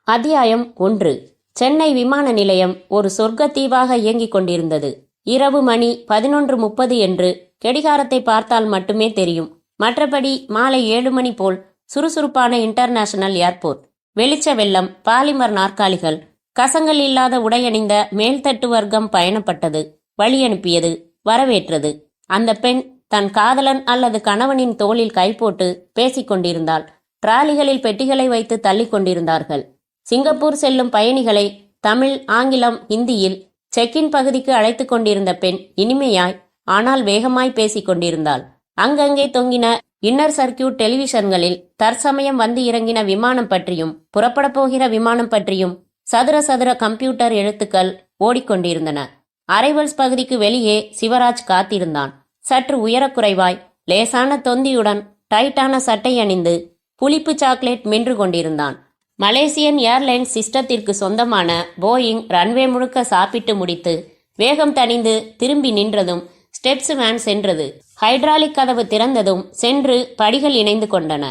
அத்தியாயம் 1. சென்னை விமான நிலையம் ஒரு சொர்க்கத்தீவாக இயங்கிக் கொண்டிருந்தது. இரவு மணி 11:30 என்று கடிகாரத்தை பார்த்தால் மட்டுமே தெரியும். மற்றபடி மாலை 7 மணி போல் சுறுசுறுப்பான இன்டர்நேஷனல் ஏர்போர்ட். வெளிச்ச வெள்ளம், பாலிமர் நாற்காலிகள், கசங்கள் இல்லாத உடையணிந்த மேல்தட்டு வர்க்கம் பயணப்பட்டது, வழியனுப்பியது, வரவேற்றது. அந்த பெண் தன் காதலன் அல்லது கணவனின் தோளில் கை போட்டு பேசிக் கொண்டிருந்தாள். டிராலிகளில் பெட்டிகளை வைத்து தள்ளி கொண்டிருந்தார்கள். சிங்கப்பூர் செல்லும் பயணிகளை தமிழ், ஆங்கிலம், ஹிந்தியில் செக்கின் பகுதிக்கு அழைத்து கொண்டிருந்த பெண் இனிமையாய் ஆனால் வேகமாய் பேசிக் கொண்டிருந்தாள். அங்கங்கே தொங்கின இன்னர் சர்க்கியூட் டெலிவிஷன்களில் தற்சமயம் வந்து இறங்கின விமானம் பற்றியும் புறப்பட போகிற விமானம் பற்றியும் சதுர சதுர கம்ப்யூட்டர் எழுத்துக்கள் ஓடிக்கொண்டிருந்தன. அரைவல்ஸ் பகுதிக்கு வெளியே சிவராஜ் காத்திருந்தான். சற்று உயரக்குறைவாய், லேசான தொந்தியுடன், டைட்டான சட்டை அணிந்து புளிப்பு சாக்லேட் மென்று கொண்டிருந்தான். மலேசியன் ஏர்லைன்ஸ் சிஸ்டத்திற்கு சொந்தமான போயிங் ரன்வே முழுக்க சாப்பிட்டு முடித்து வேகம் தணிந்து திரும்பி நின்றதும் ஸ்டெப்ஸ் வேன் சென்றது. ஹைட்ராலிக் கதவு திறந்ததும் சென்று படிகள் இணைந்து கொண்டன.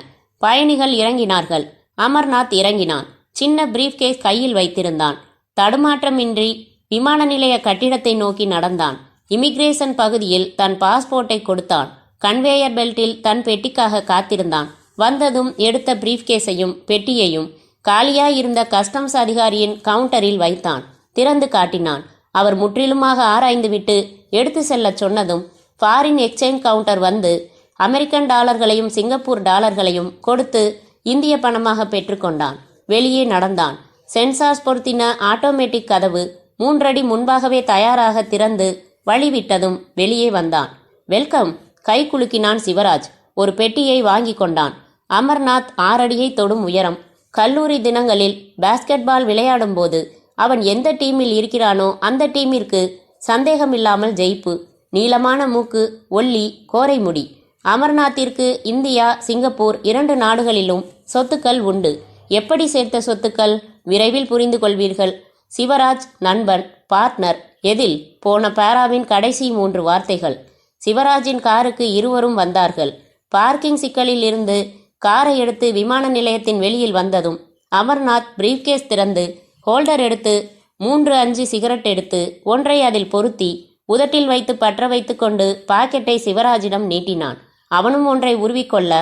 பயணிகள் இறங்கினார்கள். அமர்நாத் இறங்கினான். சின்ன பிரீஃப் கேஸ் கையில் வைத்திருந்தான். தடுமாற்றமின்றி விமான நிலைய கட்டிடத்தை நோக்கி நடந்தான். இமிகிரேஷன் பகுதியில் தன் பாஸ்போர்ட்டை கொடுத்தான். கன்வேயர் பெல்ட்டில் தன் பெட்டிக்காக காத்திருந்தான். வந்ததும் எடுத்த பிரீஃப் கேஸையும் பெட்டியையும் காலியாயிருந்த கஸ்டம்ஸ் அதிகாரியின் கவுண்டரில் வைத்தான். திறந்து காட்டினான். அவர் முற்றிலுமாக ஆராய்ந்துவிட்டு எடுத்து செல்ல சொன்னதும் ஃபாரின் எக்ஸ்சேஞ்ச் கவுண்டர் வந்து அமெரிக்கன் டாலர்களையும் சிங்கப்பூர் டாலர்களையும் கொடுத்து இந்திய பணமாக பெற்றுக்கொண்டான். வெளியே நடந்தான். சென்சார்ஸ் பொருத்தின ஆட்டோமேட்டிக் கதவு 3 அடி முன்பாகவே தயாராக திறந்து வழிவிட்டதும் வெளியே வந்தான். வெல்கம். கை குலுக்கினான் சிவராஜ். ஒரு பெட்டியை வாங்கி கொண்டான். அமர்நாத் 6 அடியை தொடும் உயரம். கல்லூரி தினங்களில் பாஸ்கெட்பால் விளையாடும் போது அவன் எந்த டீமில் இருக்கிறானோ அந்த டீமிற்கு சந்தேகமில்லாமல் ஜெயிப்பு. நீளமான மூக்கு, ஒல்லி, கோரை முடி. அமர்நாத்திற்கு இந்தியா, சிங்கப்பூர் 2 நாடுகளிலும் சொத்துக்கள் உண்டு. எப்படி சேர்த்த சொத்துக்கள்? விரைவில் புரிந்து கொள்வீர்கள். சிவராஜ் நண்பன், பார்ட்னர். எதில்? போன பாராவின் கடைசி 3 வார்த்தைகள். சிவராஜின் காருக்கு இருவரும் வந்தார்கள். பார்க்கிங் சிக்கலில் இருந்து காரை எடுத்து விமான நிலையத்தின் வெளியில் வந்ததும் அமர்நாத் பிரீஃப்கேஸ் திறந்து ஹோல்டர் எடுத்து 3-5 சிகரெட் எடுத்து ஒன்றை அதில் பொருத்தி உதட்டில் வைத்து பற்ற வைத்து கொண்டு பாக்கெட்டை சிவராஜிடம் நீட்டினான். அவனும் ஒன்றை உருவிக்கொள்ள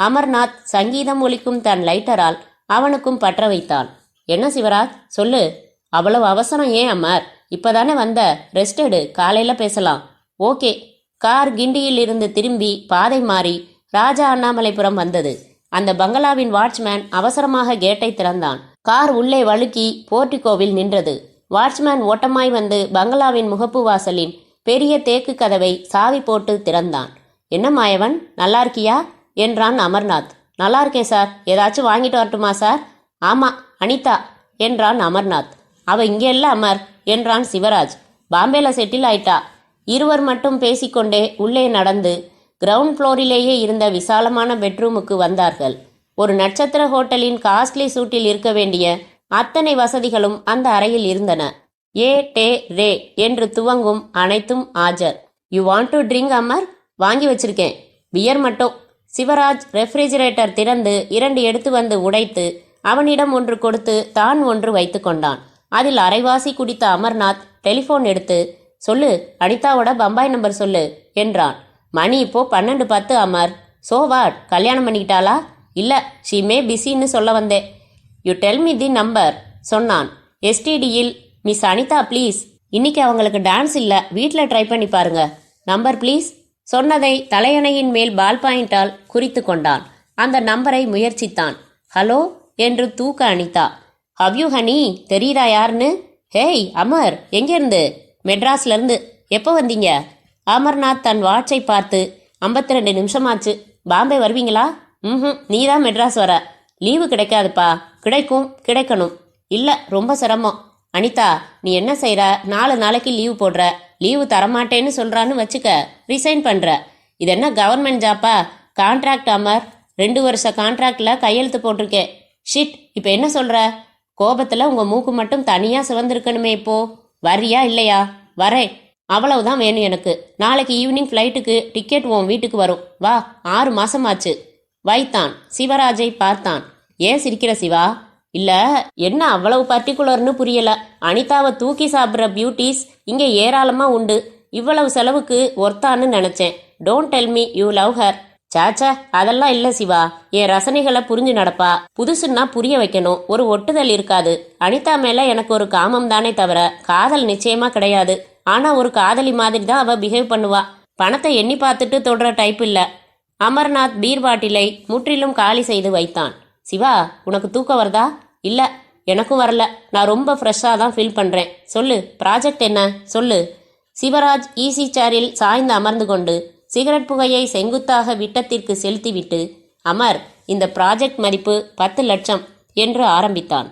அமர்நாத் சங்கீதம் ஒலிக்கும் தன் லைட்டரால் அவனுக்கும் பற்ற வைத்தான். என்ன சிவராஜ், சொல்லு. அவ்வளவு அவசரம் ஏன் அமர்? இப்பதானே வந்த, ரெஸ்ட் எடு, காலையில பேசலாம். ஓகே. கார் கிண்டியில் இருந்து திரும்பி பாதை மாறி ராஜா அண்ணாமலைபுரம் வந்தது. அந்த பங்களாவின் வாட்ச்மேன் அவசரமாக கேட்டை திறந்தான். கார் உள்ளே வழுக்கி போர்டிகோவில் நின்றது. வாட்ச்மேன் ஓட்டமாய் வந்து பங்களாவின் முகப்பு வாசலின் பெரிய தேக்கு கதவை சாவி போட்டு திறந்தான். என்ன மாயவன், நல்லா இருக்கியா என்றான் அமர்நாத். நல்லா இருக்கேன் சார். ஏதாச்சும் வாங்கிட்டு வரட்டுமா சார்? ஆமா, அனிதா என்றான் அமர்நாத். அவ இங்கே இல்ல அமர் என்றான் சிவராஜ். பாம்பேல செட்டில் ஆயிட்டா. இருவர் மட்டும் பேசிக்கொண்டே உள்ளே நடந்து கிரவுண்ட் ஃப்ளோரிலேயே இருந்த விசாலமான பெட்ரூமுக்கு வந்தார்கள். ஒரு நட்சத்திர ஹோட்டலின் காஸ்ட்லி சூட்டில் இருக்க வேண்டிய அத்தனை வசதிகளும் அந்த அறையில் இருந்தன. ஏ டே ரே என்று துவங்கும் அனைத்தும் ஆஜர். You want to drink Amar? வாங்கி வச்சிருக்கேன், பியர் மட்டும். சிவராஜ் ரெஃப்ரிஜிரேட்டர் திறந்து 2 எடுத்து வந்து உடைத்து அவனிடம் 1 கொடுத்து தான் 1 வைத்து கொண்டான். அதில் அரைவாசி குடித்த அமர்நாத் டெலிஃபோன் எடுத்து, சொல்லு, அனிதாவோட பம்பாய் நம்பர் சொல்லு என்றான். மணி இப்போ 12:10 அமர். சோ வாட், கல்யாணம் பண்ணிக்கிட்டாளா? இல்ல, ஷீ மே பிஸின்னு சொல்ல வந்தேன். You tell me the number சொன்னான். எஸ்டிடியில் மிஸ் அனிதா ப்ளீஸ். இன்னைக்கு அவங்களுக்கு டான்ஸ் இல்ல, வீட்டில் ட்ரை பண்ணி பாருங்க. Number please. சொன்னதை தலையணையின் மேல் பால் பாயிண்டால் குறித்து கொண்டான். அந்த நம்பரை முயற்சித்தான். ஹலோ என்று தூக்க அனிதா. ஹவ் யூ ஹனி, தெரியுதா யாருன்னு? ஹேய் அமர், எங்கேருந்து? மெட்ராஸ்ல இருந்து. எப்போ வந்தீங்க? அமர்நாத் தன் வாட்சை பார்த்து 52 நிமிஷமாச்சு. பாம்பே வருவீங்களா? நீதான் மெட்ராஸ் வர. லீவு கிடைக்காதுப்பா. கிடைக்கணும். இல்ல, ரொம்ப சிரமம். அனிதா, நீ என்ன செய்யற? 4 நாளைக்கு லீவு போடுற. லீவு தரமாட்டேன்னு சொல்றான்னு வச்சுக்க, ரிசைன் பண்ற. இது என்ன கவர்மெண்ட் ஜாப்பா? கான்ட்ராக்ட் அமர். 2 வருஷ கான்ட்ராக்ட்ல கையெழுத்து போட்டிருக்கேன். ஷிட், இப்ப என்ன சொல்ற? கோபத்துல உங்க மூக்கு மட்டும் தனியா சிவந்திருக்கணுமே. இப்போ வரியா இல்லையா? வரேன், அவ்வளவுதான் வேணும் எனக்கு. நாளைக்கு ஈவினிங் ஃப்ளைட்டுக்கு டிக்கெட் உன் வீட்டுக்கு வரும். வா, 6 மாசமாச்சு. வைத்தான். சிவராஜை பார்த்தான். ஏன் சிரிக்கிற சிவா? இல்ல, என்ன அவ்வளவு பர்டிகுலர்னு புரியல. அனிதாவை தூக்கி சாப்பிட்ற பியூட்டிஸ் இங்க ஏராளமா உண்டு. இவ்வளவு செலவுக்கு ஒர்த்தான்னு நினைச்சேன். Don't tell me you love her. சாச்சா, அதெல்லாம் இல்ல சிவா. என் ரசனைகளை புரிஞ்சு நடப்பா. புதுசுன்னா புரிய வைக்கணும். ஒரு ஒட்டுதல் இருக்காது. அனிதா மேல எனக்கு ஒரு காமம் தானே தவிர காதல் நிச்சயமா கிடையாது. ஆனா ஒரு காதலி மாதிரி தான் அவ பிஹேவ் பண்ணுவா. பணத்தை எண்ணி பார்த்துட்டு தொடுற டைப் இல்ல. அமர்நாத் பீர் பாட்டிலை முற்றிலும் காலி செய்து வைத்தான். சிவா, உனக்கு தூக்கம் வருதா? இல்ல, எனக்கும் வரல. நான் ரொம்ப ஃப்ரெஷ்ஷாக தான் ஃபீல் பண்றேன். சொல்லு, ப்ராஜெக்ட் என்ன? சொல்லு. சிவராஜ் ஈசி சேரில் சாய்ந்து அமர்ந்து கொண்டு சிகரெட் புகையை செங்குத்தாக விட்டத்திற்கு செலுத்திவிட்டு, அமர், இந்த ப்ராஜெக்ட் மதிப்பு 10 லட்சம் என்று ஆரம்பித்தான்.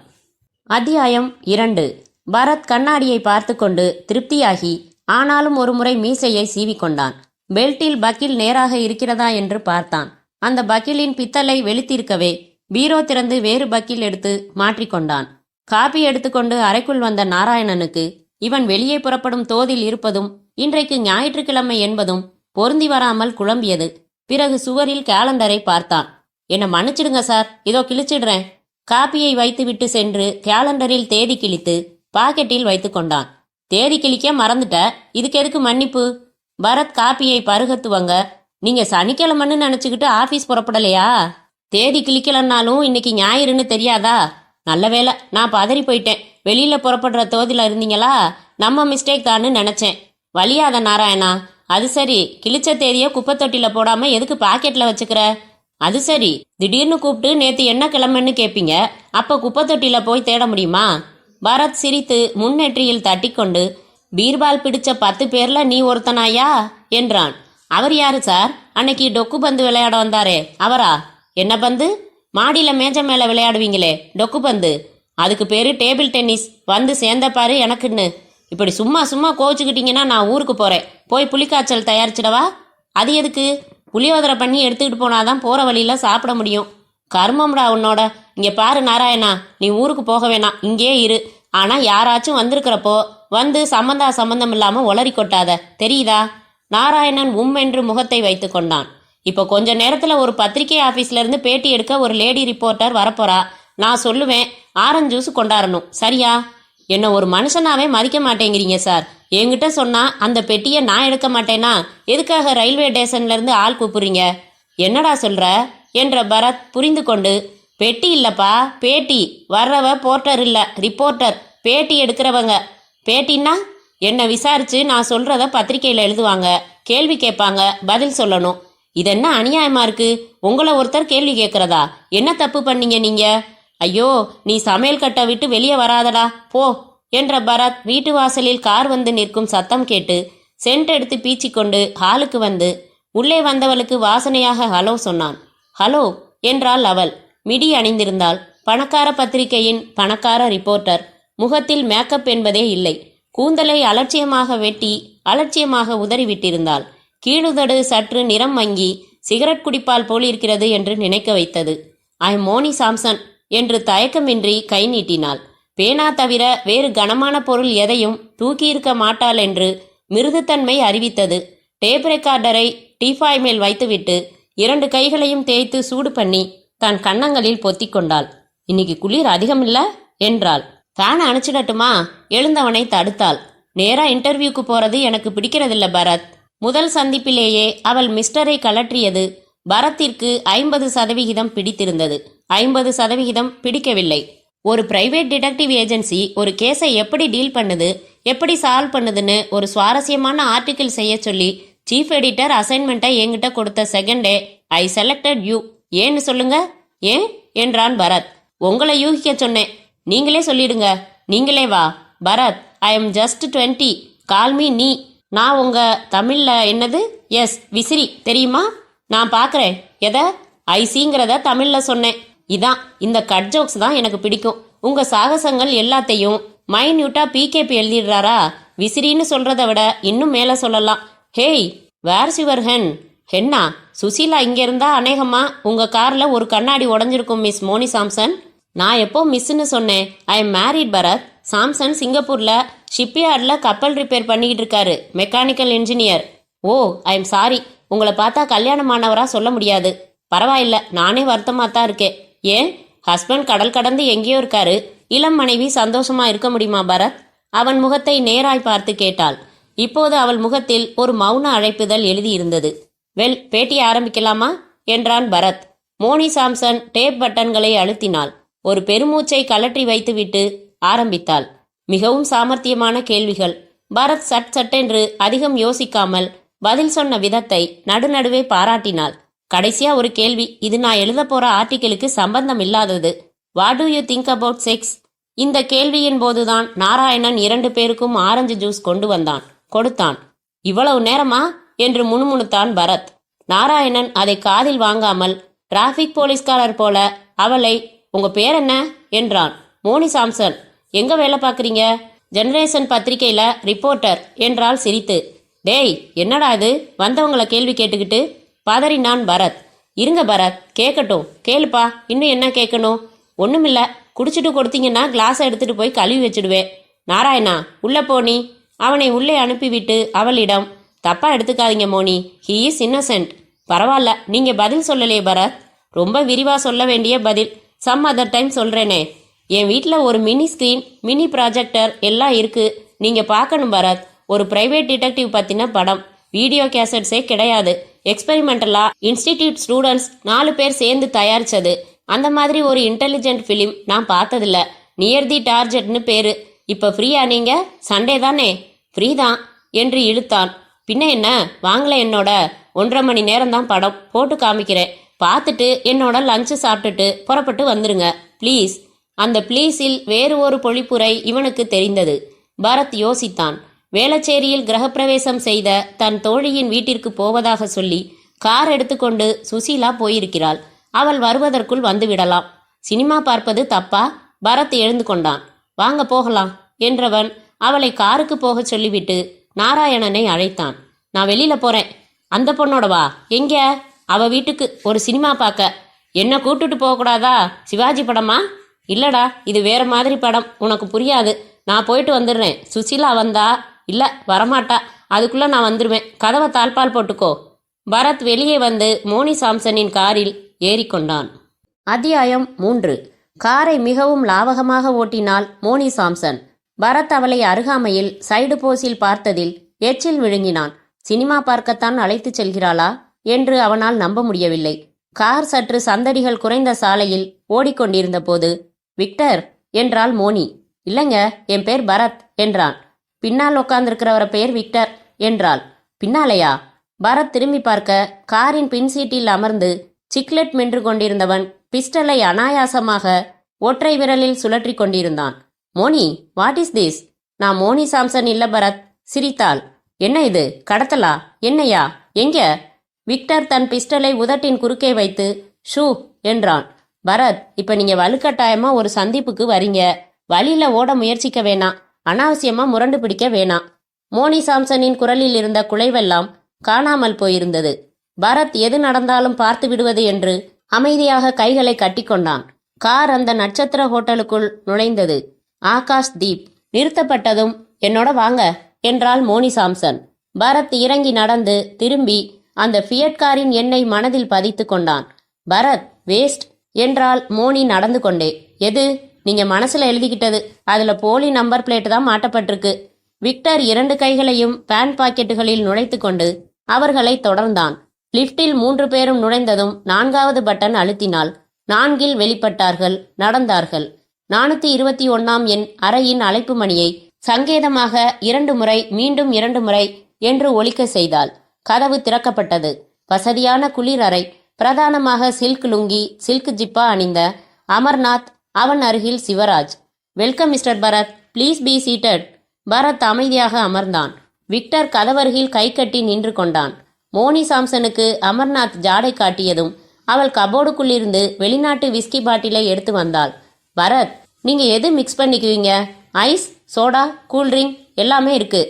அத்தியாயம் 2. பரத் கண்ணாடியை பார்த்து கொண்டு திருப்தியாகி ஆனாலும் ஒரு முறை மீசையை சீவிக்கொண்டான். பெல்ட்டில் பக்கில் நேராக இருக்கிறதா என்று பார்த்தான். அந்த பக்கிலின் பித்தளை வெளுத்திருக்கவே பீரோ திறந்து வேறு பக்கில் எடுத்து மாற்றிக்கொண்டான். காப்பி எடுத்துக்கொண்டு அறைக்குள் வந்த நாராயணனுக்கு இவன் வெளியே புறப்படும் தோதில் இருப்பதும் இன்றைக்கு ஞாயிற்றுக்கிழமை என்பதும் பொருந்தி வராமல் குழம்பியது. பிறகு சுவரில் கேலண்டரை பார்த்தான். என்ன மன்னிச்சிடுங்க சார், இதோ கிழிச்சிடுறேன். காப்பியை வைத்துவிட்டு சென்று கேலண்டரில் தேதி கிழித்து பாக்கெட்டில் வைத்து கொண்டான். தேதி கிழிக்க மறந்துட்ட, இதுக்கு எதுக்கு மன்னிப்பு? பரத் காப்பியை பருகத்துவங்க. நீங்க சனிக்கிழமைன்னு நினைச்சுக்கிட்டு ஆபீஸ் புறப்படலையா? தேதி கிழிக்கலன்னாலும் இன்னைக்கு ஞாயிறுன்னு தெரியாதா? நல்ல வேலை, நான் பதறி போயிட்டேன். வெளியில புறப்படுற தோதில இருந்தீங்களா? நம்ம மிஸ்டேக் தான்னு நினைச்சேன். வலியாத நாராயணா. அது சரி, கிழிச்ச தேதிய குப்பை தொட்டில போடாம எதுக்கு பாக்கெட்ல வச்சுக்கிற? அது சரி, திடீர்னு கூப்பிட்டு நேத்து என்ன கிழமைன்னு கேப்பீங்க. அப்ப குப்பை தொட்டில போய் தேட முடியுமா? பரத் சிரித்து முன்னெற்றியில் தட்டிக்கொண்டு, பீர்பால் பிடிச்ச 10 பேர்ல நீ ஒருத்தனாயா என்றான். அவர் யாரு சார்? அன்னைக்கு டொக்கு பந்து விளையாட வந்தாரே, அவரா? என்ன பந்து? மாடியில மேஜ மேல விளையாடுவீங்களே, டொக்கு பந்து. அதுக்கு பேரு டேபிள் டென்னிஸ். வந்து சேர்ந்த பாரு எனக்குன்னு. இப்படி சும்மா சும்மா கோச்சுக்கிட்டீங்கன்னா நான் ஊருக்கு போறேன். போய் புளிக்காய்ச்சல் தயாரிச்சிடவா? அது எதுக்கு? புளியோதரை பண்ணி எடுத்துக்கிட்டு போனாதான் போற வழியில சாப்பிட முடியும். கர்மம்டா உன்னோட. இங்க பாரு நாராயணா, நீ ஊருக்கு போக வேணாம், இங்கே இரு. ஆனா யாராச்சும் வந்திருக்கிறப்போ வந்து சம்பந்தம் இல்லாம ஒளறி கொட்டாத, தெரியுதா? நாராயணன் என்று முகத்தை வைத்து கொண்டான். இப்போ கொஞ்ச நேரத்துல ஒரு பத்திரிகை ஆபீஸ்ல இருந்து பேட்டி எடுக்க ஒரு லேடி ரிப்போர்ட்டர் வரப்போறா. நான் சொல்லுவேன், ஆரஞ்சு ஜூஸ் கொண்டாடணும், சரியா? என்ன ஒரு மனுஷனாவே மதிக்க மாட்டேங்கிறீங்க சார். என்கிட்ட சொன்னா அந்த பெட்டியை நான் எடுக்க மாட்டேனா? எதுக்காக ரயில்வே ஸ்டேஷன்ல இருந்து ஆள் கூப்பிடுறீங்க? என்னடா சொல்ற என்ற பரத் புரிந்து கொண்டு, பெட்டி இல்லப்பா, பேட்டி. வர்றவ போர்ட்டர் இல்ல, ரிப்போர்ட்டர். பேட்டி எடுக்கிறவங்க. பேட்டின்னா என்ன விசாரிச்சு நான் சொல்றத பத்திரிக்கையில எழுதுவாங்க, கேள்வி கேட்பாங்க, பதில் சொல்லணும். இதென்ன அநியாயமா இருக்கு? உங்களை ஒருத்தர் கேள்வி கேட்கறதா? என்ன தப்பு பண்ணீங்க நீங்க? ஐயோ, நீ சமையல் கட்டை விட்டு வெளியே வராதடா, போ என்ற பரத் வீட்டு வாசலில் கார் வந்து நிற்கும் சத்தம் கேட்டு சென்ட் எடுத்து பீச்சிக்கொண்டு ஹாலுக்கு வந்து உள்ளே வந்தவளுக்கு வாசனையாக ஹலோ சொன்னான். ஹலோ என்றாள் அவள். மிடி அணிந்திருந்தாள். பணக்கார பத்திரிகையின் பணக்கார ரிப்போர்ட்டர். முகத்தில் மேக்கப் என்பதே இல்லை. கூந்தலை அலட்சியமாக வெட்டி அலட்சியமாக உதறிவிட்டிருந்தாள். கீழுதடு சற்று நிறம் மங்கி சிகரெட் குடிப்பால் போல் இருக்கிறது என்று நினைக்க வைத்தது. ஐ மோனி சாம்சன் என்று தயக்கமின்றி கை நீட்டினாள். பேனா தவிர வேறு கனமான பொருள் எதையும் தூக்கியிருக்க மாட்டாள் என்று மிருதுத்தன்மை அறிவித்தது. டேப் ரெக்கார்டரை டீஃபாய் மேல் வைத்துவிட்டு 2 கைகளையும் தேய்த்து சூடு பண்ணி தன் கன்னங்களில் பொத்திக் கொண்டாள். இன்னைக்கு குளிர் அதிகமில்ல என்றாள். ஃபேனை அணைச்சிடட்டுமா? எழுந்தவனை தடுத்தாள். நேரா இன்டர்வியூக்கு போறது எனக்கு பிடிக்கிறதில்ல பரத். முதல் சந்திப்பிலேயே அவள் மிஸ்டரை கலற்றியது பரத்திற்கு 50% பிடித்திருந்தது. 50% பிடிக்கவில்லை. ஒரு பிரைவேட் டிடெக்டிவ் ஏஜென்சி ஒரு கேஸை எப்படி டீல் பண்ணுது, எப்படி சால்வ் பண்ணுதுன்னு ஒரு சுவாரஸ்யமான ஆர்டிக்கிள் செய்ய சொல்லி சீஃப் எடிட்டர் அசைன்மெண்ட்டை என்கிட்ட கொடுத்த செகண்டே ஐ செலக்டட் யூ. ஏன்னு சொல்லுங்க. ஏன் என்றான் பரத். உங்களை யூகிக்க சொன்னேன். நீங்களே சொல்லிடுங்க. நீங்களே வா. Bharat, I am just 20. Call me நீ. நான் உங்க தமிழ்ல என்னது? எஸ், விசிறி தெரியுமா? நான் பார்க்குறேன். எதை? ஐசிங்கிறத தமிழ்ல சொன்னேன். இதான், இந்த கட் ஜோக்ஸ் தான் எனக்கு பிடிக்கும். உங்க சாகசங்கள் எல்லாத்தையும் மைன்யூட்டா பிகேபி எழுதிடுறாரா? விசிறின்னு சொல்றதை விட இன்னும் மேல சொல்லலாம். Hey, where's your hen? ஹென்னா? சுசீலா இங்க இருந்தா அநேகமா உங்க கார்ல ஒரு கண்ணாடி உடஞ்சிருக்கும் மிஸ் மோனி சாம்சன். நான் எப்போ மிஸ்ன்னு சொன்னேன்? I am married Bharat. Samson சிங்கப்பூர்ல ஷிப்யார்ட்ல கப்பல் ரிப்பேர் பண்ணிக்கிட்டு இருக்காரு, mechanical engineer. Oh, I am sorry. உங்களை பார்த்தா கல்யாணமானவரா சொல்ல முடியாது. பரவாயில்ல, நானே வருத்தமா தான் இருக்கேன். ஏன், ஹஸ்பண்ட் கடல் கடந்து எங்கேயோ இருக்காரு, இளம் மனைவி சந்தோஷமா இருக்க முடியுமா பரத்? அவன் முகத்தை நேராய் பார்த்து கேட்டாள். இப்போது அவள் முகத்தில் ஒரு மௌன அழைப்புதல் எழுதியிருந்தது. வெல், பேட்டியை ஆரம்பிக்கலாமா என்றான் பரத். Moni Samson tape பட்டன்களை அழுத்தினாள். ஒரு பெருமூச்சை கலற்றி வைத்துவிட்டு ஆரம்பித்தாள். மிகவும் சாமர்த்தியமான கேள்விகள். பரத் சட்டென்று அதிகம் யோசிக்காமல் பதில் சொன்ன விதத்தை நடுநடுவே பாராட்டினாள். கடைசியா ஒரு கேள்வி, இது நான் எழுத போற ஆர்டிக்கிளுக்கு சம்பந்தம் இல்லாதது. What to you think about sex? இந்த கேள்வியின் போதுதான் நாராயணன் 2 பேருக்கும் ஆரஞ்சு ஜூஸ் கொண்டு வந்தான், கொடுத்தான். இவ்வளவு நேரமா என்று முணுமுணுத்தான் பரத். நாராயணன் அதை காதில் வாங்காமல் டிராபிக் போலீஸ்காரர் போல அவளை, உங்க பேர் என்ன என்றான். மோனி சாம்சன். எங்க வேலை பார்க்குறீங்க? ஜெனரேஷன் பத்திரிகையில ரிப்போர்ட்டர் என்றால் சிரித்து. டேய், என்னடா இது, வந்தவங்கள கேள்வி கேட்டுக்கிட்டு பதறினான் பரத். இருங்க பரத், கேட்கட்டும், கேளுப்பா, இன்னும் என்ன கேட்கணும்? ஒண்ணுமில்ல, குடிச்சிட்டு கொடுத்தீங்கன்னா கிளாஸை எடுத்துட்டு போய் கழுவி வச்சிடுவேன். நாராயணா, உள்ள போனி. அவனை உள்ளே அனுப்பிவிட்டு அவளிடம், தப்பா எடுத்துக்காதீங்க மோனி, ஹீ இஸ் இன்னசென்ட். பரவாயில்ல, நீங்க பதில் சொல்லலையே பரத். ரொம்ப விரிவா சொல்ல வேண்டிய பதில் சம் அதர் டைம் சொல்றேனே. என் வீட்டில் ஒரு மினி ஸ்கிரீன், மினி ப்ராஜெக்டர் எல்லாம் இருக்கு, நீங்க பார்க்கணும் பரத். ஒரு பிரைவேட் டிடெக்டிவ் பத்தின படம், வீடியோ கேசட்ஸே கிடையாது. எக்ஸ்பெரிமெண்டலா இன்ஸ்டிடியூட் ஸ்டூடெண்ட்ஸ் 4 பேர் சேர்ந்து தயாரிச்சது. அந்த மாதிரி ஒரு இன்டெலிஜென்ட் ஃபிலிம் நான் பார்த்ததில்ல. நியர் தி டார்ஜெட்னு பேரு. இப்ப ஃப்ரீயா நீங்க? சண்டே தானே? ஃப்ரீ தான் என்று இழுத்தான். பின்ன என்ன, வாங்கல என்னோட? 1.5 மணி நேரம் தான் படம், போட்டு காமிக்கிறேன். பார்த்துட்டு என்னோட லஞ்சு சாப்பிட்டுட்டு புறப்பட்டு வந்துருங்க ப்ளீஸ். அந்த ப்ளீஸில் வேறு ஒரு பொழிப்புரை இவனுக்கு தெரிந்தது. பரத் யோசித்தான். வேளச்சேரியில் கிரகப்பிரவேசம் செய்த தன் தோழியின் வீட்டிற்கு போவதாக சொல்லி கார் எடுத்துக்கொண்டு சுசீலா போயிருக்கிறாள். அவள் வருவதற்குள் வந்துவிடலாம். சினிமா பார்ப்பது தப்பா? பரத் எழுந்து கொண்டான். வாங்க போகலாம் என்றவன் அவளை காருக்கு போகச் சொல்லிவிட்டு நாராயணனை அழைத்தான். நான் வெளியில போறேன். அந்த பொண்ணோட வா. எங்க? அவ வீட்டுக்கு ஒரு சினிமா பார்க்க. என்ன கூட்டுட்டு போகக்கூடாதா? சிவாஜி படமா? இல்லடா, இது வேற மாதிரி படம், உனக்கு புரியாது. நான் போயிட்டு வந்துடுறேன். சுசீலா வந்தா? இல்ல, வரமாட்டா. அதுக்குள்ள நான் வந்துடுவேன். கதவை தாழ்பால் போட்டுக்கோ. பரத் வெளியே வந்து மோனி சாம்சனின் காரில் ஏறிக்கொண்டான். அத்தியாயம் 3. காரை மிகவும் லாவகமாக ஓட்டினாள் மோனி சாம்சன். பரத் அவளை அருகாமையில் சைடு போஸில் பார்த்ததில் எச்சில் விழுங்கினான். சினிமா பார்க்கத்தான் அழைத்துச் செல்கிறாளா என்று அவனால் நம்ப முடியவில்லை. கார் சற்று சந்தடிகள் குறைந்த சாலையில் ஓடிக்கொண்டிருந்த போது, விக்டர் என்றாள் மோனி. இல்லைங்க, என் பேர் பரத் என்றான். பின்னால் உட்கார்ந்திருக்கிறவர பேர் விக்டர் என்றாள். பின்னாலையா? பரத் திரும்பி பார்க்க காரின் பின் சீட்டில் அமர்ந்து சிக்லெட் மென்று கொண்டிருந்தவன் பிஸ்டலை அனாயாசமாக ஒற்றை விரலில் சுழற்றி கொண்டிருந்தான். Moni, what is this? நான் மோனி சாம்சன் இல்ல பரத். சிரித்தாள். என்ன இது, கடத்தலா? என்னையா? எங்க? விக்டர் தன் பிஸ்டலை உதட்டின் குறுக்கே வைத்து ஷூ என்றான். பரத், இப்ப நீங்க வலுக்கட்டாயமா ஒரு சந்திப்புக்கு வரீங்க. வழியில ஓட முயற்சிக்க வேணாம், அனாவசியமா முரண்டு பிடிக்க வேணாம். மோனி சாம்சனின் குரலில் இருந்த குலைவெல்லாம் காணாமல் போயிருந்தது. பரத் எது நடந்தாலும் பார்த்து விடுவது என்று அமைதியாக கைகளை கட்டிக்கொண்டான். கார் அந்த நட்சத்திர ஹோட்டலுக்குள் நுழைந்தது. ஆகாஷ் தீப். நிறுத்தப்பட்டதும் என்னோட வாங்க என்றாள் மோனி சாம்சன். பரத் இறங்கி நடந்து திரும்பி அந்த ஃபியட் காரின் எண்ணை மனதில் பதித்து கொண்டான். பரத், வேஸ்ட் என்றாள் மோனி நடந்து கொண்டே. எது? நீங்க மனசுல எழுதிக்கிட்டது. அதுல போலி நம்பர் பிளேட் தான் மாட்டப்பட்டிருக்கு. விக்டர் 2 கைகளையும் பேண்ட் பாக்கெட்டுகளில் நுழைத்து கொண்டு அவர்களை தொடர்ந்தான். லிப்டில் 3 பேரும் நுழைந்ததும் 4வது பட்டன் அழுத்தினாள். 4 வெளிப்பட்டார்கள், நடந்தார்கள். 421ஆம் எண் அறையின் அழைப்பு மணியை சங்கேதமாக 2 முறை, மீண்டும் 2 முறை என்று ஒலிக்க செய்தாள். கதவு திறக்கப்பட்டது. வசதியான குளிர் அறை. பிரதானமாக சில்க் லுங்கி, சில்க் ஜிப்பா அணிந்த அமர்நாத், அவன் அருகில் Sivaraj. Welcome mister Bharat, please be seated. Bharat அமைதியாக அமர்ந்தான். விக்டர் கதவருகில் கை கட்டி நின்று கொண்டான். மோனி சாம்சனுக்கு அமர்நாத் ஜாடை காட்டியதும் அவள் கபோர்டுக்குள்ளிருந்து வெளிநாட்டு விஸ்கி பாட்டிலை எடுத்து வந்தாள். பரத், நீங்க எது மிக்ஸ் பண்ணிக்குவீங்க? ஐஸ், சோடா, கூல்ட்ரிங்க் எல்லாமே இருக்கு.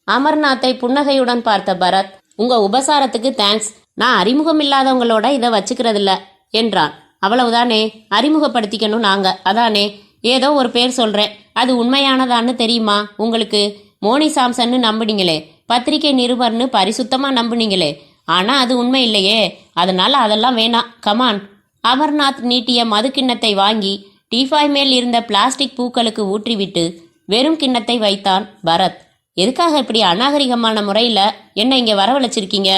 அமர்நாத்தை புன்னகையுடன் பார்த்த பரத், உங்க உபசாரத்துக்கு தேங்க்ஸ். நான் அறிமுகம் இல்லாதவங்களோட இதை வச்சுக்கிறதில்ல என்றான். அவ்வளவுதானே, அறிமுகப்படுத்திக்கணும் நாங்க, அதானே. ஏதோ ஒரு பேர் சொல்றேன், அது உண்மையானதான்னு தெரியுமா உங்களுக்கு? மோனி சாம்சன்னு நம்புனீங்களே, பத்திரிகை நிருபர்னு பரிசுத்தமா நம்புனீங்களே, ஆனா அது உண்மை இல்லையே. அதனால அதெல்லாம் வேணாம், கமான். அமர்நாத் நீட்டிய மது கிண்ணத்தை வாங்கி டீஃபாய் மேல் இருந்த பிளாஸ்டிக் பூக்களுக்கு ஊற்றிவிட்டு வெறும் கிண்ணத்தை வைத்தான் பரத். எதுக்காக இப்படி அநாகரிகமான முறையில் என்ன இங்கே வரவழைச்சிருக்கீங்க?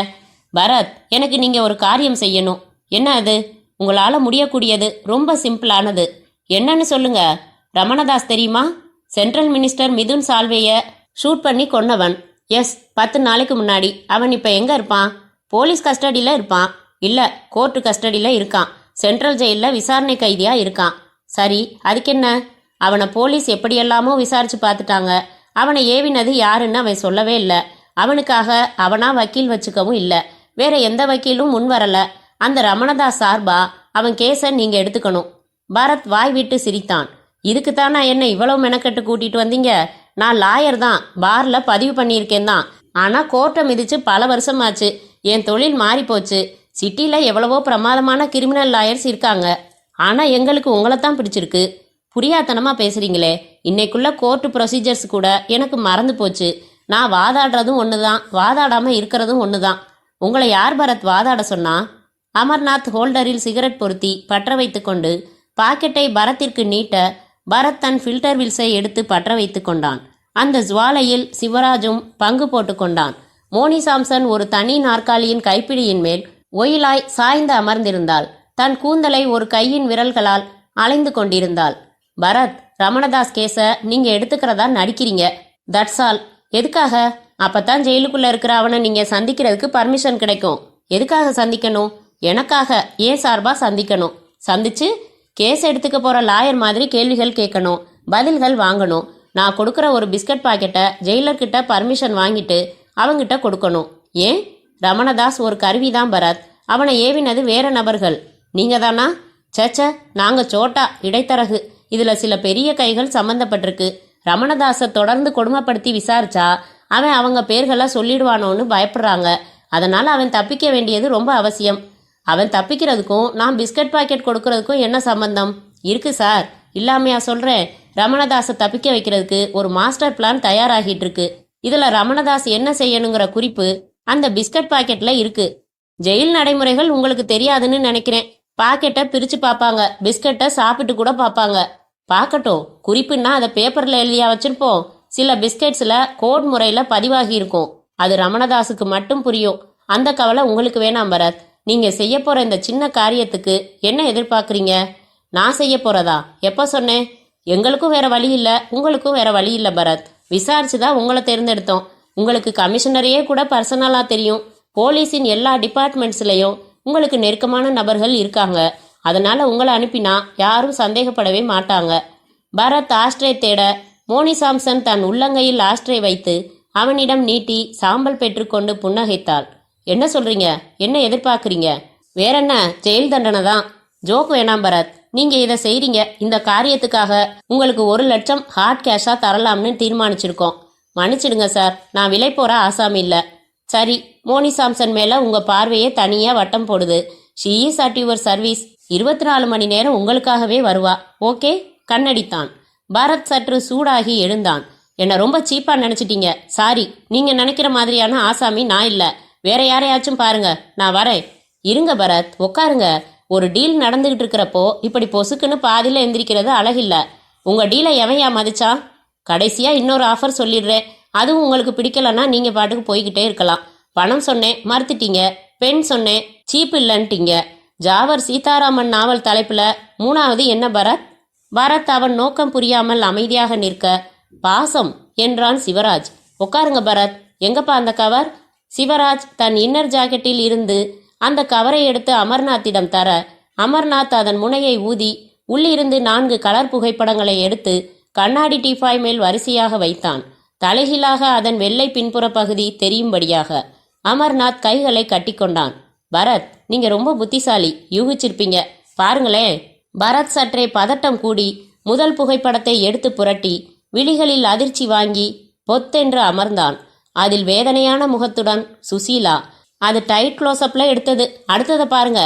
பரத், எனக்கு நீங்கள் ஒரு காரியம் செய்யணும். என்ன அது? உங்களால் முடியக்கூடியது ரொம்ப சிம்பிளானது. என்னன்னு சொல்லுங்க. ரமணதாஸ் தெரியுமா? சென்ட்ரல் மினிஸ்டர் மிதுன் சால்வேயை ஷூட் பண்ணி கொன்னவன். எஸ், 10 நாளைக்கு முன்னாடி. அவன் இப்போ எங்கே இருப்பான்? போலீஸ் கஸ்டடியில் இருப்பான். இல்லை, கோர்ட்டு கஸ்டடியில் இருக்கான். சென்ட்ரல் ஜெயிலில் விசாரணை கைதியாக இருக்கான். சரி, அதுக்கு என்ன? அவனை போலீஸ் எப்படியெல்லாமோ விசாரிச்சு பார்த்துட்டாங்க. அவனை ஏவினது யாருன்னு அவன் சொல்லவே இல்லை. அவனுக்காக அவனா வக்கீல் வச்சுக்கவும் இல்லை. வேற எந்த வக்கீலும் முன் வரல. அந்த ரமணதாஸ் சார்பா அவன் கேஸை நீங்க எடுத்துக்கணும். பரத் வாய் விட்டு சிரித்தான். இதுக்குத்தான் நான் என்ன இவ்வளவு மெனக்கட்டு கூட்டிட்டு வந்தீங்க? நான் லாயர் தான், பார்ல பதிவு பண்ணியிருக்கேன் தான். ஆனா கோர்ட்டை மிதிச்சு பல வருஷமாச்சு. என் தொழில் மாறி போச்சு. சிட்டில எவ்வளவோ பிரமாதமான கிரிமினல் லாயர்ஸ் இருக்காங்க. ஆனா எங்களுக்கு உங்களைத்தான் பிடிச்சிருக்கு. புரியாத்தனமா பேசுறீங்களே. இன்னைக்குள்ள கோர்ட்டு ப்ரொசீஜர்ஸ் கூட எனக்கு மறந்து போச்சு. நான் வாதாடுறதும் ஒண்ணுதான், வாதாடாம இருக்கிறதும் ஒண்ணுதான். உங்களை யார் பரத் வாதாட சொன்னா? அமர்நாத் ஹோல்டரில் சிகரெட் பொருத்தி பற்ற வைத்து கொண்டு பாக்கெட்டை பரத்திற்கு நீட்ட பரத் தன் ஃபில்டர் வில்ஸை எடுத்து பற்ற வைத்து கொண்டான். அந்த ஜுவாலையில் சிவராஜும் பங்கு போட்டு கொண்டான். மோனி சாம்சன் ஒரு தனி நாற்காலியின் கைப்பிடியின் மேல் ஒயிலாய் சாய்ந்து அமர்ந்திருந்தாள். தன் கூந்தலை ஒரு கையின் விரல்களால் அலைந்து கொண்டிருந்தாள். பரத், ரமணதாஸ் கேஸ நீங்க எடுத்துக்கிறதா நடிக்கிறீங்க. That's all. எதுக்காக? அப்பத்தான் ஜெயிலுக்குள்ள இருக்கிற அவனை நீங்க சந்திக்கிறதுக்கு பர்மிஷன் கிடைக்கும். எதுக்காக சந்திக்கணும்? எனக்காக, ஏன் சார்பா சந்திக்கணும். சந்திச்சு கேஸ் எடுத்துக்க போற லாயர் மாதிரி கேள்விகள் கேட்கணும், பதில்கள் வாங்கணும். நான் கொடுக்குற ஒரு பிஸ்கட் பாக்கெட்டை ஜெயிலர்கிட்ட பர்மிஷன் வாங்கிட்டு அவங்கிட்ட கொடுக்கணும். ஏன்? ரமணதாஸ் ஒரு கருவிதான் பரத். அவனை ஏவினது வேற நபர்கள். நீங்க தானா? சேச்ச, நாங்க சோட்டா, இடைத்தரகு. இதுல சில பெரிய கைகள் சம்பந்தப்பட்டிருக்கு. ரமணதாஸை தொடர்ந்து கொடுமைப்படுத்தி விசாரிச்சா அவன் அவங்க பேர்களை சொல்லிடுவானோன்னு பயப்படுறாங்க. அதனால அவன் தப்பிக்க வேண்டியது ரொம்ப அவசியம். அவன் தப்பிக்கிறதுக்கும் நான் பிஸ்கட் பாக்கெட் கொடுக்கறதுக்கும் என்ன சம்பந்தம் இருக்கு சார்? இல்லாமையா சொல்றேன். ரமணதாஸை தப்பிக்க வைக்கிறதுக்கு ஒரு மாஸ்டர் பிளான் தயாராகிட்டு இருக்கு. இதுல ரமணதாஸ் என்ன செய்யணுங்கிற குறிப்பு அந்த பிஸ்கட் பாக்கெட்ல இருக்கு. ஜெயில் நடைமுறைகள் உங்களுக்கு தெரியாதுன்னு நினைக்கிறேன். பாக்கெட்டை பிரிச்சு பார்ப்பாங்க, பிஸ்கட்டை சாப்பிட்டு கூட பார்ப்பாங்க. பார்க்கட்டும், குறிப்புன்னா அதை பேப்பர்ல எழுதியா வச்சிருப்போம். சில பிஸ்கெட்ஸ்ல கோட் முறையில பதிவாகி இருக்கும். அது ரமணதாஸுக்கு மட்டும் புரியும். அந்த கவலை உங்களுக்கு வேணாம் பரத். நீங்க செய்ய போற இந்த சின்ன காரியத்துக்கு என்ன எதிர்பார்க்குறீங்க? நான் செய்ய போறதா? எப்ப சொன்னேன்? எங்களுக்கும் வேற வழி இல்ல, உங்களுக்கும் வேற வழி இல்ல பரத். விசாரிச்சுதான் உங்களை தேர்ந்தெடுத்தோம். உங்களுக்கு கமிஷனரையே கூட பர்சனலா தெரியும். போலீஸின் எல்லா டிபார்ட்மெண்ட்ஸ்லயும் உங்களுக்கு நெருக்கமான நபர்கள் இருக்காங்க. அதனால உங்களை அனுப்பினா யாரும் சந்தேகப்படவே மாட்டாங்க. பரத் ஆஸ்ட்ரே தேட மோனி சாம்சன் தன் உள்ளங்கையில் ஆஸ்ட்ரே வைத்து அவனிடம் நீட்டி சாம்பல் பெற்றுக்கொண்டு புன்னகைத்தாள். என்ன சொல்றீங்க? என்ன எதிர்பார்க்குறீங்க? வேற என்ன, ஜெயில் தண்டனை தான். ஜோக் வேணாம் பரத். நீங்க இதை செய்றீங்க. இந்த காரியத்துக்காக உங்களுக்கு 1 லட்சம் ஹார்ட் கேஷா தரலாம்னு தீர்மானிச்சிருக்கோம். மன்னிச்சிடுங்க சார், நான் விலை போற ஆசாமி இல்ல. சரி, மோனி சாம்சன் மேல உங்க பார்வையே தனியா வட்டம் போடுது. She is at your service. 24 மணி நேரம் உங்களுக்காகவே வருவா. ஓகே? கண்ணடித்தான். பரத் சற்று சூடாகி எழுந்தான். என்ன ரொம்ப சீப்பா நினைச்சிட்டீங்க. சாரி, நீங்க நினைக்கிற மாதிரியான ஆசாமி நான் இல்ல. வேற யாரையாச்சும் பாருங்க, நான் வரேன். இருங்க பரத், உட்காருங்க. ஒரு டீல் நடந்துகிட்டு இருக்கிறப்போ இப்படி பொசுக்குன்னு பாதியில எந்திரிக்கிறது அழகில்ல. உங்க டீலை எவையா மதிச்சான்? கடைசியா இன்னொரு ஆஃபர் சொல்லிடுறேன். அதுவும் உங்களுக்கு பிடிக்கலன்னா நீங்க பாட்டுக்கு போய்கிட்டே இருக்கலாம். பணம் சொன்னேன், மறுத்துட்டீங்க. பெண் சொன்னேன், சீப் இல்லன்ட்டீங்க. ஜாவர் சீதாராமன் நாவல் தலைப்புல 3வது என்ன பரத்? பரத் அவன் நோக்கம் புரியாமல் அமைதியாக நிற்க, பாசம் என்றான் சிவராஜ். உட்காருங்க பரத். எங்கப்பா அந்த கவர்? சிவராஜ் தன் இன்னர் ஜாக்கெட்டில் இருந்து அந்த கவரை எடுத்து அமர்நாத்திடம் தர, அமர்நாத் அதன் முனையை ஊதி உள்ளிருந்து 4 கலர் புகைப்படங்களை எடுத்து கண்ணாடி டீஃபாய் மேல் வரிசையாக வைத்தான். தலைகீழாக அதன் வெள்ளை பின்புற பகுதி தெரியும்படியாக. அமர்நாத் கைகளை கட்டிக்கொண்டான். பரத், நீங்க ரொம்ப புத்திசாலி, யூகிச்சிருப்பீங்க. பாருங்களேன். பரத் சற்றே பதட்டம் கூடி முதல் புகைப்படத்தை எடுத்து புரட்டி விழிகளில் அதிர்ச்சி வாங்கி பொத்தென்று அமர்ந்தான். அதில் வேதனையான முகத்துடன் சுசீலா. அது டைட் க்ளோஸ்அப்ல எடுத்தது. அடுத்ததை பாருங்க.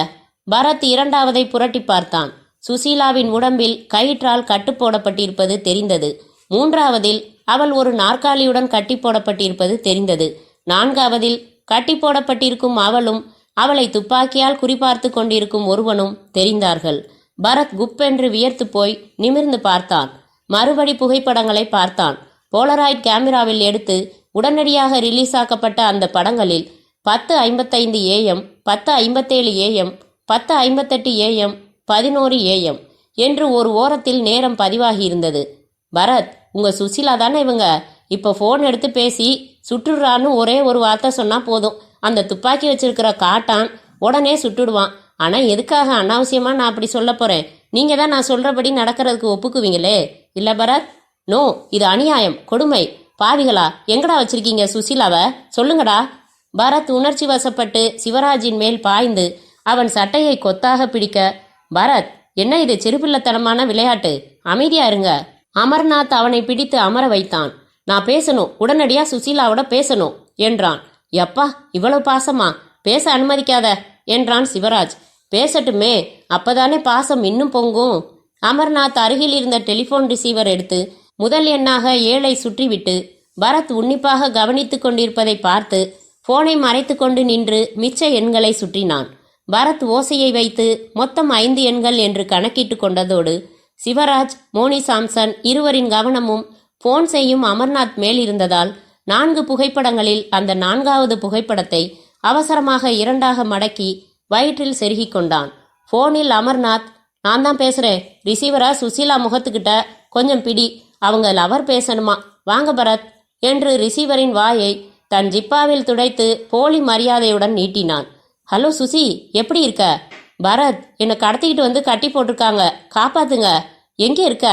பரத் 2வதை புரட்டி பார்த்தான். சுசீலாவின் உடம்பில் கயிற்றால் கட்டு போடப்பட்டிருப்பது தெரிந்தது. 3வதில் அவள் ஒரு நாற்காலியுடன் கட்டி போடப்பட்டிருப்பது தெரிந்தது. 4வதில் கட்டி போடப்பட்டிருக்கும் அவளும் அவளை துப்பாக்கியால் குறிபார்த்து கொண்டிருக்கும் ஒருவனும் தெரிந்தார்கள். பரத் குப்பென்று வியர்த்து போய் நிமிர்ந்து பார்த்தான். மறுபடி புகைப்படங்களை பார்த்தான். போலராய்ட் கேமராவில் எடுத்து உடனடியாக ரிலீஸ் ஆக்கப்பட்ட அந்த படங்களில் 10:55 AM, 10:57 AM, 10:58 AM, 11 AM என்று ஒரு ஓரத்தில் நேரம் பதிவாகியிருந்தது. பரத், உங்க சுசிலா தானே இவங்க? இப்போ ஃபோன் எடுத்து பேசி சுட்டுடுறான்னு ஒரே ஒரு வார்த்தை சொன்னா போதும், அந்த துப்பாக்கி வச்சிருக்கிற காட்டான் உடனே சுட்டுடுவான். ஆனா எதுக்காக அனாவசியமா நான் அப்படி சொல்ல போறேன்? நீங்க தான் நான் சொல்றபடி நடக்கிறதுக்கு ஒப்புக்குவீங்களே இல்ல பரத்? நோ, இது அநியாயம், கொடுமை. பாவிகளா, எங்கடா வச்சிருக்கீங்க சுசிலாவை? சொல்லுங்கடா. பரத் உணர்ச்சி வசப்பட்டு சிவராஜின் மேல் பாய்ந்து அவன் சட்டையை கொத்தாக பிடிக்க, பரத், என்ன இது சிறுபிள்ளத்தனமான விளையாட்டு? அமைதியா இருங்க. அமர்நாத் அவனை பிடித்து அமர வைத்தான். நான் பேசணும், உடனடியா சுசீலாவோட பேசணும் என்றான். யப்பா, இவ்வளவு பாசமா? பேச அனுமதிக்காத என்றான் சிவராஜ். பேசட்டுமே, அப்பதானே பாசம் இன்னும் பொங்கும். அமர்நாத் அருகில் இருந்த டெலிபோன் ரிசீவர் எடுத்து முதல் எண்ணாக 7ஐ சுற்றிவிட்டு பரத் உன்னிப்பாக கவனித்துக் கொண்டிருப்பதை பார்த்து போனை மறைத்து கொண்டு நின்று மிச்ச எண்களை சுற்றினான். பரத் ஓசையை வைத்து மொத்தம் 5 எண்கள் என்று கணக்கிட்டு கொண்டதோடு சிவராஜ், மோனி சாம்சன் இருவரின் கவனமும் போன் செய்யும் அமர்நாத் மேல் இருந்ததால் 4 புகைப்படங்களில் அந்த 4வது புகைப்படத்தை அவசரமாக 2ஆக மடக்கி வயிற்றில் செருகிக் கொண்டான். போனில் அமர்நாத், நான் தான் பேசுறேன். ரிசீவரா சுசீலா முகத்துக்கிட்ட கொஞ்சம் பிடி, அவங்க லவர் பேசணுமா, வாங்க பரத் என்று ரிசீவரின் வாயை தன் ஜிப்பாவில் துடைத்து போலி மரியாதையுடன் நீட்டினான். ஹலோ சுசி, எப்படி இருக்க? பரத், என்னை கடத்திக்கிட்டு வந்து கட்டி போட்டிருக்காங்க, காப்பாத்துங்க. எங்கே இருக்க?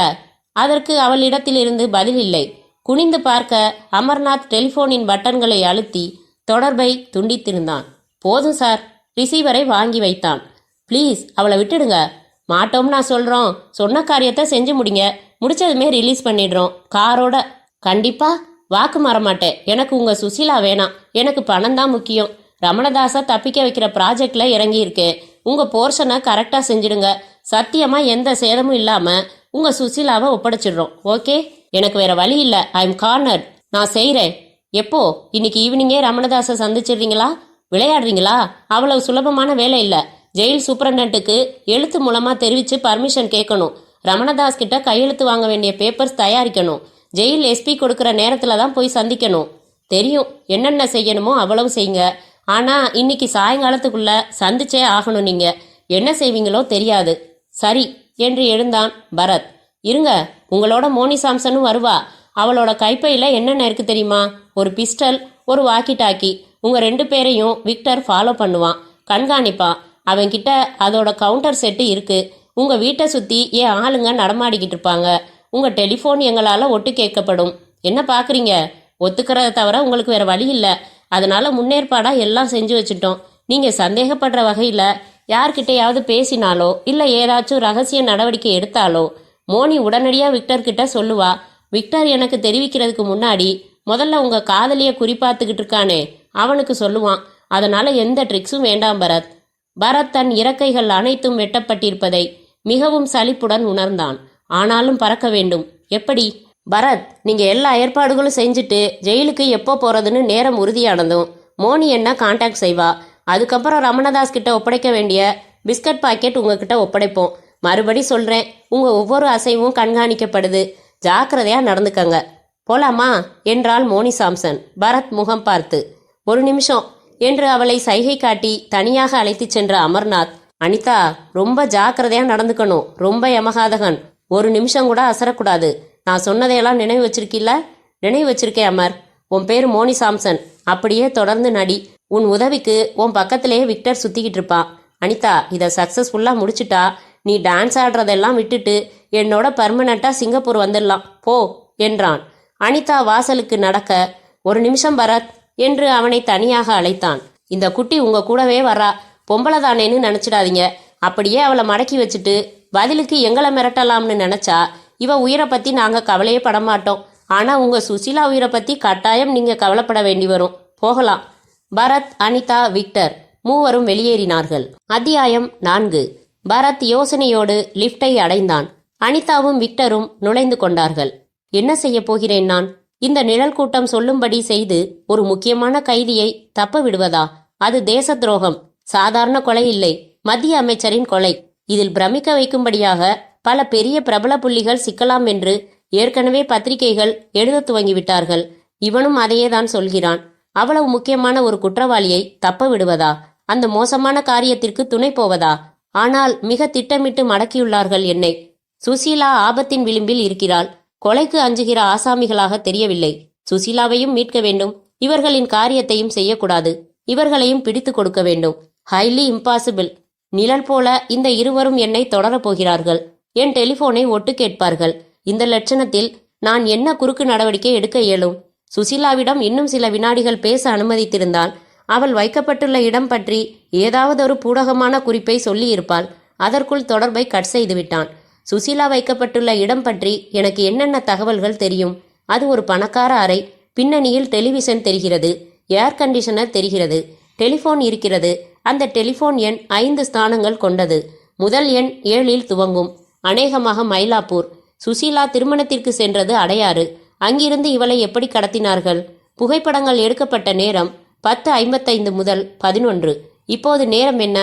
அதற்கு அவளிடத்திலிருந்து பதில் இல்லை. குனிந்து பார்க்க அமர்நாத் டெலிபோனின் பட்டன்களை அழுத்தி தொடர்பை துண்டித்திருந்தான். போதும் சார், ரிசீவரை வாங்கி வைத்தான். ப்ளீஸ் அவளை விட்டுடுங்க. மாட்டோம் நான் சொல்றோம், சொன்ன காரியத்தை செஞ்சு முடிங்க, முடிச்சதுமே ரிலீஸ் பண்ணிடுறோம் காரோட. கண்டிப்பா வாக்கு மாறமாட்டேன். எனக்கு உங்க சுசீலா வேணாம், எனக்கு பணம் தான் முக்கியம். ரமணதாஸை தப்பிக்க வைக்கிற ப்ராஜெக்ட்ல இறங்கி இருக்கேன். உங்க போர்ஷனை கரெக்டா செஞ்சிடுங்க. சத்தியமா எந்த சேதமும் இல்லாம உங்க சுசீலாவை ஒப்படைச்சிடுறோம். ஓகே, எனக்கு வேற வழி இல்ல. I am cornered. நான் செய்றேன். எப்போ? இன்னைக்கு ஈவினிங்கே ரமணதாஸை சந்திச்சிடுறீங்களா? விளையாடுறீங்களா? அவ்வளவு சுலபமான வேலை இல்ல. ஜெயில் சூப்பரண்டன்ட்டுக்கு எழுத்து மூலமா தெரிவிச்சு பர்மிஷன் கேட்கணும். ரமணதாஸ் கிட்ட கையெழுத்து வாங்க வேண்டிய பேப்பர்ஸ் தயாரிக்கணும். ஜெயில் எஸ்பி கொடுக்கற நேரத்துல தான் போய் சந்திக்கணும். தெரியும், என்னென்ன செய்யணுமோ அவ்வளவு செய்யுங்க. ஆனா இன்னைக்கு சாயங்காலத்துக்குள்ள சந்திச்சே ஆகணும். நீங்க என்ன செய்வீங்களோ தெரியாது. சரி என்று எழுந்தான் பரத். இருங்க, உங்களோட மோனி சாம்சனும் வருவா. அவளோட கைப்பையில என்னென்ன இருக்கு தெரியுமா? ஒரு பிஸ்டல், ஒரு வாக்கி டாக்கி. உங்க 2 பேரையும் விக்டர் ஃபாலோ பண்ணுவான், கண்காணிப்பான். அவன்கிட்ட அதோட கவுண்டர் செட்டு இருக்கு. உங்க வீட்டை சுத்தி ஏன் ஆளுங்க நடமாடிக்கிட்டு இருப்பாங்க. உங்க டெலிஃபோன் எங்களால ஒட்டு கேட்கப்படும். என்ன பாக்குறீங்க? ஒத்துக்கிறத தவிர உங்களுக்கு வேற வழி இல்லை. அதனால முன்னேற்பாடா எல்லாம் செஞ்சு வச்சுட்டோம். நீங்க சந்தேகப்படுற வகையில யார்கிட்டையாவது பேசினாலோ இல்ல ஏதாச்சும் ரகசிய நடவடிக்கை எடுத்தாலோ மோனி உடனடியா விக்டர் கிட்ட சொல்லுவா. விக்டர் எனக்கு தெரிவிக்கிறதுக்கு முன்னாடி முதல்ல உங்க காதலிய குறிப்பாத்துக்கிட்டு இருக்கானே அவனுக்கு சொல்லுவான். அதனால எந்த ட்ரிக்ஸும் வேண்டாம் பரத். பரத் தன் இறக்கைகள் அனைத்தும் வெட்டப்பட்டிருப்பதை மிகவும் சலிப்புடன் உணர்ந்தான். ஆனாலும் பறக்க வேண்டும். எப்படி? பரத், நீங்க எல்லா ஏற்பாடுகளும் செஞ்சுட்டு ஜெயிலுக்கு எப்போ போறதுன்னு நேரம் உறுதியானதும் மோனி என்ன கான்டாக்ட் செய்வா. அதுக்கப்புறம் ரமணதாஸ் கிட்ட ஒப்படைக்க வேண்டிய பிஸ்கட் பாக்கெட் உங்ககிட்ட ஒப்படைப்போம். மறுபடி சொல்றேன், உங்க ஒவ்வொரு அசைவும் கண்காணிக்கப்படுது. ஜாக்கிரதையா நடந்துக்கங்க. போலாமா என்றாள் மோனி சாம்சன் பரத் முகம் பார்த்து. 1 நிமிஷம் என்று அவளை சைகை காட்டி தனியாக அழைத்துச் சென்ற அமர்நாத், அனிதா, ரொம்ப ஜாக்கிரதையா நடந்துக்கணும். ரொம்ப யமகாதகன். 1 நிமிஷம் கூட அசரக்கூடாது. நான் சொன்னதையெல்லாம் நினைவு வச்சிருக்கில்ல? நினைவு வச்சிருக்கேன் அமர். உன் பேர் மோனி சாம்சன். அப்படியே தொடர்ந்து நடி. உன் உதவிக்கு உன் பக்கத்திலேயே விக்டர் சுத்திக்கிட்டு இருப்பான். அனிதா, இதை சக்சஸ்ஃபுல்லா முடிச்சுட்டா நீ டான்ஸ் ஆடுறதெல்லாம் விட்டுட்டு என்னோட பர்மனண்டா சிங்கப்பூர் வந்துடலாம் போ என்றான். அனிதா வாசலுக்கு நடக்க, 1 நிமிஷம் பரத் என்று அவனை தனியாக அழைத்தான். இந்த குட்டி உங்க கூடவே வரா. பொம்பளை தானேன்னு நினைச்சிடாதீங்க. அப்படியே அவளை மடக்கி வச்சுட்டு பதிலுக்கு எங்களை மிரட்டலாம்னு நினைச்சா இவ உயிரை பத்தி நாங்க கவலையே படமாட்டோம். ஆனா உங்க சுசீலா உயிரை பத்தி கட்டாயம் நீங்க கவலைப்பட வேண்டி வரும். போகலாம். பரத், அனிதா, விக்டர் மூவரும் வெளியேறினார்கள். அத்தியாயம் 4. பரத் யோசனையோடு லிப்டை அடைந்தான். அனிதாவும் விக்டரும் நுழைந்து கொண்டார்கள். என்ன செய்ய போகிறேன் நான்? இந்த நிழல் கூட்டம் சொல்லும்படி செய்து ஒரு முக்கியமான கைதியை தப்ப விடுவதா? அது தேச துரோகம். சாதாரண கொலை இல்லை, மத்திய அமைச்சரின் கொலை. இதில் பிரமிக்க வைக்கும்படியாக பல பெரிய பிரபல புள்ளிகள் சிக்கலாம் என்று ஏற்கனவே பத்திரிகைகள் எழுத துவங்கிவிட்டார்கள். இவனும் அதையே தான் சொல்கிறான். அவ்வளவு முக்கியமான ஒரு குற்றவாளியை தப்ப விடுவதா? அந்த மோசமான காரியத்திற்கு துணை போவதா? ஆனால் மிக திட்டமிட்டு மடக்கியுள்ளார்கள் என்னை. சுசீலா ஆபத்தின் விளிம்பில் இருக்கிறாள். கொலைக்கு அஞ்சுகிற ஆசாமிகளாக தெரியவில்லை. சுசீலாவையும் மீட்க வேண்டும், இவர்களின் காரியத்தையும் செய்யக்கூடாது. இவர்களையும் பிடித்து கொடுக்க வேண்டும். Highly impossible. நிழல் போல இந்த இருவரும் என்னை தொடரப் போகிறார்கள். என் டெலிபோனை ஒட்டு கேட்பார்கள். இந்த லட்சணத்தில் நான் என்ன குறுக்கு நடவடிக்கை எடுக்க இயலும்? சுசீலாவிடம் இன்னும் சில வினாடிகள் பேச அனுமதித்திருந்தால் அவள் வைக்கப்பட்டுள்ள இடம் பற்றி ஏதாவது ஒரு பூடகமான குறிப்பை சொல்லியிருப்பாள். அதற்குள் தொடர்பை கட் செய்துவிட்டான். சுசீலா வைக்கப்பட்டுள்ள இடம் பற்றி எனக்கு என்னென்ன தகவல்கள் தெரியும்? அது ஒரு பணக்கார அறை. பின்னணியில் டெலிவிஷன் தெரிகிறது, ஏர் கண்டிஷனர் தெரிகிறது, டெலிபோன் இருக்கிறது. அந்த டெலிபோன் எண் 5 ஸ்தானங்கள் கொண்டது. முதல் எண் 7இல் துவங்கும். அநேகமாக மயிலாப்பூர். சுசீலா திருமணத்திற்கு சென்றது அடையாறு. அங்கிருந்து இவளை எப்படி கடத்தினார்கள்? புகைப்படங்கள் எடுக்கப்பட்ட நேரம் 10:55 முதல் 11. இப்போது நேரம் என்ன?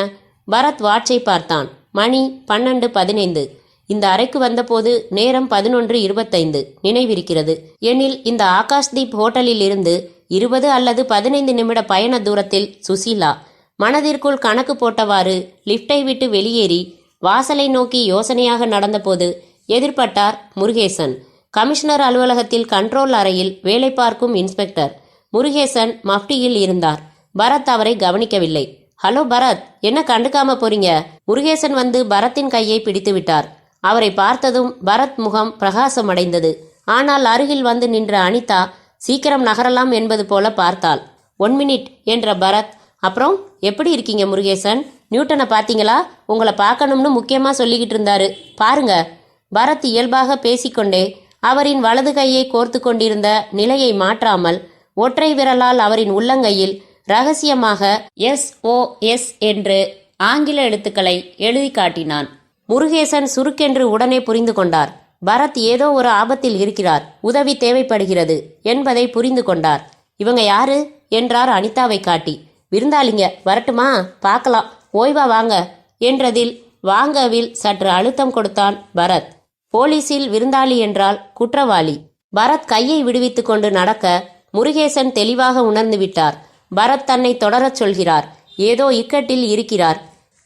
பரத் வாட்சை பார்த்தான். மணி 12:15. இந்த அறைக்கு வந்தபோது நேரம் 11:25 நினைவிருக்கிறது. எனில் இந்த ஆகாஷ்தீப் ஹோட்டலில் இருந்து 20 அல்லது 15 நிமிட பயண தூரத்தில் சுசீலா. மனதிற்குள் கணக்கு போட்டவாறு லிப்டை விட்டு வெளியேறி வாசலை நோக்கி யோசனையாக நடந்தபோது எதிர்பட்டார் முருகேசன். கமிஷனர் அலுவலகத்தில் கண்ட்ரோல் அறையில் வேலை பார்க்கும் இன்ஸ்பெக்டர் முருகேசன் மஃப்டியில் இருந்தார். பரத் அவரை கவனிக்கவில்லை. ஹலோ பரத், என்ன கண்டுக்காம போறீங்க? முருகேசன் வந்து பரத்தின் கையை பிடித்து விட்டார். அவரை பார்த்ததும் பரத் முகம் பிரகாசமடைந்தது. ஆனால் அருகில் வந்து நின்ற அனிதா சீக்கிரம் நகரலாம் என்பது போல பார்த்தாள். 1 மினிட் என்ற பரத், அப்புறம் எப்படி இருக்கீங்க முருகேசன்? நியூட்டனை பார்த்தீங்களா? உங்களை பார்க்கணும்னு முக்கியமா சொல்லிக்கிட்டு இருந்தாரு, பாருங்க. பரத் இயல்பாக பேசிக்கொண்டே அவரின் வலது கையை கோர்த்து கொண்டிருந்த நிலையை மாற்றாமல் ஒற்றை விரலால் அவரின் உள்ளங்கையில் ரகசியமாக SOS என்று ஆங்கில எழுத்துக்களை எழுதி காட்டினான். முருகேசன் சுருக்கென்று உடனே புரிந்து கொண்டார். பரத் ஏதோ ஒரு ஆபத்தில் இருக்கிறார், உதவி தேவைப்படுகிறது என்பதை புரிந்து கொண்டார். இவங்க யாரு என்றார் அனிதாவை காட்டி. விருந்தாளிங்க, வரட்டுமா? பார்க்கலாம், ஓய்வா வாங்க என்றதில் வாங்கவில் சற்று அழுத்தம் கொடுத்தான் பரத். போலீஸில் விருந்தாளி என்றால் குற்றவாளி. பரத் கையை விடுவித்து கொண்டு நடக்க முருகேசன் தெளிவாக உணர்ந்து விட்டார். பரத் தன்னை தொடரச் சொல்கிறார். ஏதோ இக்கட்டில் இருக்கிறார்.